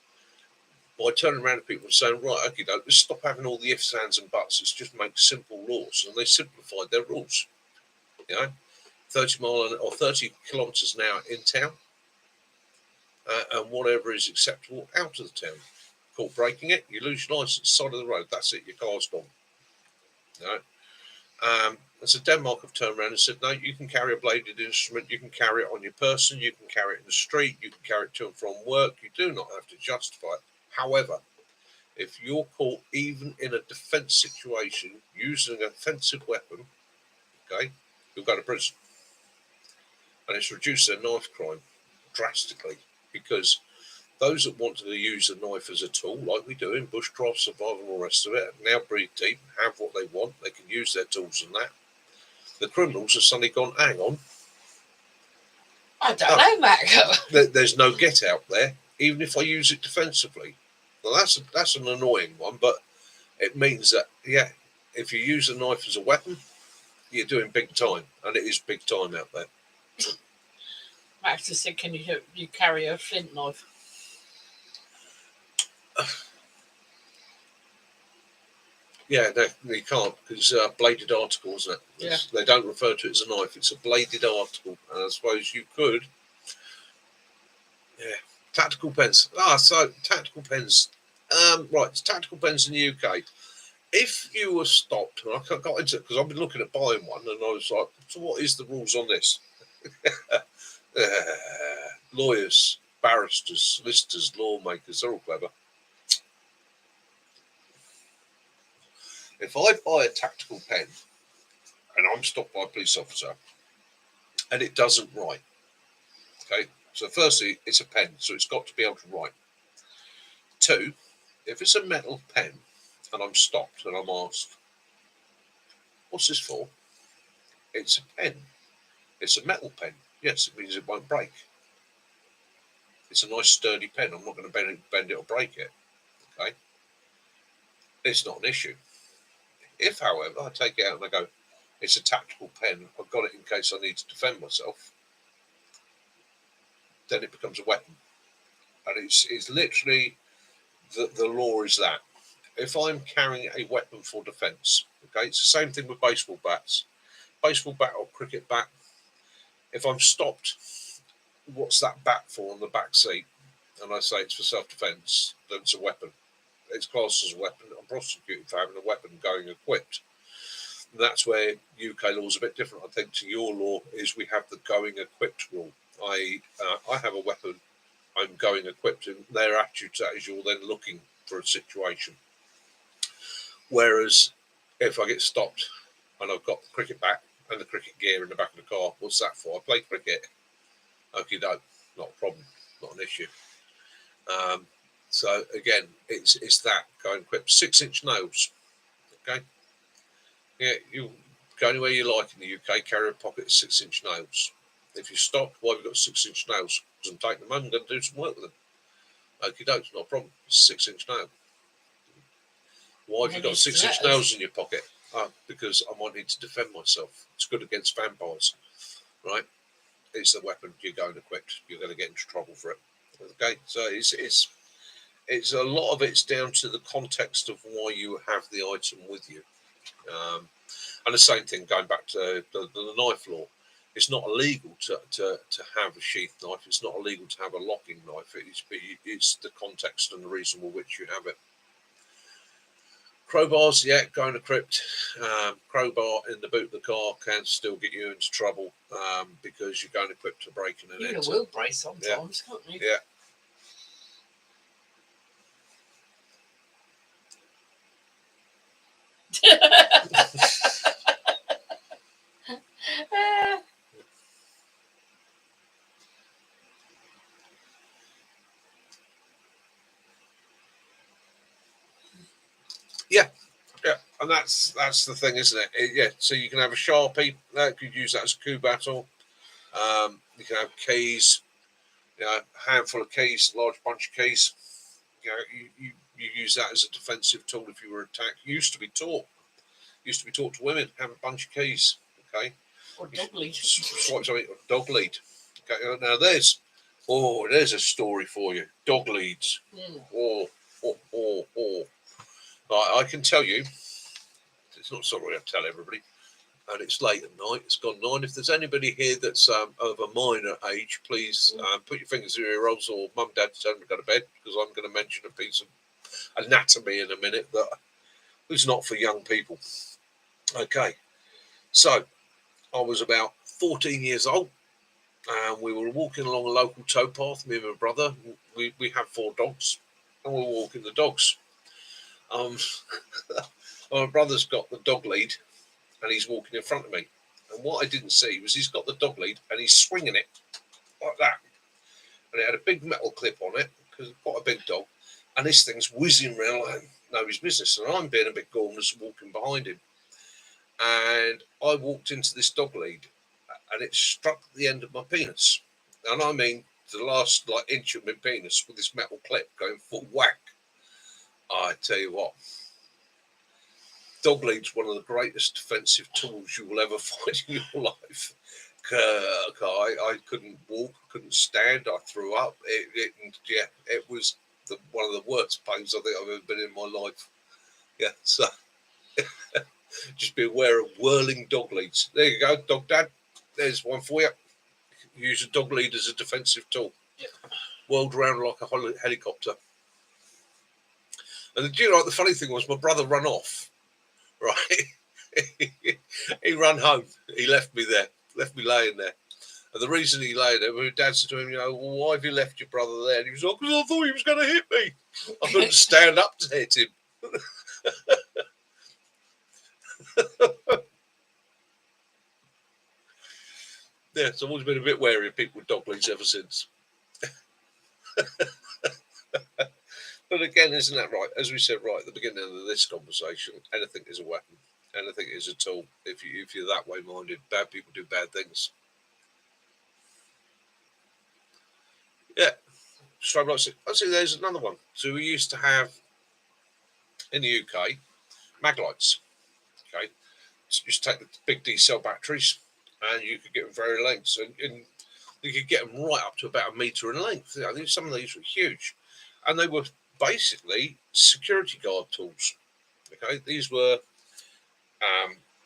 by turning around to people and saying, "Right, okay, let's stop having all the ifs, ands, and buts. Let's just make simple laws." And they simplified their rules. You know, 30 mile or 30 kilometres an hour in town, and whatever is acceptable out of the town. Caught breaking it, you lose your licence. Side of the road, that's it. Your car's gone. You know? And so Denmark have turned around and said, "No, you can carry a bladed instrument, you can carry it on your person, you can carry it in the street, you can carry it to and from work, you do not have to justify it. However, if you're caught even in a defence situation using an offensive weapon, okay, you'll go to prison." And it's reduced their knife crime drastically because those that want to use a knife as a tool, like we do in bushcraft, survival, and all the rest of it, now breathe deep, have what they want, they can use their tools and that. The criminals have suddenly gone, "Hang on, I don't know, Mac." There's no get out there, even if I use it defensively. Well, that's an annoying one, but it means that, yeah, if you use a knife as a weapon, you're doing big time, and it is big time out there. Max just said, "Can you carry a flint knife?" Yeah, you can't, because it's a bladed article, isn't it? Yeah. They don't refer to it as a knife. It's a bladed article, and I suppose you could. Yeah, tactical pens. So tactical pens. Right, tactical pens in the UK. If you were stopped, and I got into it because I've been looking at buying one, and I was like, so what is the rules on this? Lawyers, barristers, solicitors, lawmakers, they're all clever. If I buy a tactical pen and I'm stopped by a police officer and it doesn't write, okay, so firstly, it's a pen, so it's got to be able to write. 2, if it's a metal pen and I'm stopped and I'm asked, what's this for? It's a pen. It's a metal pen. Yes, it means it won't break. It's a nice sturdy pen. I'm not going to bend it or break it. Okay, it's not an issue. If, however, I take it out and I go, it's a tactical pen, I've got it in case I need to defend myself, then it becomes a weapon. And it's literally, the law is that. If I'm carrying a weapon for defence, okay, it's the same thing with baseball bats. Baseball bat or cricket bat, if I'm stopped, what's that bat for on the back seat? And I say it's for self-defence, then it's a weapon. It's classed as a weapon. I'm prosecuted for having a weapon going equipped. And that's where UK law is a bit different, I think, to your law, is we have the going equipped rule. I have a weapon, I'm going equipped, and their attitude to that is you're then looking for a situation. Whereas if I get stopped and I've got the cricket bat and the cricket gear in the back of the car, what's that for? I play cricket. Okay, no, not a problem, not an issue. So again, it's that going equipped. 6-inch nails. Okay. Yeah, you go anywhere you like in the UK, carry a pocket of 6-inch nails. If you stop, why have you got 6-inch nails? Because I'm taking them home and going to do some work with them. Okay, no, it's not a problem. It's a 6-inch nail. Why have you got 6-inch nails in your pocket? Because I might need to defend myself. It's good against vampires, right? It's the weapon. You're going equipped. You're going to get into trouble for it. Okay, so it's a lot of it's down to the context of why you have the item with you. And the same thing going back to the knife law. It's not illegal to have a sheath knife. It's not illegal to have a locking knife. It's the context and the reason for which you have it. Crowbars, yeah, going equipped. Crowbar in the boot of the car can still get you into trouble because you're going equipped to breaking and enter. You will brace sometimes, can't you? Yeah. Yeah, and that's the thing, isn't it? Yeah, so you can have a Sharpie. That could use that as a coup battle. You can have keys. You know, a handful of keys, a large bunch of keys. You know, you use that as a defensive tool if you were attacked. Used to be taught to women, have a bunch of keys. Okay. Or dog lead. Dog lead. Okay. Now there's a story for you. Dog leads. I can tell you, it's not something I tell everybody, and it's late at night. It's gone 9. If there's anybody here that's of a minor age, please put your fingers in your ear rolls, or mum, dad, tell them to go to bed, because I'm going to mention a piece of anatomy in a minute that is not for young people. Okay, so I was about 14 years old, and we were walking along a local towpath, me and my brother. We have 4 dogs, and we were walking the dogs. My brother's got the dog lead, and he's walking in front of me. And what I didn't see was he's got the dog lead, and he's swinging it like that. And it had a big metal clip on it, because it's quite a big dog. And this thing's whizzing around like no his business. And I'm being a bit gormless walking behind him. And I walked into this dog lead, and it struck the end of my penis. And I mean the last inch of my penis with this metal clip going full whack. I tell you what, Dog lead's one of the greatest defensive tools you will ever find in your life. I couldn't walk, couldn't stand. I threw up. It was one of the worst pains I think I've ever been in my life. Yeah, so just be aware of whirling dog leads. There you go, dog dad. There's one for you. Use a dog lead as a defensive tool. Yep. Whirled around like a helicopter. And you know, the funny thing was, my brother ran off. Right, he ran home. He left me there, left me laying there. And the reason he lay there, my dad said to him, well, why have you left your brother there? And he was like, because I thought he was going to hit me. I couldn't stand up to hit him. Yeah, so I've always been a bit wary of people with dog leads ever since. But again, isn't that right? As we said right at the beginning of this conversation, anything is a weapon. Anything is a tool. If you're that way minded, bad people do bad things. Yeah. Strobe lights. I see there's another one. So we used to have in the UK mag lights. Okay. So you just take the big D cell batteries and you could get them very lengths, and you could get them right up to about 1 metre in length. I think some of these were huge. And they were basically security guard tools. Okay, these were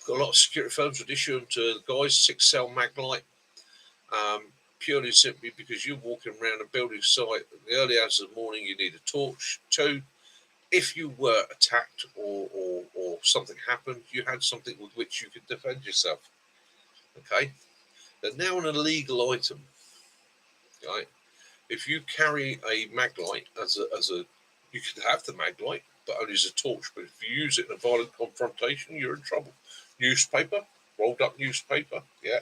got a lot of security firms would issue them to the guys, 6-cell mag light, purely simply because you're walking around a building site in the early hours of the morning. You need a torch. 2, if you were attacked or something happened, you had something with which you could defend yourself. Okay, they're now an illegal item. Right, if you carry a mag light as a you can have the mag light, but only as a torch. But if you use it in a violent confrontation, you're in trouble. Newspaper, rolled up newspaper, yeah.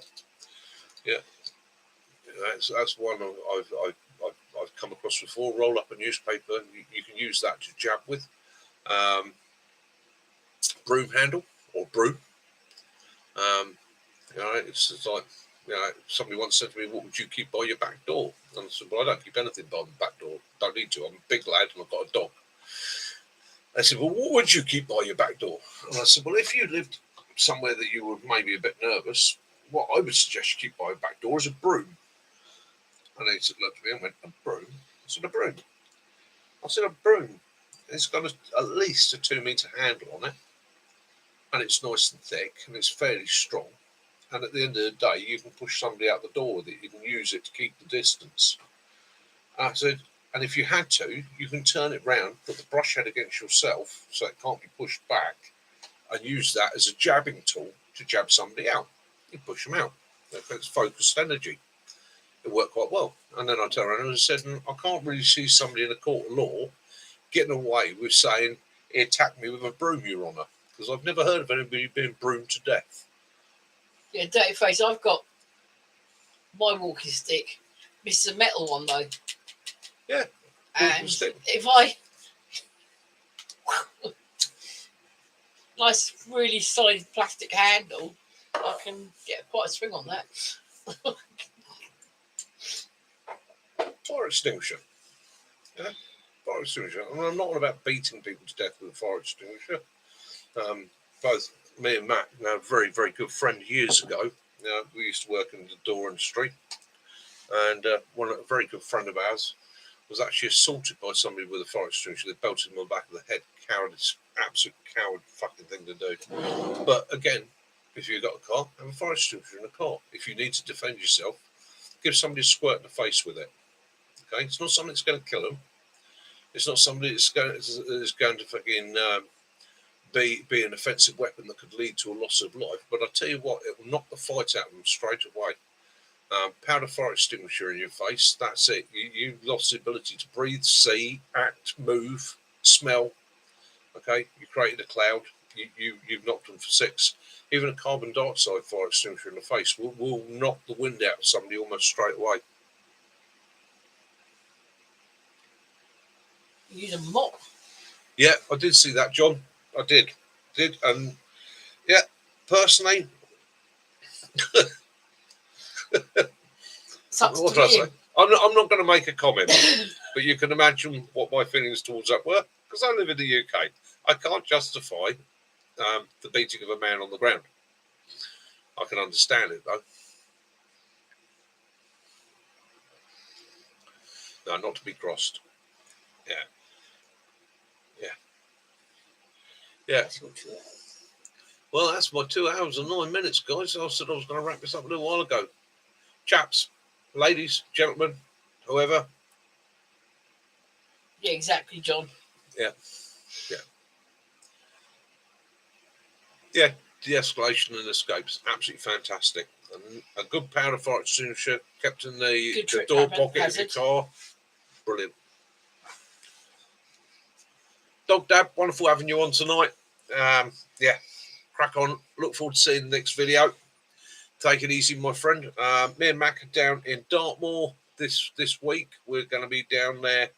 That's one I've come across before. Roll up a newspaper, and you can use that to jab with. Broom handle or broom. It's like, somebody once said to me, "What would you keep by your back door?" And I said, "Well, I don't keep anything by my back door. Don't need to. I'm a big lad and I've got a dog." They said, "Well, what would you keep by your back door?" And I said, "Well, if you lived somewhere that you were maybe a bit nervous, what I would suggest you keep by your back door is a broom." And they said, looked at me and went, "A broom?" I said, "A broom." I said, "A broom. It's got at least a 2-metre handle on it, and it's nice and thick, and it's fairly strong. And at the end of the day, you can push somebody out the door with it. You can use it to keep the distance." I said, "And if you had to, you can turn it round, put the brush head against yourself so it can't be pushed back, and use that as a jabbing tool to jab somebody out. You push them out. It's focused energy." It worked quite well. And then I turned around and said, "I can't really see somebody in a court of law getting away with saying he attacked me with a broom, Your Honour, because I've never heard of anybody being broomed to death." Yeah, dirty face. I've got my walking stick. This is a metal one though. Yeah. And if I nice, really solid plastic handle, I can get quite a swing on that. Fire extinguisher. Yeah, fire extinguisher. I mean, I'm not on about beating people to death with a fire extinguisher. Both me and Matt, now a very, very good friend years ago, we used to work in the door industry, and a very good friend of ours was actually assaulted by somebody with a fire extinguisher. They belted him on the back of the head. Cowardice, absolute coward fucking thing to do. But again, if you've got a car, have a fire extinguisher in a car. If you need to defend yourself, give somebody a squirt in the face with it. Okay, it's not something that's going to kill them. It's not somebody that's going to fucking be an offensive weapon that could lead to a loss of life. But I tell you what, it will knock the fight out of them straight away. Powder fire extinguisher in your face, that's it. You lost the ability to breathe, see, act, move, smell. Okay, you created a cloud. You've knocked them for 6. Even a carbon dioxide fire extinguisher in the face will knock the wind out of somebody almost straight away. You use a mop. Yeah, I did see that, John. I did, and yeah, personally, what did I say? I'm not going to make a comment, but you can imagine what my feelings towards that were, because I live in the UK. I can't justify the beating of a man on the ground. I can understand it though. No, not to be crossed. Yeah. Well, that's my 2 hours and 9 minutes, guys. I said I was going to wrap this up a little while ago. Chaps, ladies, gentlemen, whoever. Yeah, exactly, John. Yeah. De-escalation and escapes, absolutely fantastic. And a good powder fire extinguisher kept in the door pocket of your car. Brilliant. Dog Dad, wonderful having you on tonight. Yeah, crack on. Look forward to seeing the next video. Take it easy, my friend. Me and Mac are down in Dartmoor this week. We're going to be down there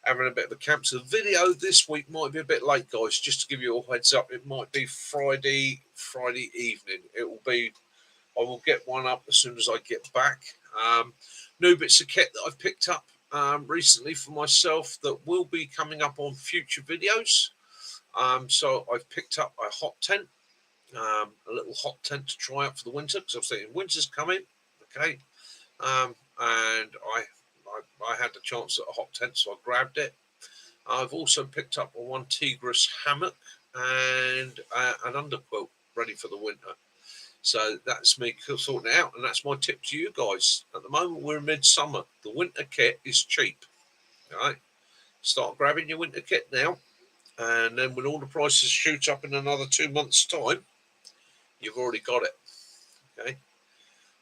having a bit of a camp. So the video this week might be a bit late, guys. Just to give you a heads up, it might be Friday evening. It will be. I will get one up as soon as I get back. New bits of kit that I've picked up recently for myself that will be coming up on future videos. So I've picked up a hot tent, a little hot tent to try out for the winter, because I'm thinking winter's coming. Okay, and I had the chance at a hot tent, so I grabbed it. I've also picked up a one Tigris hammock and an underquilt ready for the winter. So that's me sorting it out, and that's my tip to you guys. At the moment, we're in midsummer. The winter kit is cheap. All right, start grabbing your winter kit now, and then when all the prices shoot up in another 2 months' time, you've already got it. Okay,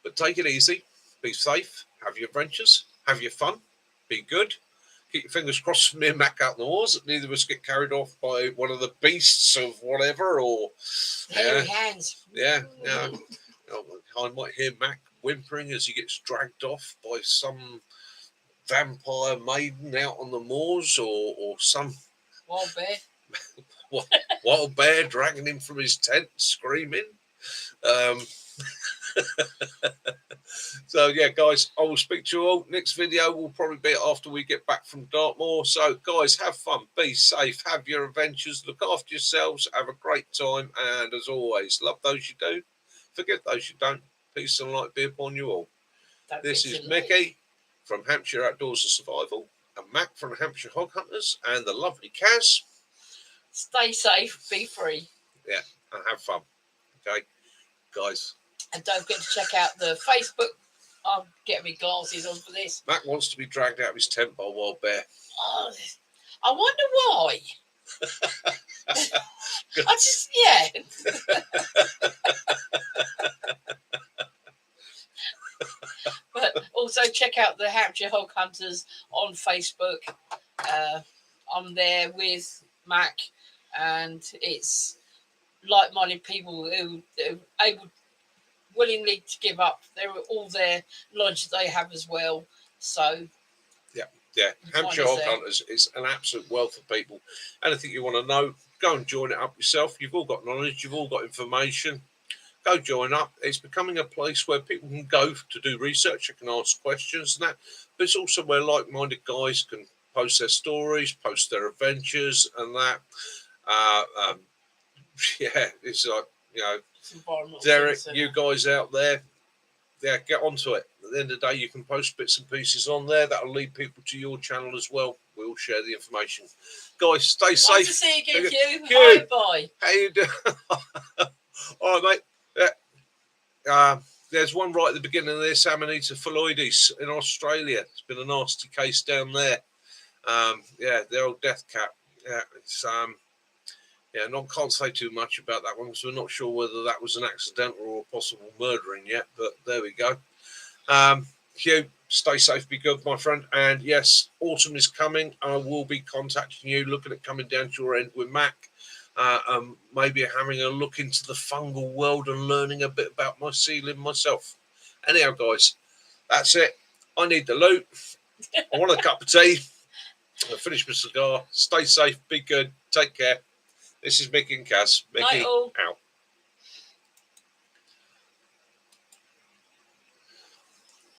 but take it easy, be safe, have your adventures, have your fun, be good. Keep your fingers crossed for me and Mac out in the wars that neither of us get carried off by one of the beasts of whatever, or hairy hands. Yeah. I might hear Mac whimpering as he gets dragged off by some vampire maiden out on the moors, or some wild bear. Wild bear dragging him from his tent, screaming. So yeah, guys, I will speak to you all. Next video will probably be after we get back from Dartmoor. So guys, have fun, be safe, have your adventures, look after yourselves, have a great time, and as always, love those you do, forgive those you don't. Peace and light be upon you all. This is Mickey from Hampshire Outdoors and Survival, and Mac from Hampshire Hog Hunters, and the lovely Kaz. Stay safe, be free. Yeah, and have fun. Okay, guys. And don't forget to check out the Facebook. I'll get my glasses on for this. Mac wants to be dragged out of his tent by a wild bear. Oh, I wonder why. But also check out the Hampshire Hog Hunters on Facebook. I'm there with Mac, and it's like-minded people who are able willingly to give up. They're all their knowledge that they have as well. So yeah, Hampshire Hog Hunters is an absolute wealth of people. Anything you want to know, go and join it up yourself. You've all got knowledge, you've all got information. Go join up. It's becoming a place where people can go to do research, they can ask questions and that. But it's also where like-minded guys can post their stories, post their adventures and that. It's like, Derek, you guys out there, get onto it. At the end of the day, you can post bits and pieces on there. That'll lead people to your channel as well. We'll share the information. Guys, stay safe. Nice to see you again, Q. Bye. How you doing? All right, mate. There's one right at the beginning of this, Amanita phalloides in Australia. It's been a nasty case down there. The old death cap. Yeah, it's can't say too much about that one because we're not sure whether that was an accidental or a possible murdering yet. But there we go. Hugh, stay safe, be good, my friend. And yes, autumn is coming. I will be contacting you, looking at coming down to your end with Mac. Maybe having a look into the fungal world and learning a bit about my sealing myself. Anyhow, guys, that's it. I need the loot. I want a cup of tea. I'll finish my cigar. Stay safe, be good, take care. This is Mickey and Kaz. Mickey out.